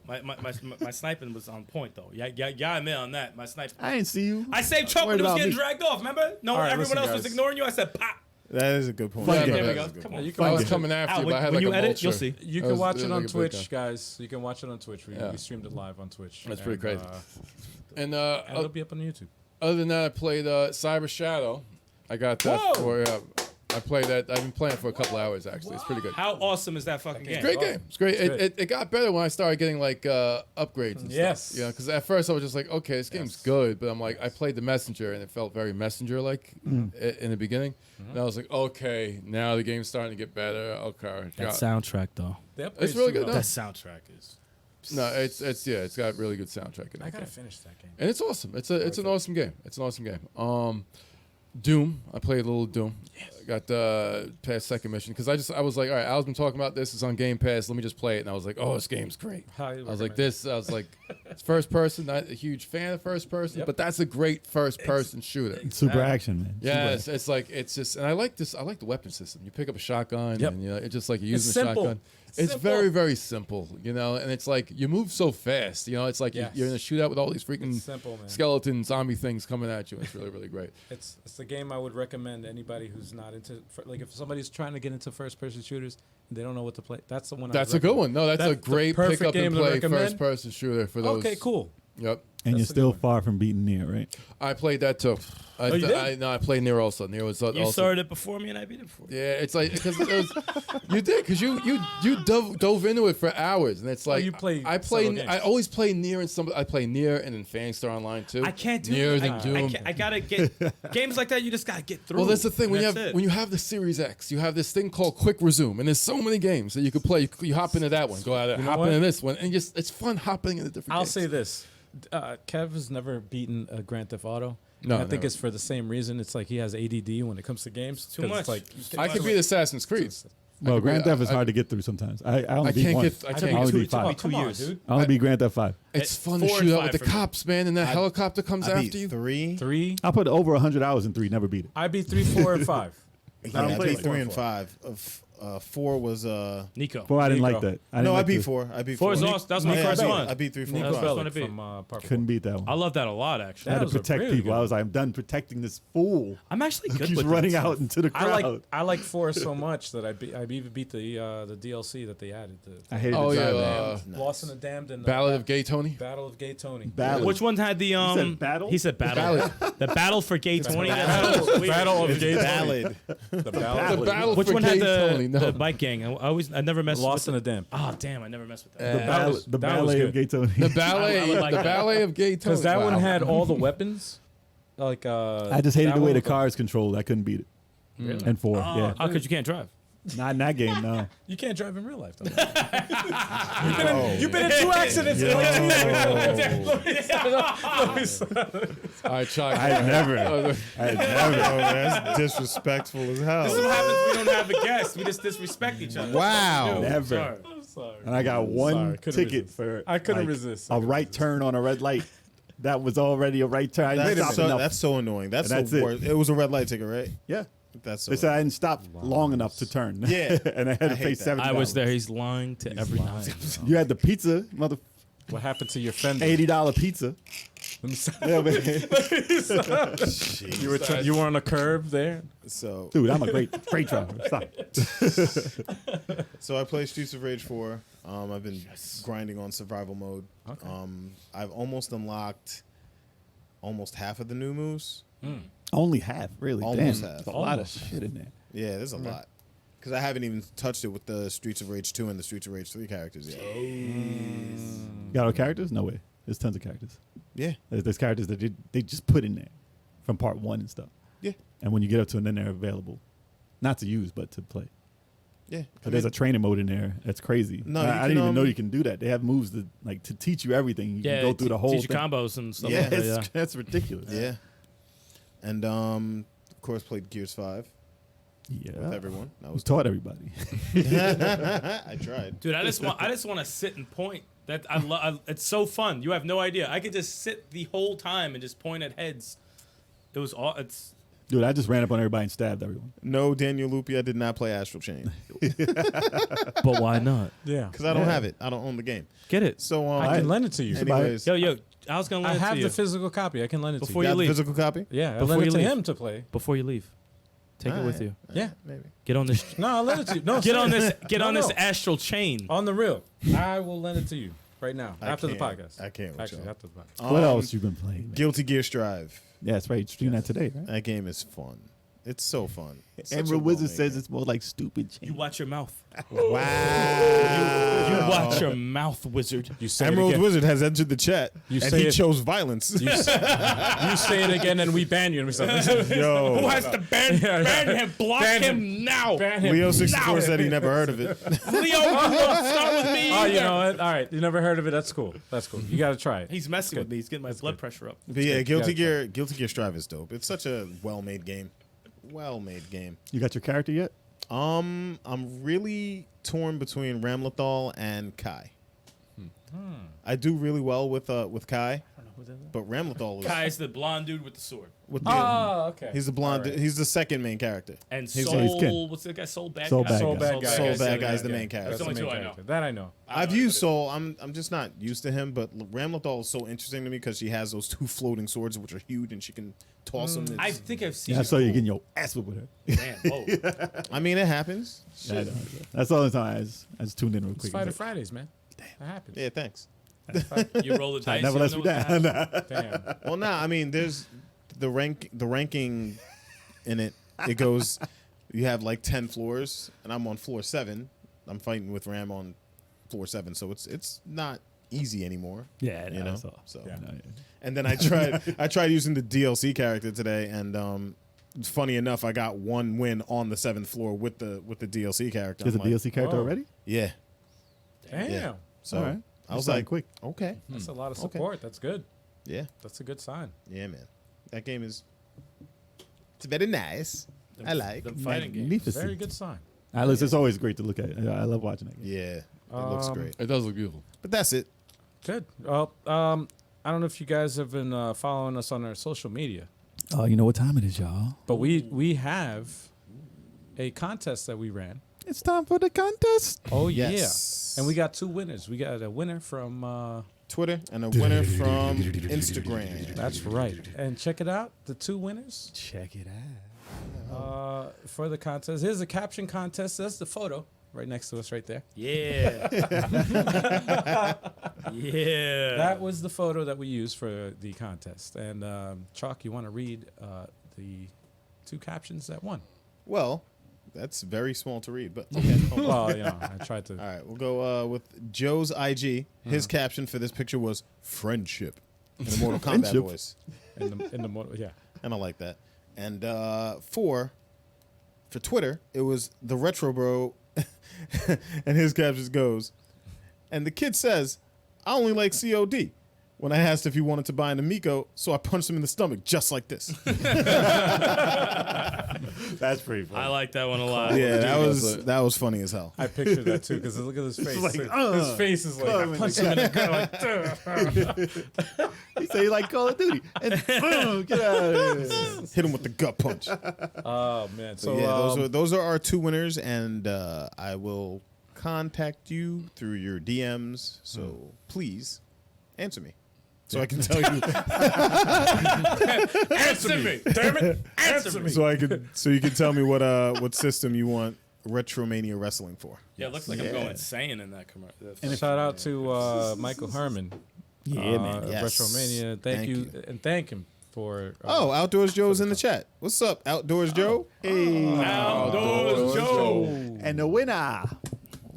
My sniping was on point, though. Yeah, I'm in on that. My sniping. I didn't see you. I saved Chuck Worried when he was about getting me. dragged off, remember? No, right, everyone listen, else was guys. ignoring you. I said, pop. That is a good point. Fun Yeah, game. There we go. that's a good Come point. on. You can I watch was it. coming after Al, you, but I had when like you a edit, vulture. you'll see. You That can was watch it like on a Twitch, breakdown. guys. You can watch it on Twitch. We streamed it live on Twitch. That's pretty crazy. And And it'll be up on YouTube. other than that, I played Cyber Shadow. I got that Whoa! for. I played that. I've been playing for a couple hours actually. It's pretty good. How awesome is that fucking game? Great game. It's great. It's It got better when I started getting like upgrades and Yes. stuff. You know, because at first I was just like, okay, this game's good, but I'm like, I played the Messenger and it felt very Messenger-like in the beginning. And I was like, okay, now the game's starting to get better. Okay, That soundtrack, though. It's really good. That No, soundtrack is. no, it's got really good soundtrack in I it. gotta finish that game. And it's awesome. It's an awesome game. It's an awesome game. Doom. I played a little Doom. Yes. Got past second mission because I was like, all right, Al's been talking about this. It's on Game Pass. Let me just play it. And I was like, oh, this game's great. Highly I was like, recommend. it's first person. Not a huge fan of first person, but that's a great first person shooter. Super action, man. Yeah, Super it's just, and I like this. I like the weapon system. You pick up a shotgun, Yep. and it's just like you're It's using a simple. shotgun. It's Simple. very, very simple, and it's like you move so fast. It's like Yes. you're in a shootout with all these freaking It's simple, man. skeleton zombie things coming at you. It's really, really great. It's a game I would recommend anybody who's not into like if somebody's trying to get into first person shooters and they don't know what to play. That's the one. That's I'd a good recommend. one. No, that's a the great perfect pick up and game to play recommend. first person shooter for those. Okay, cool. Yep. and you're That's a still good far from beating Nier, right? I played that too. you did? No, I played Nier also. Nier was also. You started it before me and I beat it before you. Yeah, it's like because you did because you dove into it for hours, and it's like you play I several games. I always play Nier and I play Nier and then Phantasy Star Online too. I can't do Nier it. and Doom. I gotta get games like that. You just gotta get through. Well, that's the thing and that's it. when you have the Series X, you have this thing called Quick Resume, and there's so many games that you could play. You hop into that one, go out there, You know hop what? into this one, and just it's fun hopping into different. I'll games. say this: Kev has never beaten a Grand Theft Auto. No, and I think never. it's for the same reason. It's like he has ADD when it comes to games. Too 'cause much. It's like I could beat Assassin's Creed. Well, could Grand be- Theft is I- hard to get through sometimes. I only I beat can't one. get. I It can't took I me only two, beat it took me five. 2 Come on, years. dude. I only beat Grand Theft 5. It's fun to 4 and shoot out 5 with the for me. cops, man, and that helicopter comes I after beat you. 3. 3. I put over 100 hours in 3, never beat it. I beat 3, 4, and 5. Yeah, I play beat it. 3 and 5. 4 was Nico. 4, I didn't Nico. like that. I no, didn't I like beat the- 4. I beat 4 4. is awesome. That was my Yeah, first one. I beat 3, 4, That and was 5. fun. Relic to beat. from Part Couldn't 4. beat that one. I love that a lot, actually. I had to was a protect really people. good I was like, I'm done protecting this fool. I'm actually good He's with running that out stuff. into the crowd. I like 4 so much that I even beat the DLC that they added. I hated Oh the yeah, driver. Lost in the Damned and Ballad of Gay Tony. Battle of Gay Tony. Ballad. Which one had the said battle? He said battle. The battle for Gay 20. Battle of Gay Tony. Ballad. The The Battle. battle Which for one Gay had Tony. No. the bike gang? I never messed Lost in with the Damned. Oh damn, I never messed with The, that. that ball- was- the that was ballet of good. Gay Tony. The ballet, I would like the that. ballet of Gay Tony. Because that one Wow. had all the weapons. Like I just hated that the way one the was- cars controlled. I couldn't beat it. Really? And 4, Oh, yeah. how could you can't drive? Not in that game, no. You can't drive in real life. Though. You've been in 2 accidents. All right, Chuck. I had never. Oh, I had never. Oh, that's disrespectful as hell. This is what happens. We don't have a guest. We just disrespect each other. Wow. Never. Sorry. I'm sorry. And I got one Sorry, couldn't ticket resist. for I couldn't like, resist. a right turn on a red light. That was already a right turn. I didn't stop enough. That's so annoying. That's, And that's the it. worst. It was a red light ticket, right? Yeah. That's so They said I didn't stop long enough to turn. Yeah. And I had to I pay hate that. $70. I was there. He's lying to every night. You had the pizza, mother What happened to your fender? $80 pizza. Yeah, man. You were on a curve there. So Dude, I'm a great driver. Stop. I play Streets of Rage 4. I've been grinding on survival mode. Okay. I've almost unlocked almost half of the new moves. Only half, really. Almost Damn. half. There's a lot of shit in there. Yeah, there's a lot. Because I haven't even touched it with the Streets of Rage 2 and the Streets of Rage 3 characters yet. You got all characters? No way. There's tons of characters. Yeah. There's characters that they just put in there from part 1 and stuff. Yeah. And when you get up to it, then they're available. Not to use, but to play. Yeah. But there's a training mode in there that's crazy. No, I you didn't can, even know you can do that. They have moves that to teach you everything. You can go through the whole teach you thing. combos and stuff. Yeah, like that, yeah. That's ridiculous. Yeah. And of course played Gears 5 Yeah. with everyone. That Who's was taught everybody. I tried. Dude, I just want to sit and point. That I love. It's so fun. You have no idea. I could just sit the whole time and just point at heads. It was all. It's. Dude, I just ran up on everybody and stabbed everyone. No, Daniel Lupia did not play Astral Chain But why not? Yeah. because I don't have it. I don't own the game. Get it. So I can lend it to you. anyways, Yo, I was gonna I lend it have to the you physical copy. I can lend it Before to you you. got the leave. physical copy? Yeah, I Before lend you it to leave. him to play. before you leave. Take it with Alright. you. Yeah. Maybe. Get on this. No, I'll lend it to you. No, Get on seriously. this. Get No, on this no. astral chain. On the real. I will lend it to you right now I after the can't. podcast. I can't with Actually, y'all. after the podcast. What else you been playing, man? Guilty Gear Strive. Yeah, that's right. Stream that today, right? That game is fun. It's so fun. It's such Emerald a Wizard well-made says game. it's more like stupid You change. watch your mouth. Wow. You watch your mouth, wizard. You say Emerald it again. Wizard has entered the chat, You and say he it- chose violence. You say it again, and we ban you. And we say, Who Yo, has to ban him? Block Ban him now. ban him. Leo64 said he never heard of it. Leo, you don't start with me. Oh, you either. know what? All right, you never heard of it. That's cool. That's cool. You got to try it. He's messing with me. He's getting my blood pressure up. But yeah, good. Guilty You gotta Gear Strive is dope. It's such a well-made game. well-made game. You got your character yet? I'm really torn between Ramlethal and Kai. I do really well with Kai, I don't know who that is. but Ramlethal is Kai's the blonde dude with the sword. with the, Oh, okay. he's the blonde. All right. He's the second main character. And he's Soul, kin. what's the guy? Soul Bad Soul Guy. Bad Soul Guy. Bad Guy. Soul Yes, Bad yeah, Guy's the yeah. main character. That's the only main two I character. know. That I know. I've used Soul. I'm just not used to him, but Ramlethal is so interesting to me because she has those 2 floating swords which are huge and she can toss them. I think I've seen. Yeah, I it. saw you getting your ass whipped with her. Man, whoa. I mean, it happens. Yeah, I know. That's the only time I just tuned in real It's quick. Fighter Fridays, man. That happens. Yeah, thanks. You roll the dice. Never you lets know me what down. happens. Damn. Well, I mean, there's the ranking in it. It goes. You have like 10 floors, and I'm on floor 7. I'm fighting with Ram on floor 7, so it's not easy anymore. Yeah, You know? that's all. So, Yeah. and then I tried using the DLC character today, and funny enough, I got 1 win on the 7th floor with the DLC character. There's a I'm like, DLC character oh. already? Yeah. Damn. Yeah. So All right. I was That's like, quick. okay, That's a lot of Okay. support. That's good. yeah, That's a good sign. yeah, man. That game is it's very nice. I like. The fighting game. Magnificent. Very good sign. Alice, it's always great to look at. I love watching that game. Yeah, it looks great. It does look beautiful. But that's it. Good. Well, I don't know if you guys have been following us on our social media, Oh, you know what time it is, y'all? but we have a contest that we ran. It's time for the contest. Oh Yes. yeah, and we got 2 winners. We got a winner from. Twitter and a winner from Instagram. That's right. And check it out. The 2 winners Check it out. for the contest. Here's a caption contest. That's the photo right next to us, right there. Yeah. Yeah. That was the photo that we used for the contest. And Chalk, you want to read the 2 captions that won? Well, that's very small to read, but okay. Well, you know, I tried to. All right, we'll go with Joe's IG. His caption for this picture was "friendship" in the Mortal Kombat Friendship? voice, in the motor, yeah. and I like that. And for Twitter, it was the Retro Bro, and his caption goes, and the kid says, "I only like COD." When I asked if he wanted to buy an Amico, so I punched him in the stomach just like this. That's pretty funny. I like that one a lot. Yeah, that was funny as hell. I pictured that too because look at his face. like, His face is like, I punched him in the gut. Like, He say he like Call of Duty. And boom, get out of here. Hit him with the gut punch. oh man. So So yeah, those are our 2 winners, and I will contact you through your DMs. So please answer me, so I can tell you. Answer me. Damn it. Answer me. So you can tell me what system you want Retromania Wrestling for. Yeah, it looks like I'm going insane in that commercial. and shout out to Michael Herman. Yeah, man. Yes. Retromania. Thank you and thank him for. Oh, Outdoors Joe's in the chat. What's up, Outdoors Joe? Hey. Outdoors Joe. And the winner.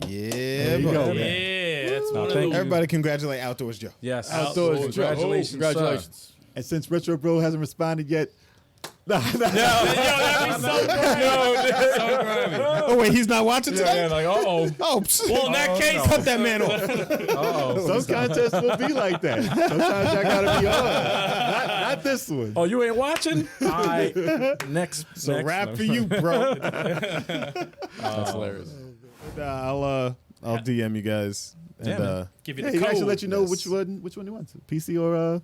Yeah, There you boy. go, man. Yeah, that's No, one of thank those. you. Everybody congratulate Outdoors Joe. Yes. Outdoors Joe. Congratulations. Congratulations. And since Retro Bro hasn't responded yet, Yo, that'd be so great. So grimy. Oh wait, he's not watching Yeah, today. yeah, like, Oh, Well, in that case, cut that man off. some contests will be like that. Sometimes I gotta be on. Not this one. Oh, you ain't watching? All right. Next. So next. rap for you, bro. That's hilarious. I'll DM you guys. And, Yeah, man. give you Yeah, the he code. actually let you know yes. which one he wants. PC or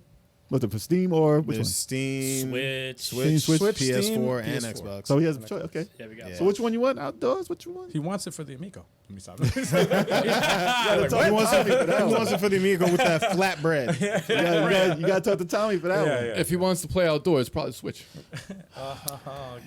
what's it for Steam or which one? There's Steam, Switch. Switch, PS4, Steam, and PS4. Xbox. So he has a choice. Okay. Yeah, we got Yeah. So which one you want? Outdoors? What you want? He wants it for the Amico. Let me stop. He wants it for the Amigo with that flatbread. You gotta talk to Tommy for that one. If he wants to play outdoors, probably Switch.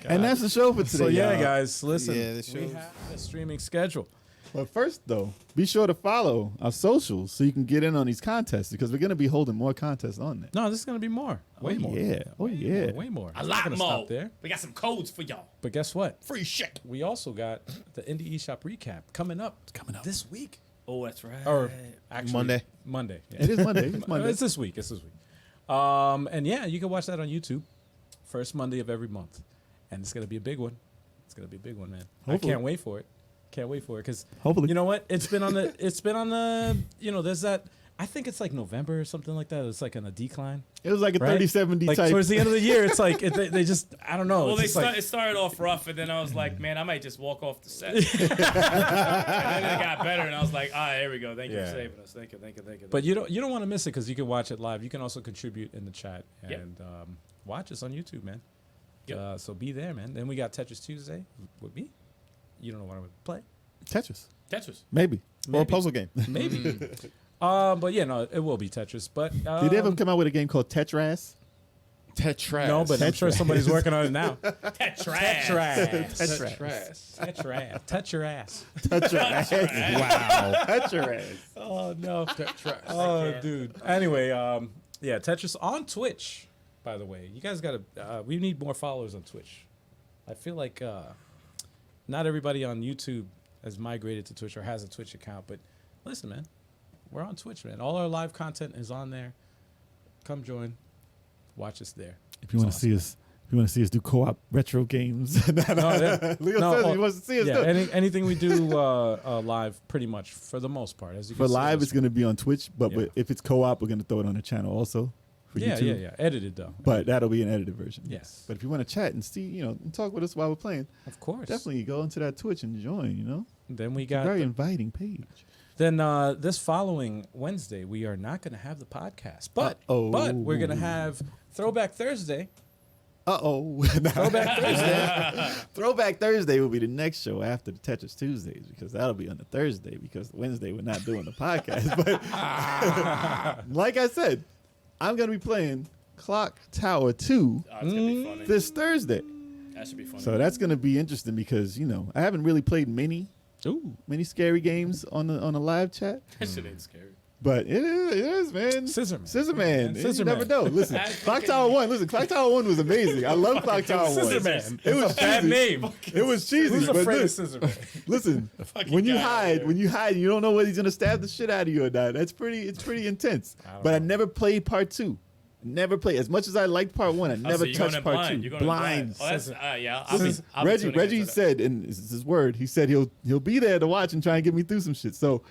And that's the show for today. So yeah, y'all. guys, listen. Yeah, the we show's- have a streaming schedule. But first, though, be sure to follow our socials so you can get in on these contests because we're gonna be holding more contests on there. No, this is gonna be more. Way more. Yeah. Oh yeah. Way more. A It's not lot gonna more. Stop there. We got some codes for y'all. But guess what? Free shit. We also got the Indie eShop recap coming up. This week. Oh, that's right. Or actually Monday. Monday. Yeah. It is Monday. It's Monday. It's this week. It's this week. And yeah, you can watch that on YouTube. First Monday of every month. And it's gonna be a big one. It's gonna be a big one, man. Hopefully. I can't wait for it. Can't wait for it because Hopefully. you know what? It's been on the. You know, there's that I think it's like November or something like that. It's like on a decline. It was like a Right? 30-70 Like type. towards the end of the year, it's like they just I don't know. Well, It's just like, it started off rough, and then I was like, man, I might just walk off the set. And then it got better, and I was like, here we go. Thank you for saving us. Thank you. but you don't want to miss it because you can watch it live. You can also contribute in the chat and Yep. watch us on YouTube, man. Yep. So be there, man. Then we got Tetris Tuesday with me. You don't know what I'm gonna play. Tetris. Maybe. Or a puzzle game. Maybe. But yeah, no, it will be Tetris. But Did they ever come out with a game called Tetras? Tetras. no, but I'm sure somebody's working on it now. Tetris. Tetris. Touch your ass. Tetras. Wow. Tetras. Oh no. Tetras. Oh, dude. Anyway, yeah, Tetris on Twitch. By the way, you guys gotta. We need more followers on Twitch. I feel like not everybody on YouTube has migrated to Twitch or has a Twitch account. But listen, man, we're on Twitch, man. All our live content is on there. Come join. Watch us there. If you want to see us, do co-op retro games. Leo says he wants to see us do it. Anything we do live, pretty much for the most part. As you For can see, live, it's going to be on Twitch, but Yeah. if it's co-op, we're going to throw it on the channel also for YouTube. yeah. Edited though. But that'll be an edited version. Yes. But if you want to chat and see, and talk with us while we're playing, Of course. definitely go into that Twitch and join. Then we It's a got very inviting page. Then this following Wednesday, we are not going to have the podcast, but we're going to have Throwback Thursday. Throwback Thursday. Throwback Thursday will be the next show after the Tetris Tuesdays because that'll be on the Thursday because Wednesday we're not doing the podcast. But like I said, I'm going to be playing Clock Tower 2 Oh, it's gonna be funny. this Thursday. That should be funny. So that's going to be interesting because, I haven't really played many scary games on the live chat. That shit ain't scary. But it is, man. Scissor Man. Scissor Man. Scissor You never Man. know. Listen, Clock Tower 1. Listen, Clock Tower 1 was amazing. I love Clock Tower 1. Scissor Man. It was Bad cheesy. name. It was cheesy. Who's but afraid of listen, Scissor Man? listen, when you hide, you don't know whether he's gonna stab the shit out of you or not. It's pretty intense. But I never played part 2. Never played. As much as I liked part 1, I never touched part 2. You're going blind. Oh, that's yeah. Reggie said, and this is his word. He said he'll be there to watch and try and get me through some shit. So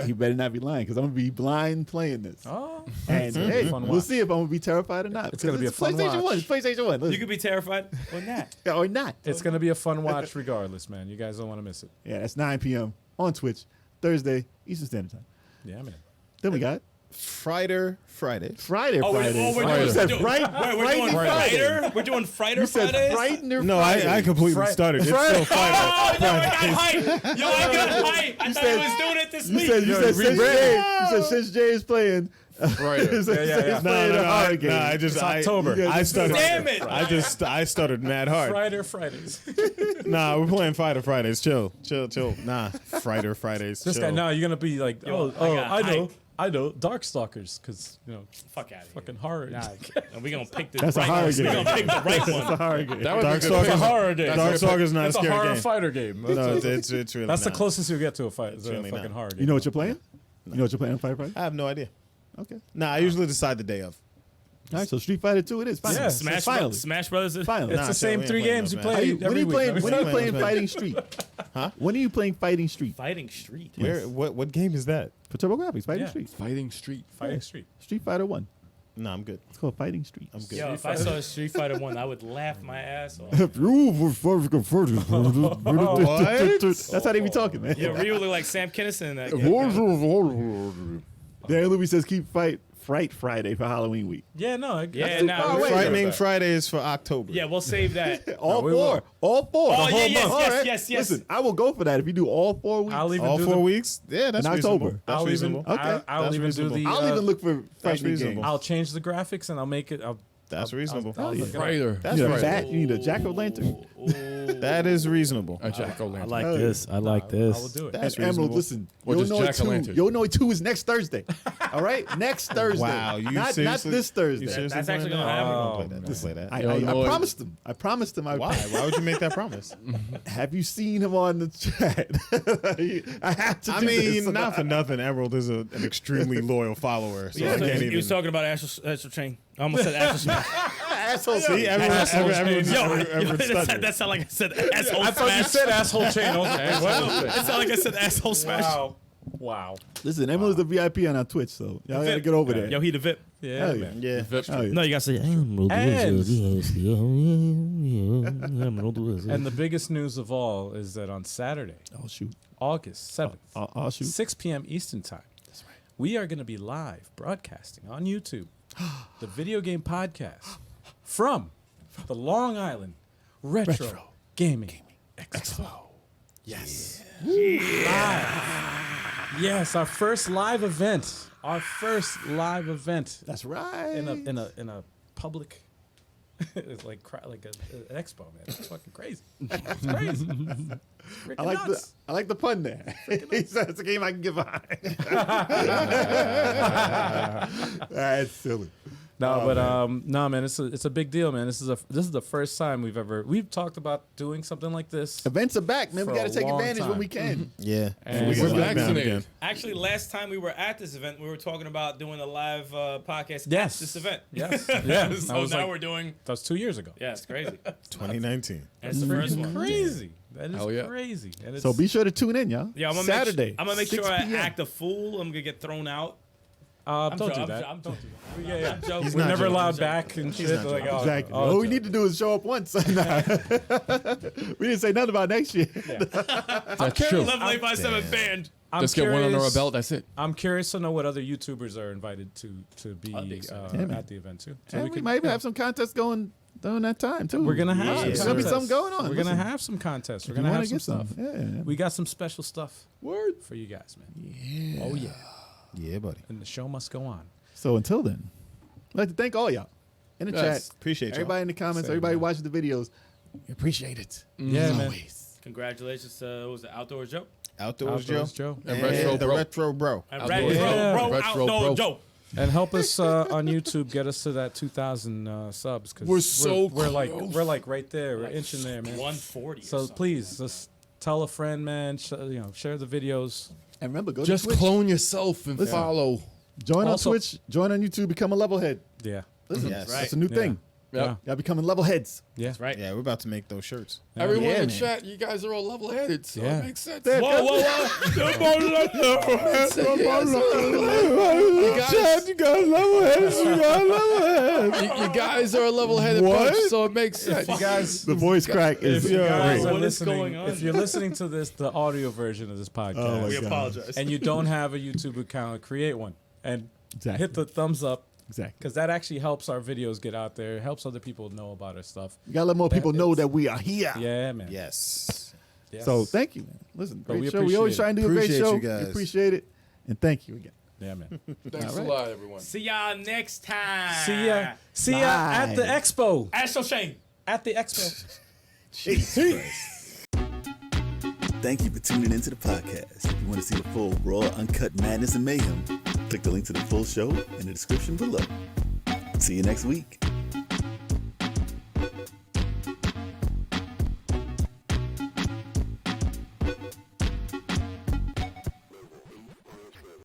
he better not be lying because I'm gonna be blind playing this. Oh, And hey, fun we'll watch. see if I'm gonna be terrified or not. It's gonna be a fun PlayStation 1. watch. It's PlayStation 1. You Listen. could be terrified or not. Or not. It's going to be a fun watch regardless, man. You guys don't want to miss it. Yeah, that's 9 p.m. on Twitch, Thursday, Eastern Standard Time. Yeah, man. Then we got Friday. Friday. Oh, we're You said doing Friday. Friday. We're doing Friday. You said Fridays. Frightened or No, Friday? I completely started. It's still Friday. Oh, yo, I got hype. Yo, I got hype. I thought I was doing it this You week. said since Jay is playing. Right. Jay's playing a horror game. It's October. I started. Damn it. I started mad hard. Fridays. Nah, we're playing Fighter Fridays. Chill. Nah, Fridays. This chill. guy, now you're going to be like, Yo, I got I know, Darkstalkers, because, Fuck out of here. fucking horror. Nah, and we gonna pick the That's a right horror one. game. We gonna pick the right It's a one. horror game. That would be Dark good. Souls. It's a horror game. Dark Souls not a It's a scary horror game. fighter game. No, it's really. That's the not. closest you get to a fight. It's a really fucking not. horror game. You know what you're playing? You know what you're playing on Fighter Friday? I have no idea. Okay. Nah, I usually decide the day of. All right, so Street Fighter 2 it is. Finally. Yeah. Smash Brothers. Finally. It's Nah, the same we ain't 3 playing games no you Smash. play When are every you week. playing? When are you playing Smash. Fighting Street? Huh? When are you playing Fighting Street? Fighting Street. Where? What game is that? For TurboGrafx, Fighting Yeah. Street. Fighting Street. Fighting Street. Street Fighter 1. Nah, I'm good. It's called Fighting Street. I'm good. Yo, if I saw Street Fighter 1, I would laugh my ass off. That's how they be talking, man. Yo, Ryu look like Sam Kinison in that game. Dan Louis says keep Fright Friday for Halloween week. Yeah, no. Yeah, too nah. far away. Frightening Fridays for October. Yeah, we'll save that. All we four. will. All four. Oh, the yeah, whole yes, month. All yes, right. yes, yes. Listen, I will go for that if you do all 4 weeks. I'll even All do 4 the, weeks? Yeah, that's In reasonable. October. That's I'll even, reasonable. Okay. I'll That's even reasonable. do the. I'll even look for frightening reasonable. games. I'll change the graphics and I'll make it. That's reasonable. I'll look it up. Fighter. That's You need a right. bat. You need a jack-o'-lantern. That is reasonable. A jack-o'-lantern. like Hell this. I like I this. will do it. That's And Emerald, reasonable. listen. Or just Illinois jack-o'-lantern. 2. Illinois 2 is next Thursday. All right? Next Thursday. Wow, you not seriously? this Thursday. You seriously That's actually playing gonna that? happen. Don't play that. Don't play that. I Illinois- promised him. I promised him. Why? Why would you make that promise? Have you seen him on the chat? I have to I do this. mean, not for nothing. Emerald is an extremely loyal follower, so I can't He even. was talking about Astral Chain. I almost said Astral Smash. Asshole. See, everyone's studied. That sounded like I said asshole I thought you smash. said asshole chain. Okay. Well, That sounded like I said asshole smash. wow. Wow. Listen, Emily's the VIP on our Twitch, so y'all gotta get over there. Yo, he the VIP. Yeah, Hell yeah. man. Yeah. Hell yeah. No, you gotta say. And the biggest news of all is that on Saturday, Oh shoot. August 7th, I'll shoot. 6 p.m. Eastern Time, that's right, we are going to be live broadcasting on YouTube the video game podcast from the Long Island Retro Gaming Expo. Yes. Live. Yes, our first live event. Our first live event That's right. in a public. It's like an expo, man. It's fucking crazy. It's crazy. I like the pun there. He said it's a game I can get behind. That's silly. No, man, it's a big deal, man. This is the first time we've talked about doing something like this. Events are back, man. For We got a to take long advantage time. when we can. Yeah. And We're vaccinated. Actually, last time we were at this event, we were talking about doing a live podcast Yes. at this event. Yes, yeah. So now we're doing. That was 2 years ago. Yeah, it's crazy. 2019. That's the first one. Crazy. That is Hell yeah. crazy. And So be sure to tune in, y'all. Yeah, Saturday. I'm gonna make 6 sure I p.m. act a fool. I'm gonna get thrown out. don't do I'm that. don't do that. Yeah, yeah. I'm joking. He's We're not never joking. allowed back and shit. not Like, joking. Exactly. oh, All we need to do is show up once. Nah. We didn't say nothing about next year. That's true. Level 857 band. I'm Just get one under our curious- belt. That's it. I'm curious to know what other YouTubers are invited to be think so. Yeah, man. at the event too. So And we could- might even have some contests going during that time too. We're gonna have Yeah. some There's gonna be contests. something going on. We're gonna Listen. have some contests. We're If you gonna wanna have some get stuff. Yeah. We got some special stuff Word. for you guys, man. Yeah. Oh yeah. Yeah, buddy. And the show must go on. So until then, I'd like to thank all y'all in the Yes. chat. Appreciate you. Everybody in the comments, Same, everybody man. watching the videos. We appreciate it. Yeah, man. Always. Congratulations to what was the Outdoors Joe Outdoors Outdoors Joe. Joe. And And Retro the Bro. Retro Bro. and Outdoors Retro Joe. Bro Retro Outdoor Bro. Joe. And help us on YouTube get us to that 2,000 subs because We're so we're close. like right there. We're inching there, man. 140. or So something. please just tell a friend, man. Share the videos. And remember, go Just to Twitch. clone yourself and Listen. follow. Join Also- on Twitch. Join on YouTube. Become a level head. Yeah. Listen, Yes. that's a new Yeah. thing. Yeah. Y'all becoming level heads. Yeah. That's right. Yeah, we're about to make those shirts. Everyone Yeah, in man. chat, you guys are all level-headed, so Yeah. it makes sense. Yeah. Whoa, whoa, You guys, You got level heads. You got level heads. you guys are a level-headed What? bunch, so it makes sense. You guys, The voice crack is if you guys great. are What is listening, going on? if you're listening to this, the audio version of this podcast, Oh my we God. apologize. and you don't have a YouTube account, create one and Exactly. hit the thumbs up Exactly. because that actually helps our videos get out there. It helps other people know about our stuff. You gotta let more people know that we are here. Yeah, man. Yes. Yes. So thank you, man. Listen, But great we show. We always appreciate try and do a great Appreciate show. you guys. We appreciate it, and thank you again. Yeah, man. Thanks All a right. lot, everyone. See y'all next time. See ya at the Live. expo. Astro Shane. At the expo. Thank you for tuning into the podcast. If you want to see the full, raw, uncut madness and mayhem, click the link to the full show in the description below. See you next week.